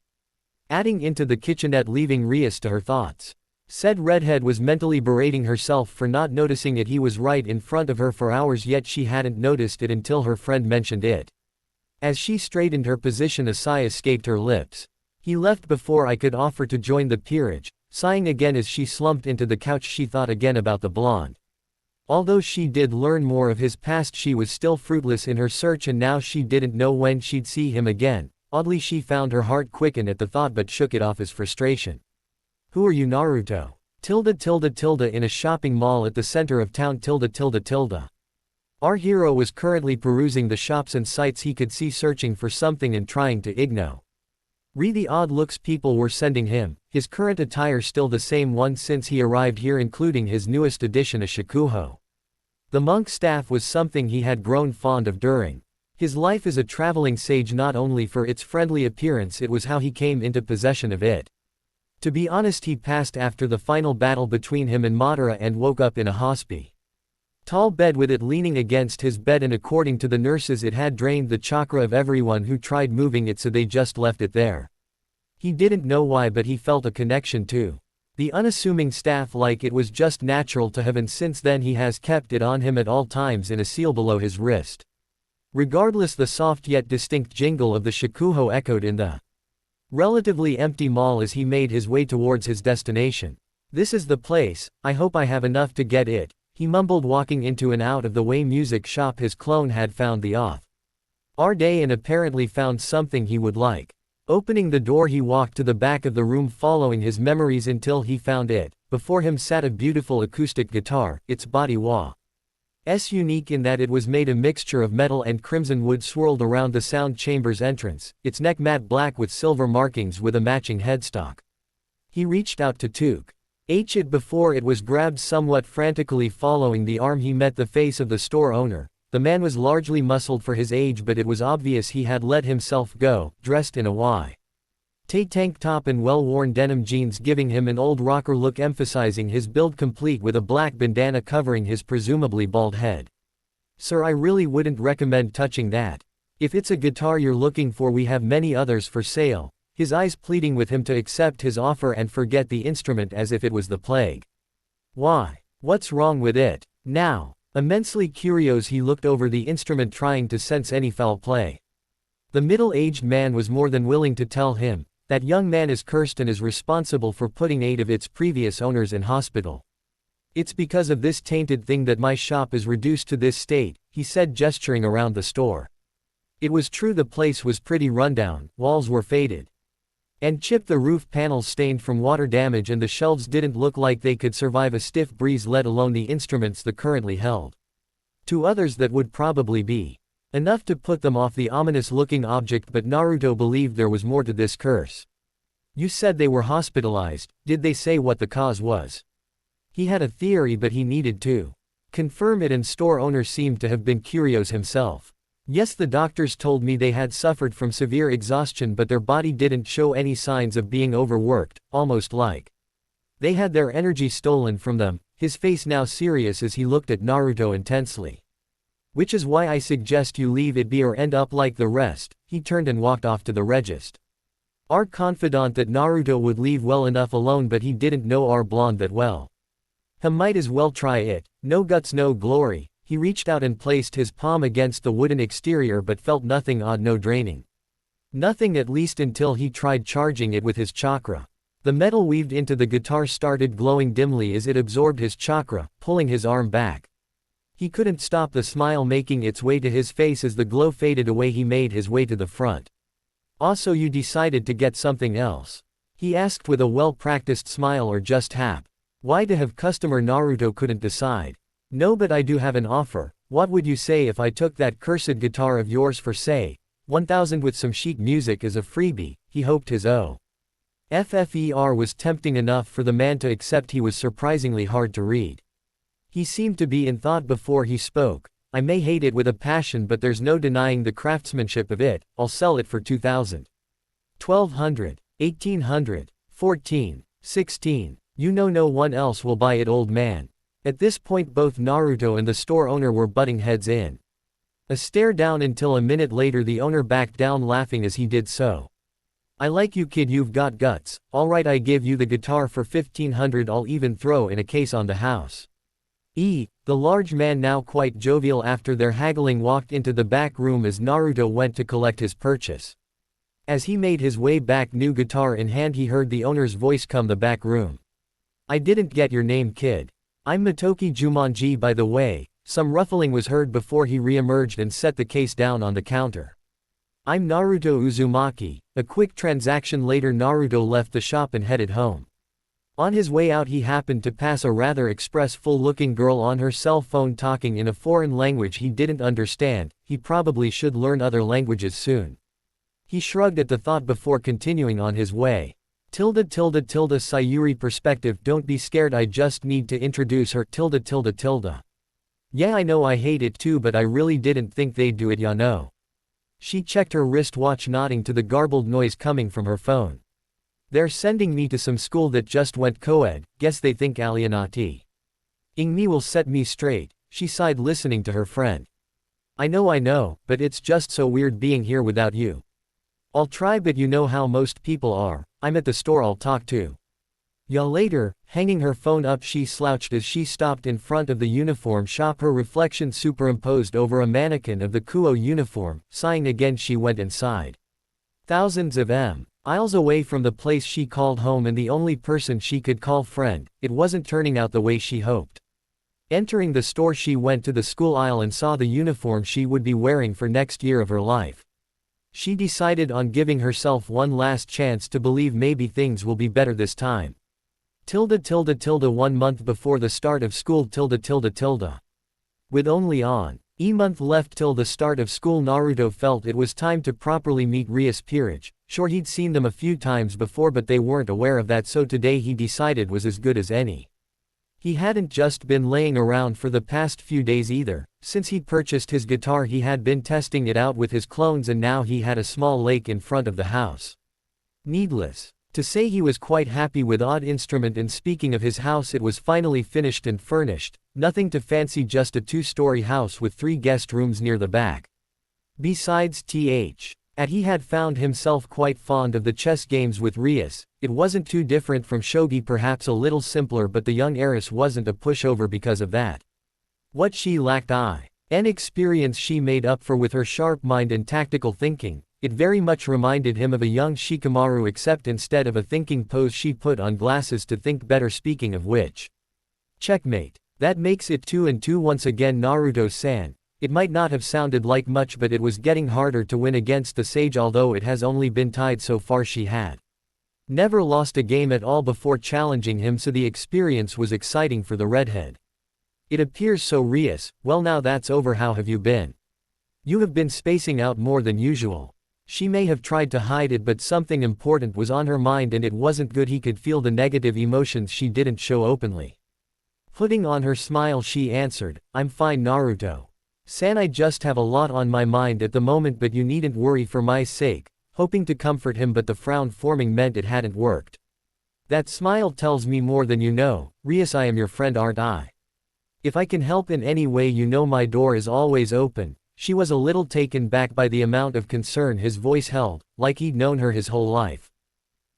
adding into the kitchenette, leaving Rias to her thoughts. Said redhead was mentally berating herself for not noticing it. He was right in front of her for hours, yet she hadn't noticed it until her friend mentioned it. As she straightened her position, a sigh escaped her lips. He left before I could offer to join the peerage. Sighing again as she slumped into the couch, she thought again about the blonde. Although she did learn more of his past, she was still fruitless in her search, and now she didn't know when she'd see him again. Oddly, she found her heart quicken at the thought but shook it off as frustration. Who are you, Naruto? In a shopping mall at the center of town. Our hero was currently perusing the shops and sites he could see, searching for something and trying to ignore the odd looks people were sending him. His current attire still the same one since he arrived here, including his newest addition, a shikuho. The monk staff was something he had grown fond of during his life as a traveling sage, not only for its friendly appearance, it was how he came into possession of it. To be honest, he passed after the final battle between him and Madara and woke up in a hospital bed with it leaning against his bed, and according to the nurses it had drained the chakra of everyone who tried moving it, so they just left it there. He didn't know why, but he felt a connection to the unassuming staff, like it was just natural to have, and since then he has kept it on him at all times in a seal below his wrist. Regardless, the soft yet distinct jingle of the shikuho echoed in the relatively empty mall as he made his way towards his destination. This is the place. I hope I have enough to get it, he mumbled, walking into an out-of-the-way music shop. His clone had found the off day and apparently found something he would like. Opening the door, he walked to the back of the room, following his memories until he found it. Before him sat a beautiful acoustic guitar. Its body was unique in that it was made a mixture of metal and crimson wood swirled around the sound chamber's entrance, its neck matte black with silver markings with a matching headstock. He reached out to took it before it was grabbed. Somewhat frantically following the arm, he met the face of the store owner. The man was largely muscled for his age, but it was obvious he had let himself go, dressed in a white tank top and well-worn denim jeans, giving him an old rocker look, emphasizing his build, complete with a black bandana covering his presumably bald head. Sir, I really wouldn't recommend touching that. If it's a guitar you're looking for, we have many others for sale. His eyes pleading with him to accept his offer and forget the instrument as if it was the plague. Why? What's wrong with it? Now, Immensely curious, he looked over the instrument trying to sense any foul play. The middle-aged man was more than willing to tell him, "That young man is cursed and is responsible for putting 8 of its previous owners in hospital. It's because of this tainted thing that my shop is reduced to this state," he said, gesturing around the store. It was true, the place was pretty rundown, walls were faded and chipped, the roof panels stained from water damage, and the shelves didn't look like they could survive a stiff breeze, let alone the instruments that currently held. To others that would probably be enough to put them off the ominous-looking object, but Naruto believed there was more to this curse. "You said they were hospitalized, did they say what the cause was?" He had a theory, but he needed to confirm it, and store owner seemed to have been curious himself. "Yes, the doctors told me they had suffered from severe exhaustion, but their body didn't show any signs of being overworked, almost like they had their energy stolen from them," his face now serious as he looked at Naruto intensely. "Which is why I suggest you leave it be or end up like the rest." He turned and walked off to the regist. Our confidant that Naruto would leave well enough alone, but he didn't know our blonde that well. He might as well try it, no guts no glory. He reached out and placed his palm against the wooden exterior, but felt nothing odd, no draining. Nothing, at least until he tried charging it with his chakra. The metal weaved into the guitar started glowing dimly as it absorbed his chakra, pulling his arm back. He couldn't stop the smile making its way to his face as the glow faded away. He made his way to the front. "Also, you decided to get something else?" he asked with a well-practiced smile, "or just hap?" Why to have customer? Naruto couldn't decide. "No, but I do have an offer. What would you say if I took that cursed guitar of yours for, say, 1,000 with some sheet music as a freebie?" He hoped his offer was tempting enough for the man to accept. He was surprisingly hard to read. He seemed to be in thought before he spoke. "I may hate it with a passion, but there's no denying the craftsmanship of it. I'll sell it for 2,000. 1,200. 1,800. 14. 16. You know no one else will buy it, old man." At this point both Naruto and the store owner were butting heads in a stare down until a minute later the owner backed down, laughing as he did so. "I like you, kid, you've got guts. Alright, I give you the guitar for 1,500. I'll even throw in a case on the house." The large man, now quite jovial after their haggling, walked into the back room as Naruto went to collect his purchase. As he made his way back, new guitar in hand, he heard the owner's voice come the back room. "I didn't get your name, kid." "I'm Motoki Jumanji, by the way." Some ruffling was heard before he re-emerged and set the case down on the counter. "I'm Naruto Uzumaki." A quick transaction later, Naruto left the shop and headed home. On his way out he happened to pass a rather expressful-looking girl on her cell phone talking in a foreign language he didn't understand. He probably should learn other languages soon. He shrugged at the thought before continuing on his way. Sayuri perspective. "Don't be scared, I just need to introduce her. Yeah, I know I hate it too, but I really didn't think they'd do it, ya know." She checked her wristwatch, nodding to the garbled noise coming from her phone. "They're sending me to some school that just went co-ed, guess they think alienati. Me will set me straight." She sighed, listening to her friend. I know, but it's just so weird being here without you." "I'll try, but you know how most people are. I'm at the store, I'll talk to ya later." Hanging her phone up, she slouched as she stopped in front of the uniform shop, her reflection superimposed over a mannequin of the Kuo uniform. Sighing again, she went inside. Thousands of miles away from the place she called home and the only person she could call friend, it wasn't turning out the way she hoped. Entering the store, she went to the school aisle and saw the uniform she would be wearing for next year of her life. She decided on giving herself one last chance to believe maybe things will be better this time. 1 month before the start of school. With only a month left till the start of school, Naruto felt it was time to properly meet Rias Peerage. Sure, he'd seen them a few times before, but they weren't aware of that, so today he decided was as good as any. He hadn't just been laying around for the past few days either. Since he'd purchased his guitar, he had been testing it out with his clones, and now he had a small lake in front of the house. Needless to say, he was quite happy with odd instrument, and speaking of his house, it was finally finished and furnished. Nothing too fancy, just a 2-story house with 3 guest rooms near the back. Besides he had found himself quite fond of the chess games with Rias. It wasn't too different from shogi, perhaps a little simpler, but the young heiress wasn't a pushover because of that. What she lacked an experience she made up for with her sharp mind and tactical thinking. It very much reminded him of a young Shikamaru, except instead of a thinking pose she put on glasses to think better. Speaking of which. Checkmate. That makes it 2 and 2 once again, Naruto-san. It might not have sounded like much, but it was getting harder to win against the sage. Although it has only been tied so far, she had never lost a game at all before challenging him, so the experience was exciting for the redhead. It appears so, Rias. Well, now that's over, how have you been? You have been spacing out more than usual. She may have tried to hide it, but something important was on her mind and it wasn't good. He could feel the negative emotions she didn't show openly. Putting on her smile, she answered, I'm fine, Naruto-san. I just have a lot on my mind at the moment, but you needn't worry for my sake. Hoping to comfort him, but the frown forming meant it hadn't worked. That smile tells me more than you know, Rias. I am your friend, aren't I? If I can help in any way, you know my door is always open. She was a little taken back by the amount of concern his voice held, like he'd known her his whole life.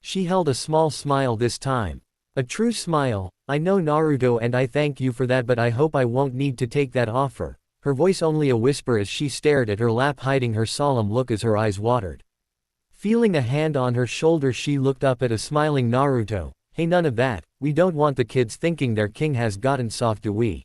She held a small smile this time. A true smile. I know, Naruto, and I thank you for that, but I hope I won't need to take that offer. Her voice only a whisper as she stared at her lap, hiding her solemn look as her eyes watered. Feeling a hand on her shoulder, she looked up at a smiling Naruto. Hey, none of that. We don't want the kids thinking their king has gotten soft, do we?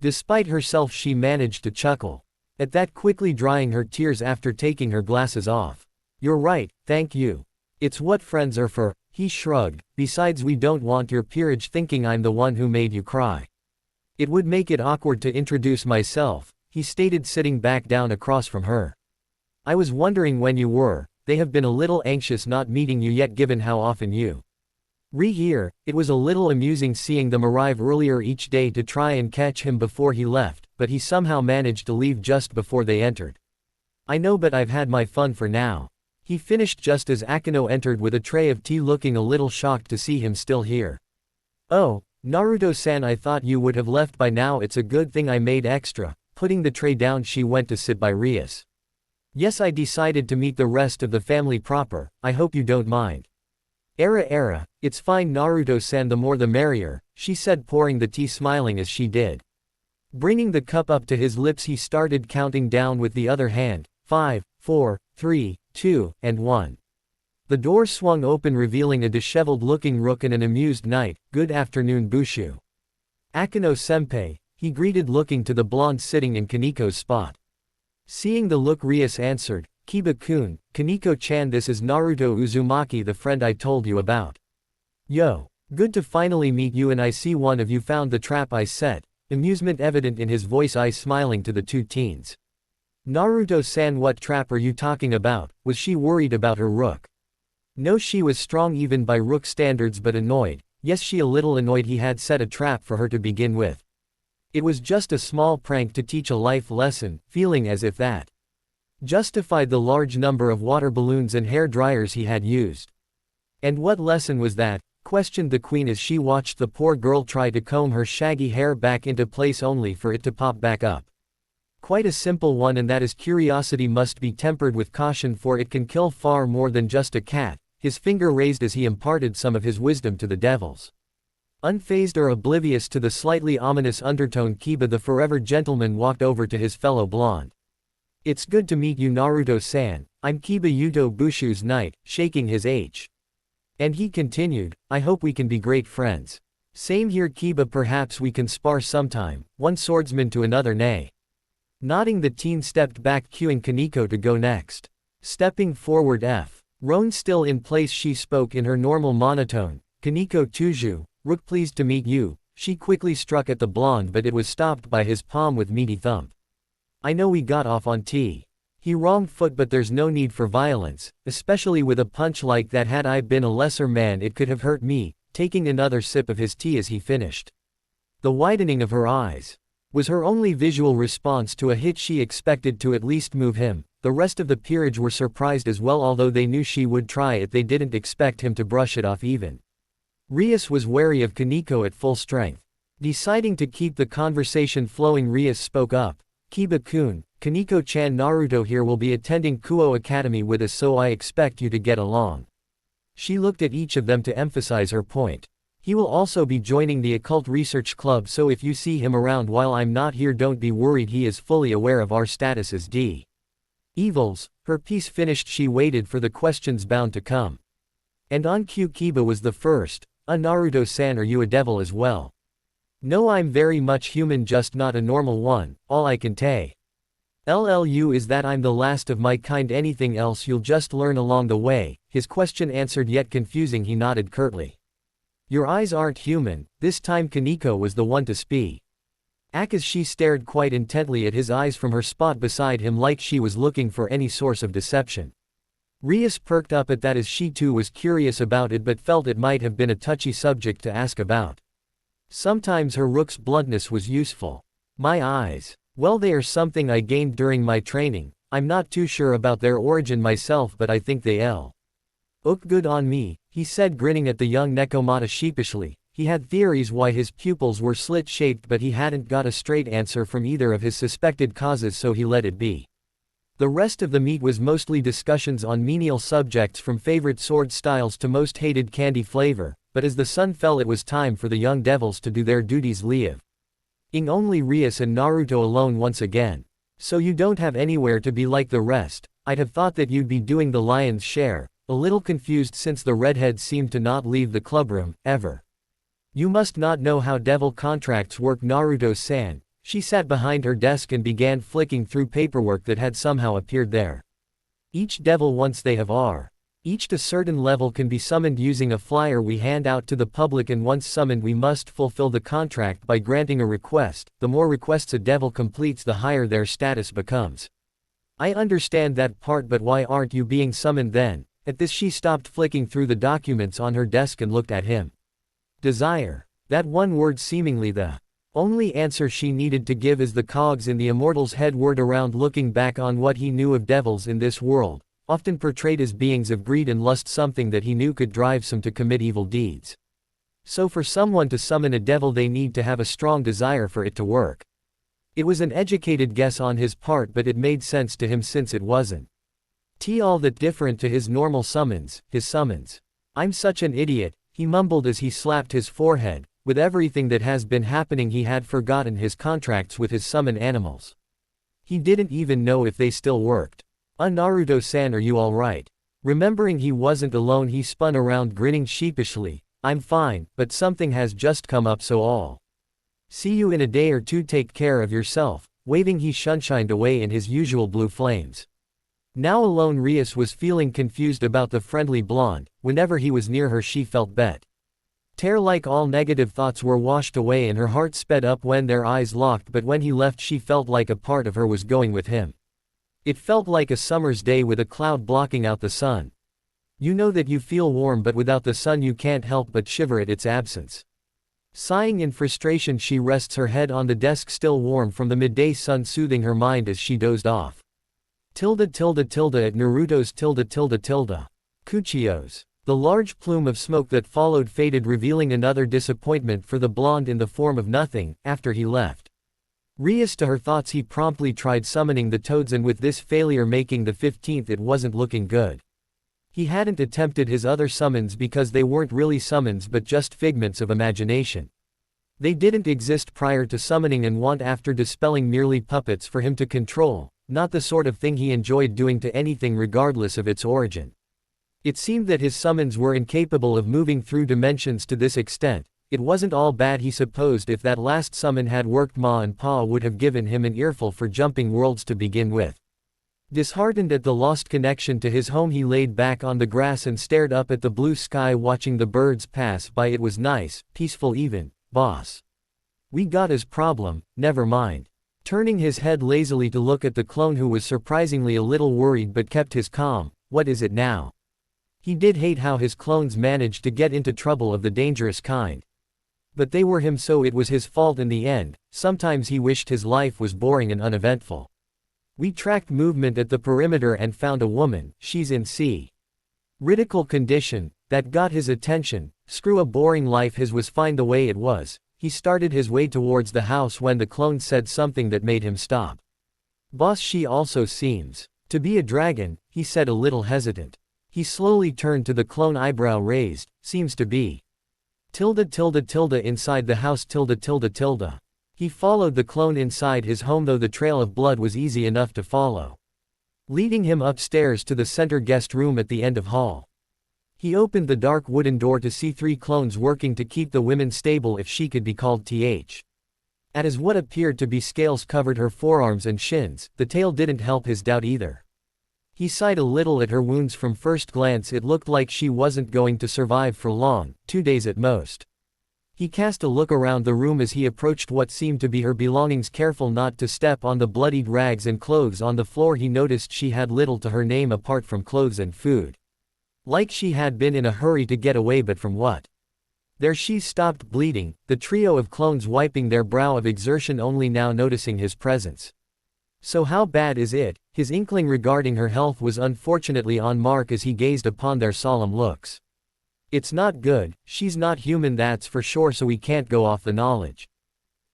Despite herself, she managed to chuckle. At that, quickly drying her tears after taking her glasses off. You're right, thank you. It's what friends are for, he shrugged. Besides, we don't want your peerage thinking I'm the one who made you cry. It would make it awkward to introduce myself, he stated, sitting back down across from her. I was wondering when you were. They have been a little anxious not meeting you yet, given how often you here. It was a little amusing seeing them arrive earlier each day to try and catch him before he left, but he somehow managed to leave just before they entered. I know, but I've had my fun for now. He finished just as Akino entered with a tray of tea, looking a little shocked to see him still here. Oh, Naruto-san, I thought you would have left by now. It's a good thing I made extra. Putting the tray down, she went to sit by Rias. Yes, I decided to meet the rest of the family proper. I hope you don't mind. It's fine, Naruto-san, the more the merrier, she said, pouring the tea, smiling as she did. Bringing the cup up to his lips, he started counting down with the other hand. 5, 4, 3, 2, and 1. The door swung open, revealing a disheveled-looking Rook and an amused Knight. Good afternoon, Bushu. Akino-senpai, he greeted, looking to the blonde sitting in Kaniko's spot. Seeing the look, Rias answered, Kiba-kun, Kaniko-chan, this is Naruto Uzumaki, the friend I told you about. Yo. Good to finally meet you, and I see one of you found the trap I set. Amusement evident in his voice, eyes smiling to the two teens. Naruto-san, what trap are you talking about? Was she worried about her Rook? No, she was strong even by Rook standards, but annoyed. Yes, she a little annoyed he had set a trap for her to begin with. It was just a small prank to teach a life lesson, feeling as if that justified the large number of water balloons and hair dryers he had used. And what lesson was that? Questioned the queen as she watched the poor girl try to comb her shaggy hair back into place only for it to pop back up. Quite a simple one, and that is curiosity must be tempered with caution, for it can kill far more than just a cat. His finger raised as he imparted some of his wisdom to the devils. Unfazed or oblivious to the slightly ominous undertone, Kiba the forever gentleman walked over to his fellow blonde. It's good to meet you, Naruto-san. I'm Kiba Yuto, Bushu's knight, shaking his H. And he continued, I hope we can be great friends. Same here, Kiba, perhaps we can spar sometime. One swordsman to another, nay. Nodding, the teen stepped back, cueing Kaniko to go next. Stepping forward, Roan still in place, she spoke in her normal monotone. Kaniko Tuju, Rook, pleased to meet you. She quickly struck at the blonde, but it was stopped by his palm with meaty thump. I know we got off on T. He wrong foot, but there's no need for violence, especially with a punch like that. Had I been a lesser man, it could have hurt me. Taking another sip of his tea as he finished. The widening of her eyes was her only visual response to a hit she expected to at least move him. The rest of the peerage were surprised as well, although they knew she would try it. They didn't expect him to brush it off even. Rias was wary of Kaniko at full strength. Deciding to keep the conversation flowing, Rias spoke up. Kiba-kun, Kaniko-chan, Naruto here will be attending Kuo Academy with us, so I expect you to get along. She looked at each of them to emphasize her point. He will also be joining the Occult Research Club, so if you see him around while I'm not here, don't be worried, he is fully aware of our status as D. Evils. Her piece finished, she waited for the questions bound to come. And on cue Kiba was the first. Naruto-san, are you a devil as well? No, I'm very much human, just not a normal one, all I can tell you is that I'm the last of my kind, anything else you'll just learn along the way. His question answered yet confusing, he nodded curtly. Your eyes aren't human. This time Kaneko was the one to speak. As she stared quite intently at his eyes from her spot beside him like she was looking for any source of deception. Rias perked up at that as she too was curious about it but felt it might have been a touchy subject to ask about. Sometimes her rook's bluntness was useful. My eyes. Well, they are something I gained during my training. I'm not too sure about their origin myself, but I think they look good on me, he said, grinning at the young Nekomata sheepishly. He had theories why his pupils were slit-shaped, but he hadn't got a straight answer from either of his suspected causes, so he let it be. The rest of the meet was mostly discussions on menial subjects, from favorite sword styles to most hated candy flavor, but as the sun fell it was time for the young devils to do their duties, leaving only Rias and Naruto alone once again. So you don't have anywhere to be like the rest? I'd have thought that you'd be doing the lion's share. A little confused since the redhead seemed to not leave the clubroom, ever. You must not know how devil contracts work, Naruto-san. She sat behind her desk and began flicking through paperwork that had somehow appeared there. Each devil, once they have reached a certain level, can be summoned using a flyer we hand out to the public, and once summoned we must fulfill the contract by granting a request. The more requests a devil completes, the higher their status becomes. I understand that part, but why aren't you being summoned then? At this she stopped flicking through the documents on her desk and looked at him. Desire. That one word, seemingly the only answer she needed to give, as the cogs in the immortal's head whirred around, looking back on what he knew of devils in this world, often portrayed as beings of greed and lust, something that he knew could drive some to commit evil deeds. So for someone to summon a devil, they need to have a strong desire for it to work. It was an educated guess on his part, but it made sense to him since it wasn't all that different to his normal summons, I'm such an idiot, he mumbled as he slapped his forehead. With everything that has been happening, he had forgotten his contracts with his summon animals. He didn't even know if they still worked. Naruto-san, are you alright? Remembering he wasn't alone, he spun around, grinning sheepishly. I'm fine, but something has just come up, so I'll see you in a day or two, take care of yourself. Waving, he shunshined away in his usual blue flames. Now alone, Rias was feeling confused about the friendly blonde. Whenever he was near her, she felt better, like all negative thoughts were washed away, and her heart sped up when their eyes locked, but when he left she felt like a part of her was going with him. It felt like a summer's day with a cloud blocking out the sun. You know that you feel warm, but without the sun you can't help but shiver at its absence. Sighing in frustration, she rests her head on the desk, still warm from the midday sun, soothing her mind as she dozed off. At Naruto's Kuchio's. The large plume of smoke that followed faded, revealing another disappointment for the blonde in the form of nothing. After he left Rias to her thoughts, he promptly tried summoning the toads, and with this failure making the 15th, it wasn't looking good. He hadn't attempted his other summons because they weren't really summons but just figments of imagination. They didn't exist prior to summoning and want after dispelling, merely puppets for him to control, not the sort of thing he enjoyed doing to anything regardless of its origin. It seemed that his summons were incapable of moving through dimensions to this extent. It wasn't all bad, he supposed. If that last summon had worked, Ma and Pa would have given him an earful for jumping worlds to begin with. Disheartened at the lost connection to his home, he laid back on the grass and stared up at the blue sky, watching the birds pass by. It was nice, peaceful even. Boss. We got his problem, never mind. Turning his head lazily to look at the clone, who was surprisingly a little worried but kept his calm. What is it now? He did hate how his clones managed to get into trouble of the dangerous kind. But they were him, so it was his fault in the end. Sometimes he wished his life was boring and uneventful. We tracked movement at the perimeter and found a woman. She's in critical condition. That got his attention. Screw a boring life, his was fine the way it was. He started his way towards the house when the clone said something that made him stop. Boss, she also seems to be a dragon, he said, a little hesitant. He slowly turned to the clone, eyebrow raised. Seems to be Inside the house. He followed the clone inside his home, though the trail of blood was easy enough to follow, leading him upstairs to the center guest room at the end of hall. He opened the dark wooden door to see 3 clones working to keep the women stable, if she could be called th. As what appeared to be scales covered her forearms and shins, the tail didn't help his doubt either. He sighed a little at her wounds. From first glance it looked like she wasn't going to survive for long, 2 days at most. He cast a look around the room as he approached what seemed to be her belongings, careful not to step on the bloodied rags and clothes on the floor. He noticed she had little to her name apart from clothes and food. Like she had been in a hurry to get away, but from what? There she stopped bleeding, the trio of clones wiping their brow of exertion, only now noticing his presence. So how bad is it? His inkling regarding her health was unfortunately on mark as he gazed upon their solemn looks. It's not good, she's not human, that's for sure, so we can't go off the knowledge.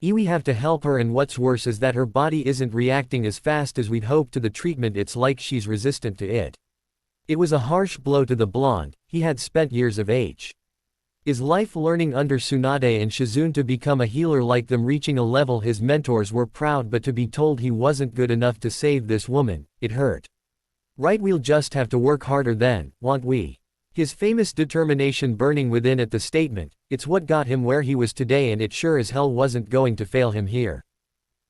We have to help her, and what's worse is that her body isn't reacting as fast as we'd hoped to the treatment. It's like she's resistant to it. It was a harsh blow to the blonde. He had spent years of his life learning under Tsunade and Shizune to become a healer like them, reaching a level his mentors were proud, but to be told he wasn't good enough to save this woman, it hurt. Right, we'll just have to work harder then, won't we? His famous determination burning within at the statement. It's what got him where he was today, and it sure as hell wasn't going to fail him here.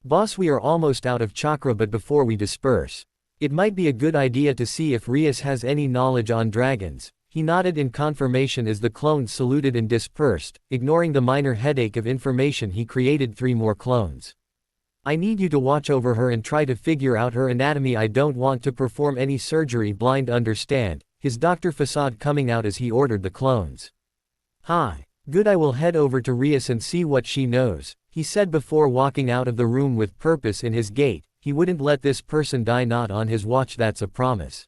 Boss, we are almost out of chakra, but before we disperse, it might be a good idea to see if Rias has any knowledge on dragons. He nodded in confirmation as the clones saluted and dispersed. Ignoring the minor headache of information, he created 3 more clones. I need you to watch over her and try to figure out her anatomy. I don't want to perform any surgery blind, understand? His doctor facade coming out as he ordered the clones. Hi. Good, I will head over to Rias and see what she knows, he said before walking out of the room with purpose in his gait. He wouldn't let this person die, not on his watch, that's a promise.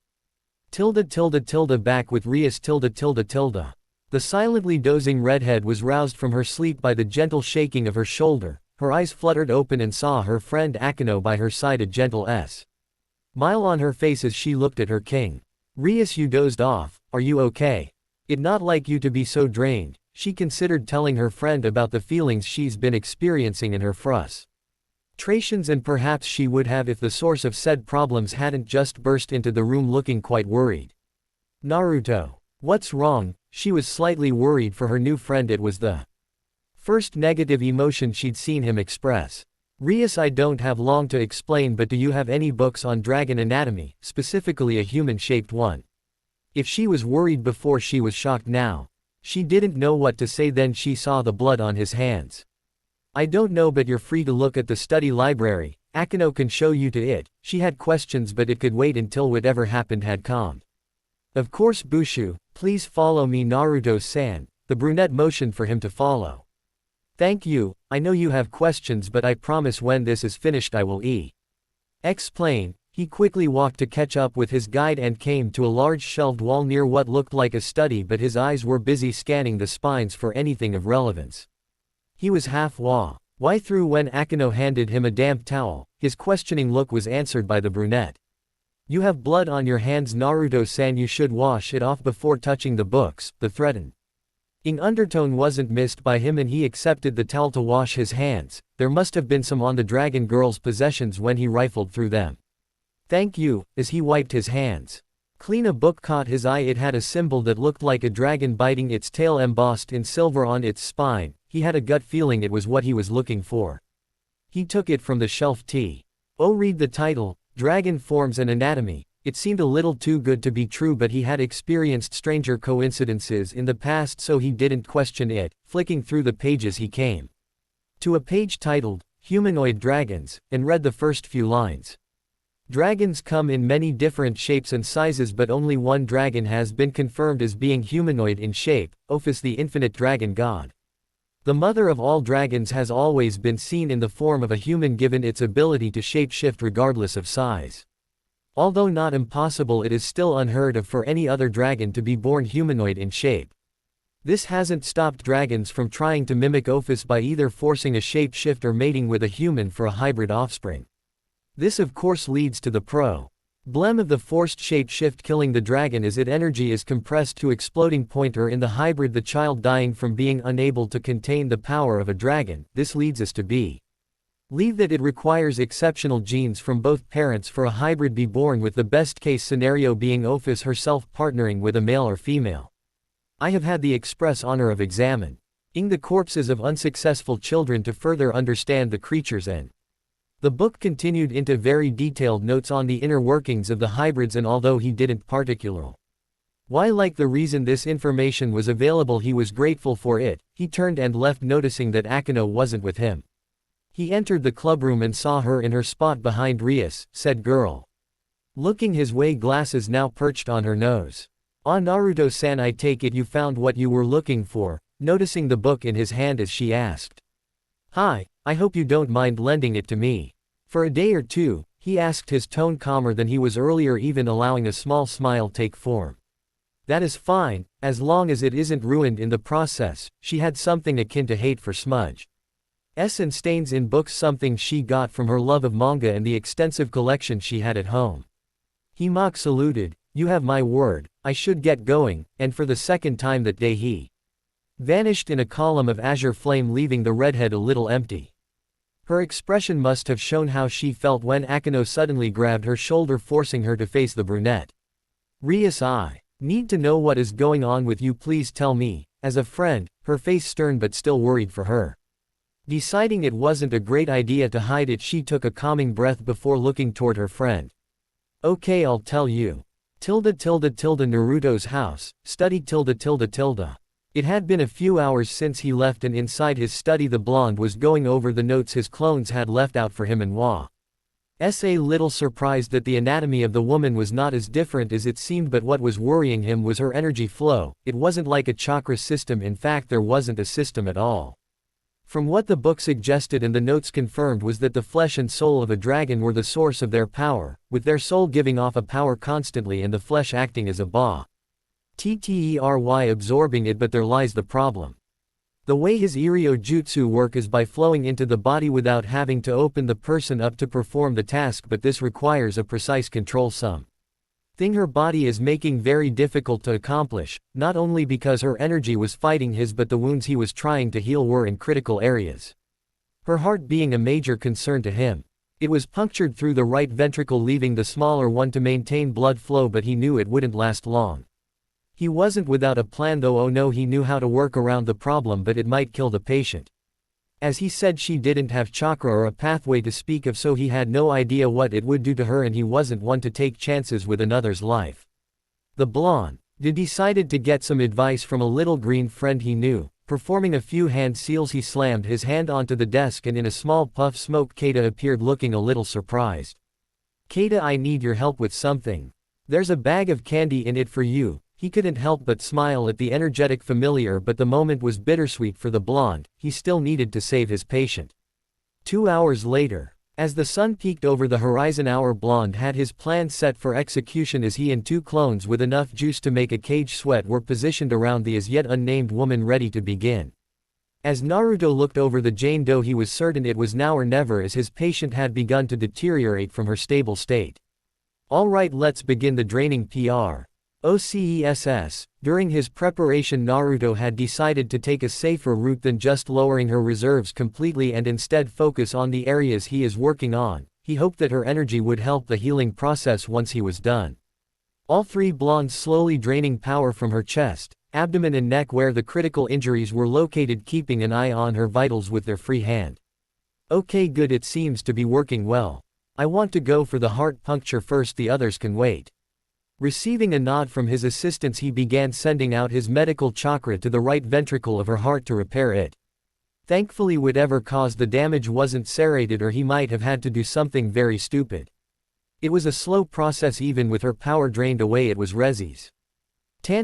Back with Rias. The silently dozing redhead was roused from her sleep by the gentle shaking of her shoulder. Her eyes fluttered open and saw her friend Akino by her side, a gentle smile on her face as she looked at her king. Rias, you dozed off, are you okay? It not like you to be so drained. She considered telling her friend about the feelings she's been experiencing in her frustrations, and perhaps she would have if the source of said problems hadn't just burst into the room looking quite worried. Naruto. What's wrong? She was slightly worried for her new friend. It was the first negative emotion she'd seen him express. Rias, I don't have long to explain, but do you have any books on dragon anatomy, specifically a human-shaped one? If she was worried before, she was shocked now. She didn't know what to say. Then she saw the blood on his hands. I don't know, but you're free to look at the study library. Akino can show you to it. She had questions, but it could wait until whatever happened had calmed. Of course, Bushu, please follow me, Naruto-san. The brunette motioned for him to follow. Thank you. I know you have questions, but I promise when this is finished I will explain. He quickly walked to catch up with his guide and came to a large shelved wall near what looked like a study, but his eyes were busy scanning the spines for anything of relevance. He was why through when Akino handed him a damp towel. His questioning look was answered by the brunette. You have blood on your hands, Naruto-san, you should wash it off before touching the books. The threatening undertone wasn't missed by him, and he accepted the towel to wash his hands. There must have been some on the dragon girl's possessions when he rifled through them. Thank you. As he wiped his hands clean, a book caught his eye. It had a symbol that looked like a dragon biting its tail embossed in silver on its spine. He had a gut feeling it was what he was looking for. He took it from the shelf. Read the title, Dragon Forms and Anatomy. It seemed a little too good to be true, but he had experienced stranger coincidences in the past, so he didn't question it. Flicking through the pages, he came to a page titled, Humanoid Dragons, and read the first few lines. Dragons come in many different shapes and sizes, but only one dragon has been confirmed as being humanoid in shape, Ophis, the infinite dragon god. The mother of all dragons has always been seen in the form of a human, given its ability to shapeshift regardless of size. Although not impossible, it is still unheard of for any other dragon to be born humanoid in shape. This hasn't stopped dragons from trying to mimic Ophis by either forcing a shapeshift or mating with a human for a hybrid offspring. This of course leads to the Blem of the forced shape-shift killing the dragon as its energy is compressed to exploding point, or in the hybrid the child dying from being unable to contain the power of a dragon. This leads us to believe that it requires exceptional genes from both parents for a hybrid be born, with the best case scenario being Ophis herself partnering with a male or female. I have had the express honor of examining the corpses of unsuccessful children to further understand the creatures, and the book continued into very detailed notes on the inner workings of the hybrids, and although he didn't particularly like the reason this information was available, he was grateful for it. He turned and left, noticing that Akino wasn't with him. He entered the clubroom and saw her in her spot behind Rias, said girl, looking his way, glasses now perched on her nose. Ah, Naruto-san, I take it you found what you were looking for, noticing the book in his hand as she asked. Hi, I hope you don't mind lending it to me for a day or two, he asked, his tone calmer than he was earlier, even allowing a small smile take form. That is fine, as long as it isn't ruined in the process. She had something akin to hate for smudge and stains in books, something she got from her love of manga and the extensive collection she had at home. He mock saluted. You have my word, I should get going, and for the second time that day he vanished in a column of azure flame, leaving the redhead a little empty. Her expression must have shown how she felt when Akino suddenly grabbed her shoulder, forcing her to face the brunette. Rias, I need to know what is going on with you, please tell me, as a friend, her face stern but still worried for her. Deciding it wasn't a great idea to hide it, she took a calming breath before looking toward her friend. Okay, I'll tell you. Naruto's house, study. It had been a few hours since he left, and inside his study the blonde was going over the notes his clones had left out for him and was a little surprised that the anatomy of the woman was not as different as it seemed, but what was worrying him was her energy flow. It wasn't like a chakra system, in fact there wasn't a system at all. From what the book suggested and the notes confirmed was that the flesh and soul of a dragon were the source of their power, with their soul giving off a power constantly and the flesh acting as a battery absorbing it. But there lies the problem. The way his Iryo jutsu work is by flowing into the body without having to open the person up to perform the task, but this requires a precise control, something her body is making very difficult to accomplish, not only because her energy was fighting his, but the wounds he was trying to heal were in critical areas. Her heart being a major concern to him. It was punctured through the right ventricle, leaving the smaller one to maintain blood flow, but he knew it wouldn't last long. He wasn't without a plan though. Oh no, he knew how to work around the problem, but it might kill the patient. As he said, she didn't have chakra or a pathway to speak of, so he had no idea what it would do to her, and he wasn't one to take chances with another's life. The blonde decided to get some advice from a little green friend he knew. Performing a few hand seals, he slammed his hand onto the desk, and in a small puff smoke Keita appeared, looking a little surprised. Keita, I need your help with something. There's a bag of candy in it for you. He couldn't help but smile at the energetic familiar, but the moment was bittersweet for the blonde. He still needed to save his patient. 2 hours later, as the sun peeked over the horizon, our blonde had his plan set for execution as he and 2 clones with enough juice to make a cage sweat were positioned around the as yet unnamed woman, ready to begin. As Naruto looked over the Jane Doe, he was certain it was now or never, as his patient had begun to deteriorate from her stable state. Alright, let's begin the draining process. During his preparation, Naruto had decided to take a safer route than just lowering her reserves completely and instead focus on the areas he is working on. He hoped that her energy would help the healing process once he was done. All 3 blondes slowly draining power from her chest, abdomen and neck where the critical injuries were located, keeping an eye on her vitals with their free hand. Okay, good, it seems to be working well. I want to go for the heart puncture first, the others can wait. Receiving a nod from his assistants, he began sending out his medical chakra to the right ventricle of her heart to repair it. Thankfully, whatever caused the damage wasn't serrated, or he might have had to do something very stupid. It was a slow process. Even with her power drained away, it was resistant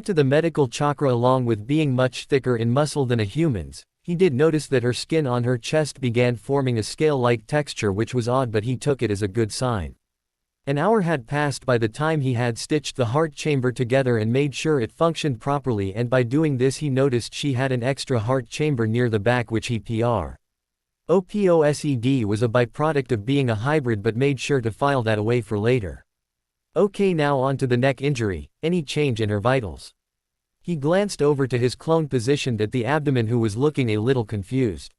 to the medical chakra, along with being much thicker in muscle than a human's. He did notice that her skin on her chest began forming a scale-like texture, which was odd, but he took it as a good sign. An hour had passed by the time he had stitched the heart chamber together and made sure it functioned properly, and by doing this he noticed she had an extra heart chamber near the back, which he posed was a byproduct of being a hybrid, but made sure to file that away for later. Okay, now on to the neck injury, any change in her vitals? He glanced over to his clone positioned at the abdomen who was looking a little confused.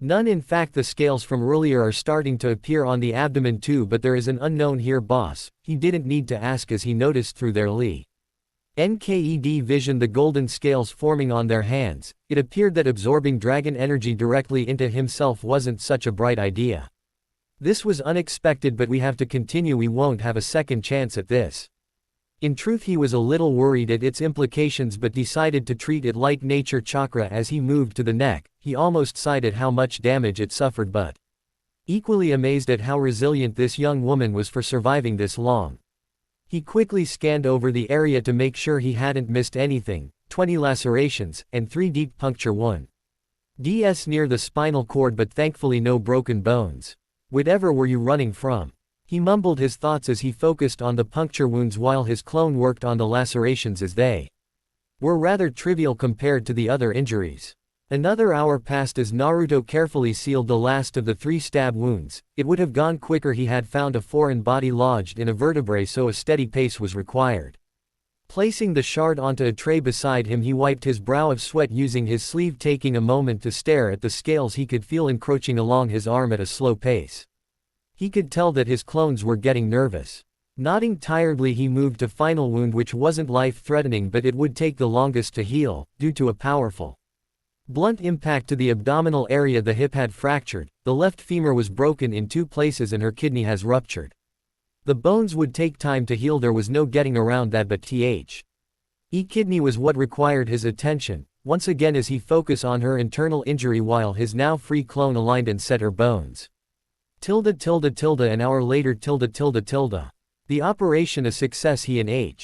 None, in fact the scales from earlier are starting to appear on the abdomen too, but there is an unknown here boss. He didn't need to ask as he noticed through their NKED vision the golden scales forming on their hands. It appeared that absorbing dragon energy directly into himself wasn't such a bright idea. This was unexpected, but we have to continue, we won't have a second chance at this. In truth he was a little worried at its implications but decided to treat it like nature chakra as he moved to the neck. He almost sighed at how much damage it suffered but equally amazed at how resilient this young woman was for surviving this long. He quickly scanned over the area to make sure he hadn't missed anything. 20 lacerations, and 3 deep puncture wounds near the spinal cord, but thankfully no broken bones. Whatever were you running from? He mumbled his thoughts as he focused on the puncture wounds while his clone worked on the lacerations as they were rather trivial compared to the other injuries. Another hour passed as Naruto carefully sealed the last of the 3 stab wounds. It would have gone quicker, he had found a foreign body lodged in a vertebrae, so a steady pace was required. Placing the shard onto a tray beside him, he wiped his brow of sweat using his sleeve, taking a moment to stare at the scales he could feel encroaching along his arm at a slow pace. He could tell that his clones were getting nervous. Nodding tiredly, he moved to final wound, which wasn't life-threatening but it would take the longest to heal, due to a powerful blunt impact to the abdominal area. The hip had fractured, the left femur was broken in 2 places and her kidney has ruptured. The bones would take time to heal, there was no getting around that, but kidney was what required his attention, once again as he focused on her internal injury while his now free clone aligned and set her bones. An hour later. The operation a success. He and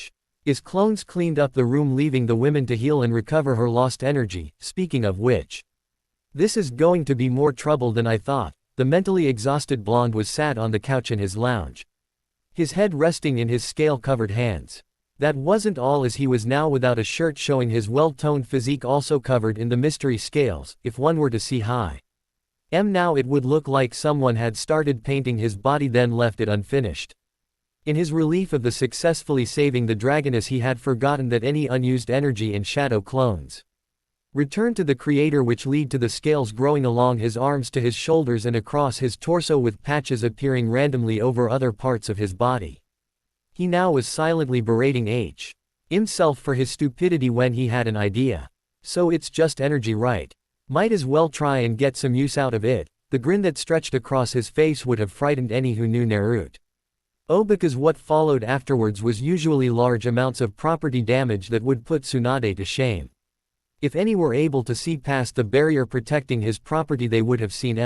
his clones cleaned up the room, leaving the women to heal and recover her lost energy. Speaking of which, this is going to be more trouble than I thought. The mentally exhausted blonde was sat on the couch in his lounge, his head resting in his scale-covered hands. That wasn't all, as he was now without a shirt, showing his well-toned physique also covered in the mystery scales. If one were to see now, it would look like someone had started painting his body then left it unfinished. In his relief of the successfully saving the dragoness, he had forgotten that any unused energy in shadow clones returned to the creator, which led to the scales growing along his arms to his shoulders and across his torso, with patches appearing randomly over other parts of his body. He now was silently berating himself for his stupidity when he had an idea. So it's just energy, right? Might as well try and get some use out of it. The grin that stretched across his face would have frightened any who knew Naruto. Because what followed afterwards was usually large amounts of property damage that would put Tsunade to shame. If any were able to see past the barrier protecting his property, they would have seen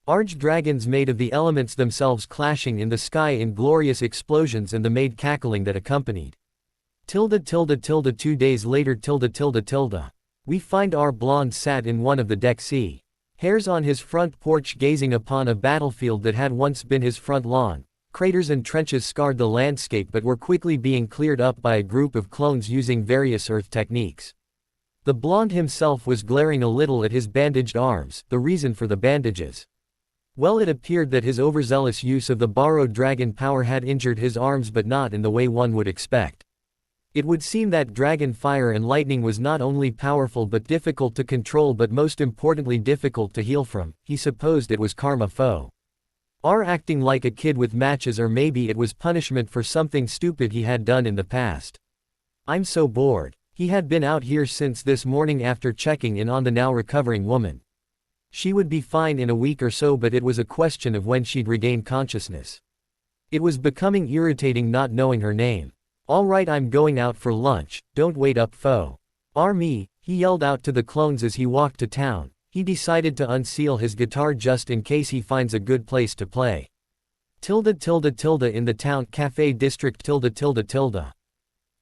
large dragons made of the elements themselves clashing in the sky in glorious explosions and the made cackling that accompanied. 2 days later. We find our blonde sat in one of the DXD hairs on his front porch, gazing upon a battlefield that had once been his front lawn. Craters and trenches scarred the landscape but were quickly being cleared up by a group of clones using various earth techniques. The blonde himself was glaring a little at his bandaged arms. The reason for the bandages? Well, it appeared that his overzealous use of the borrowed dragon power had injured his arms, but not in the way one would expect. It would seem that dragon fire and lightning was not only powerful but difficult to control, but most importantly difficult to heal from. He supposed it was karma foe acting like a kid with matches, or maybe it was punishment for something stupid he had done in the past. I'm so bored. He had been out here since this morning after checking in on the now recovering woman. She would be fine in a week or so, but it was a question of when she'd regain consciousness. It was becoming irritating not knowing her name. Alright, I'm going out for lunch, don't wait up foe. Me, he yelled out to the clones as he walked to town. He decided to unseal his guitar just in case he finds a good place to play. In the town cafe district.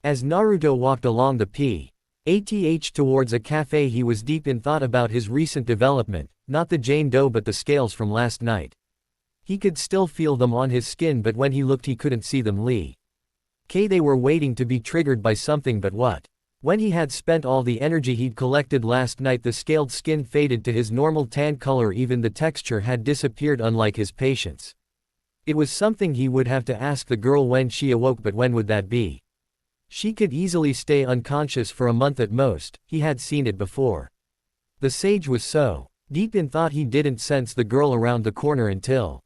As Naruto walked along the path towards a cafe, he was deep in thought about his recent development, not the Jane Doe but the scales from last night. He could still feel them on his skin, but when he looked he couldn't see them. They were waiting to be triggered by something, but what? When he had spent all the energy he'd collected last night, the scaled skin faded to his normal tan color, even the texture had disappeared, unlike his patience. It was something he would have to ask the girl when she awoke, but when would that be? She could easily stay unconscious for a month at most, he had seen it before. The sage was so deep in thought he didn't sense the girl around the corner until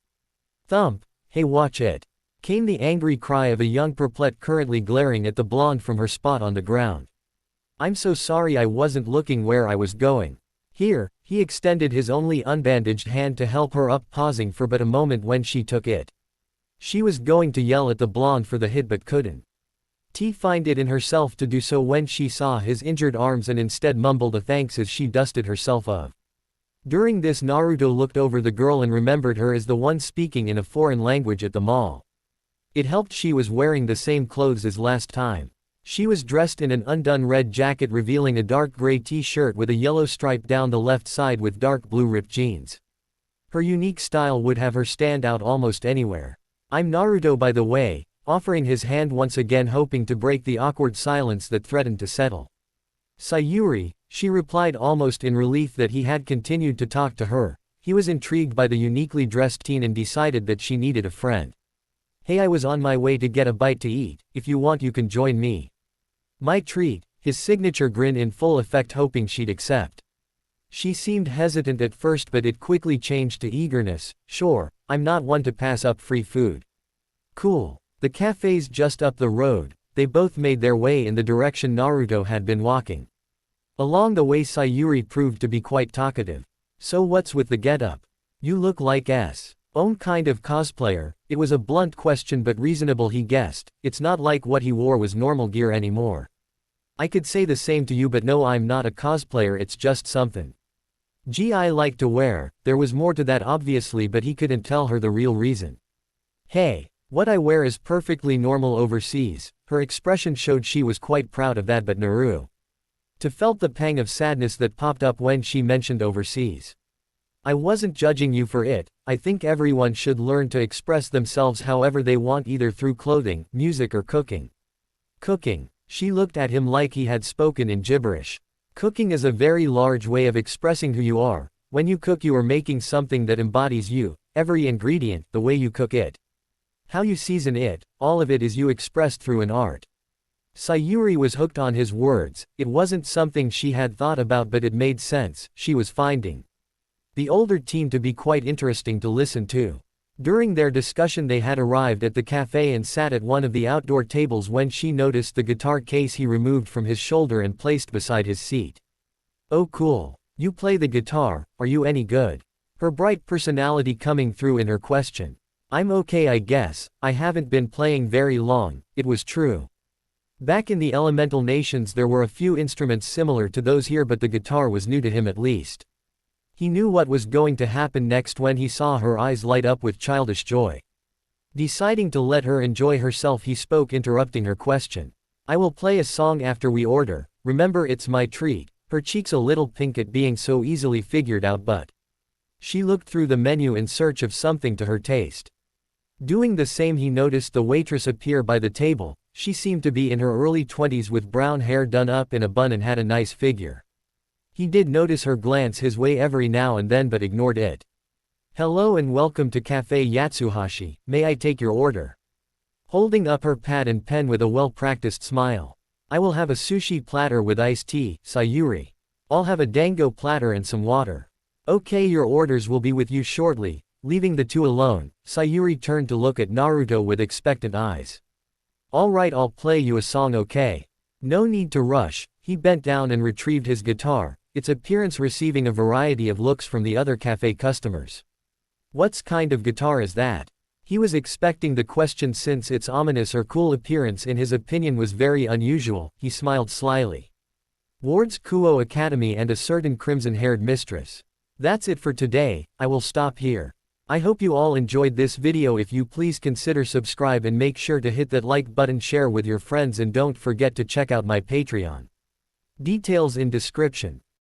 thump, hey watch it, came the angry cry of a young perplet currently glaring at the blonde from her spot on the ground. I'm so sorry, I wasn't looking where I was going. Here, he extended his only unbandaged hand to help her up, pausing for but a moment when she took it. She was going to yell at the blonde for the hit but couldn't find it in herself to do so when she saw his injured arms and instead mumbled a thanks as she dusted herself of. During this, Naruto looked over the girl and remembered her as the one speaking in a foreign language at the mall. It helped she was wearing the same clothes as last time. She was dressed in an undone red jacket revealing a dark gray t-shirt with a yellow stripe down the left side with dark blue ripped jeans. Her unique style would have her stand out almost anywhere. I'm Naruto, by the way, offering his hand once again, hoping to break the awkward silence that threatened to settle. Sayuri, she replied almost in relief that he had continued to talk to her. He was intrigued by the uniquely dressed teen and decided that she needed a friend. Hey, I was on my way to get a bite to eat, if you want you can join me. My treat, his signature grin in full effect, hoping she'd accept. She seemed hesitant at first, but it quickly changed to eagerness. Sure, I'm not one to pass up free food. Cool. The cafe's just up the road. They both made their way in the direction Naruto had been walking. Along the way, Sayuri proved to be quite talkative. So what's with the getup? You look like S. Own kind of cosplayer. It was a blunt question but reasonable, he guessed. It's not like what he wore was normal gear anymore. I could say the same to you, but no, I'm not a cosplayer, it's just something I like to wear. There was more to that obviously, but he couldn't tell her the real reason. Hey, what I wear is perfectly normal overseas. Her expression showed she was quite proud of that, but Naruto felt the pang of sadness that popped up when she mentioned overseas. I wasn't judging you for it. I think everyone should learn to express themselves however they want, either through clothing, music or cooking. Cooking. She looked at him like he had spoken in gibberish. Cooking is a very large way of expressing who you are. When you cook, you are making something that embodies you. Every ingredient, the way you cook it, how you season it, all of it is you expressed through an art. Sayuri was hooked on his words. It wasn't something she had thought about, but it made sense. She was finding the older teen to be quite interesting to listen to. During their discussion, they had arrived at the cafe and sat at one of the outdoor tables when she noticed the guitar case he removed from his shoulder and placed beside his seat. Oh cool. You play the guitar, are you any good? Her bright personality coming through in her question. I'm okay, I guess. I haven't been playing very long. It was true. Back in the elemental nations there were a few instruments similar to those here, but the guitar was new to him at least. He knew what was going to happen next when he saw her eyes light up with childish joy. Deciding to let her enjoy herself, he spoke, interrupting her question. I will play a song after we order. Remember, it's my treat. Her cheeks a little pink at being so easily figured out, but she looked through the menu in search of something to her taste. Doing the same, he noticed the waitress appear by the table. She seemed to be in her early 20s with brown hair done up in a bun and had a nice figure. He did notice her glance his way every now and then but ignored it. Hello and welcome to Cafe Yatsuhashi, may I take your order? Holding up her pad and pen with a well-practiced smile. I will have a sushi platter with iced tea, Sayuri. I'll have a dango platter and some water. Okay, your orders will be with you shortly. Leaving the two alone, Sayuri turned to look at Naruto with expectant eyes. Alright, I'll play you a song, okay? No need to rush. He bent down and retrieved his guitar, its appearance receiving a variety of looks from the other cafe customers. What kind of guitar is that? He was expecting the question since its ominous or cool appearance in his opinion was very unusual. He smiled slyly. Ward's Kuo Academy and a certain crimson-haired mistress. That's it for today, I will stop here. I hope you all enjoyed this video. If you please consider subscribe and make sure to hit that like button, share with your friends, and don't forget to check out my Patreon. Details in description.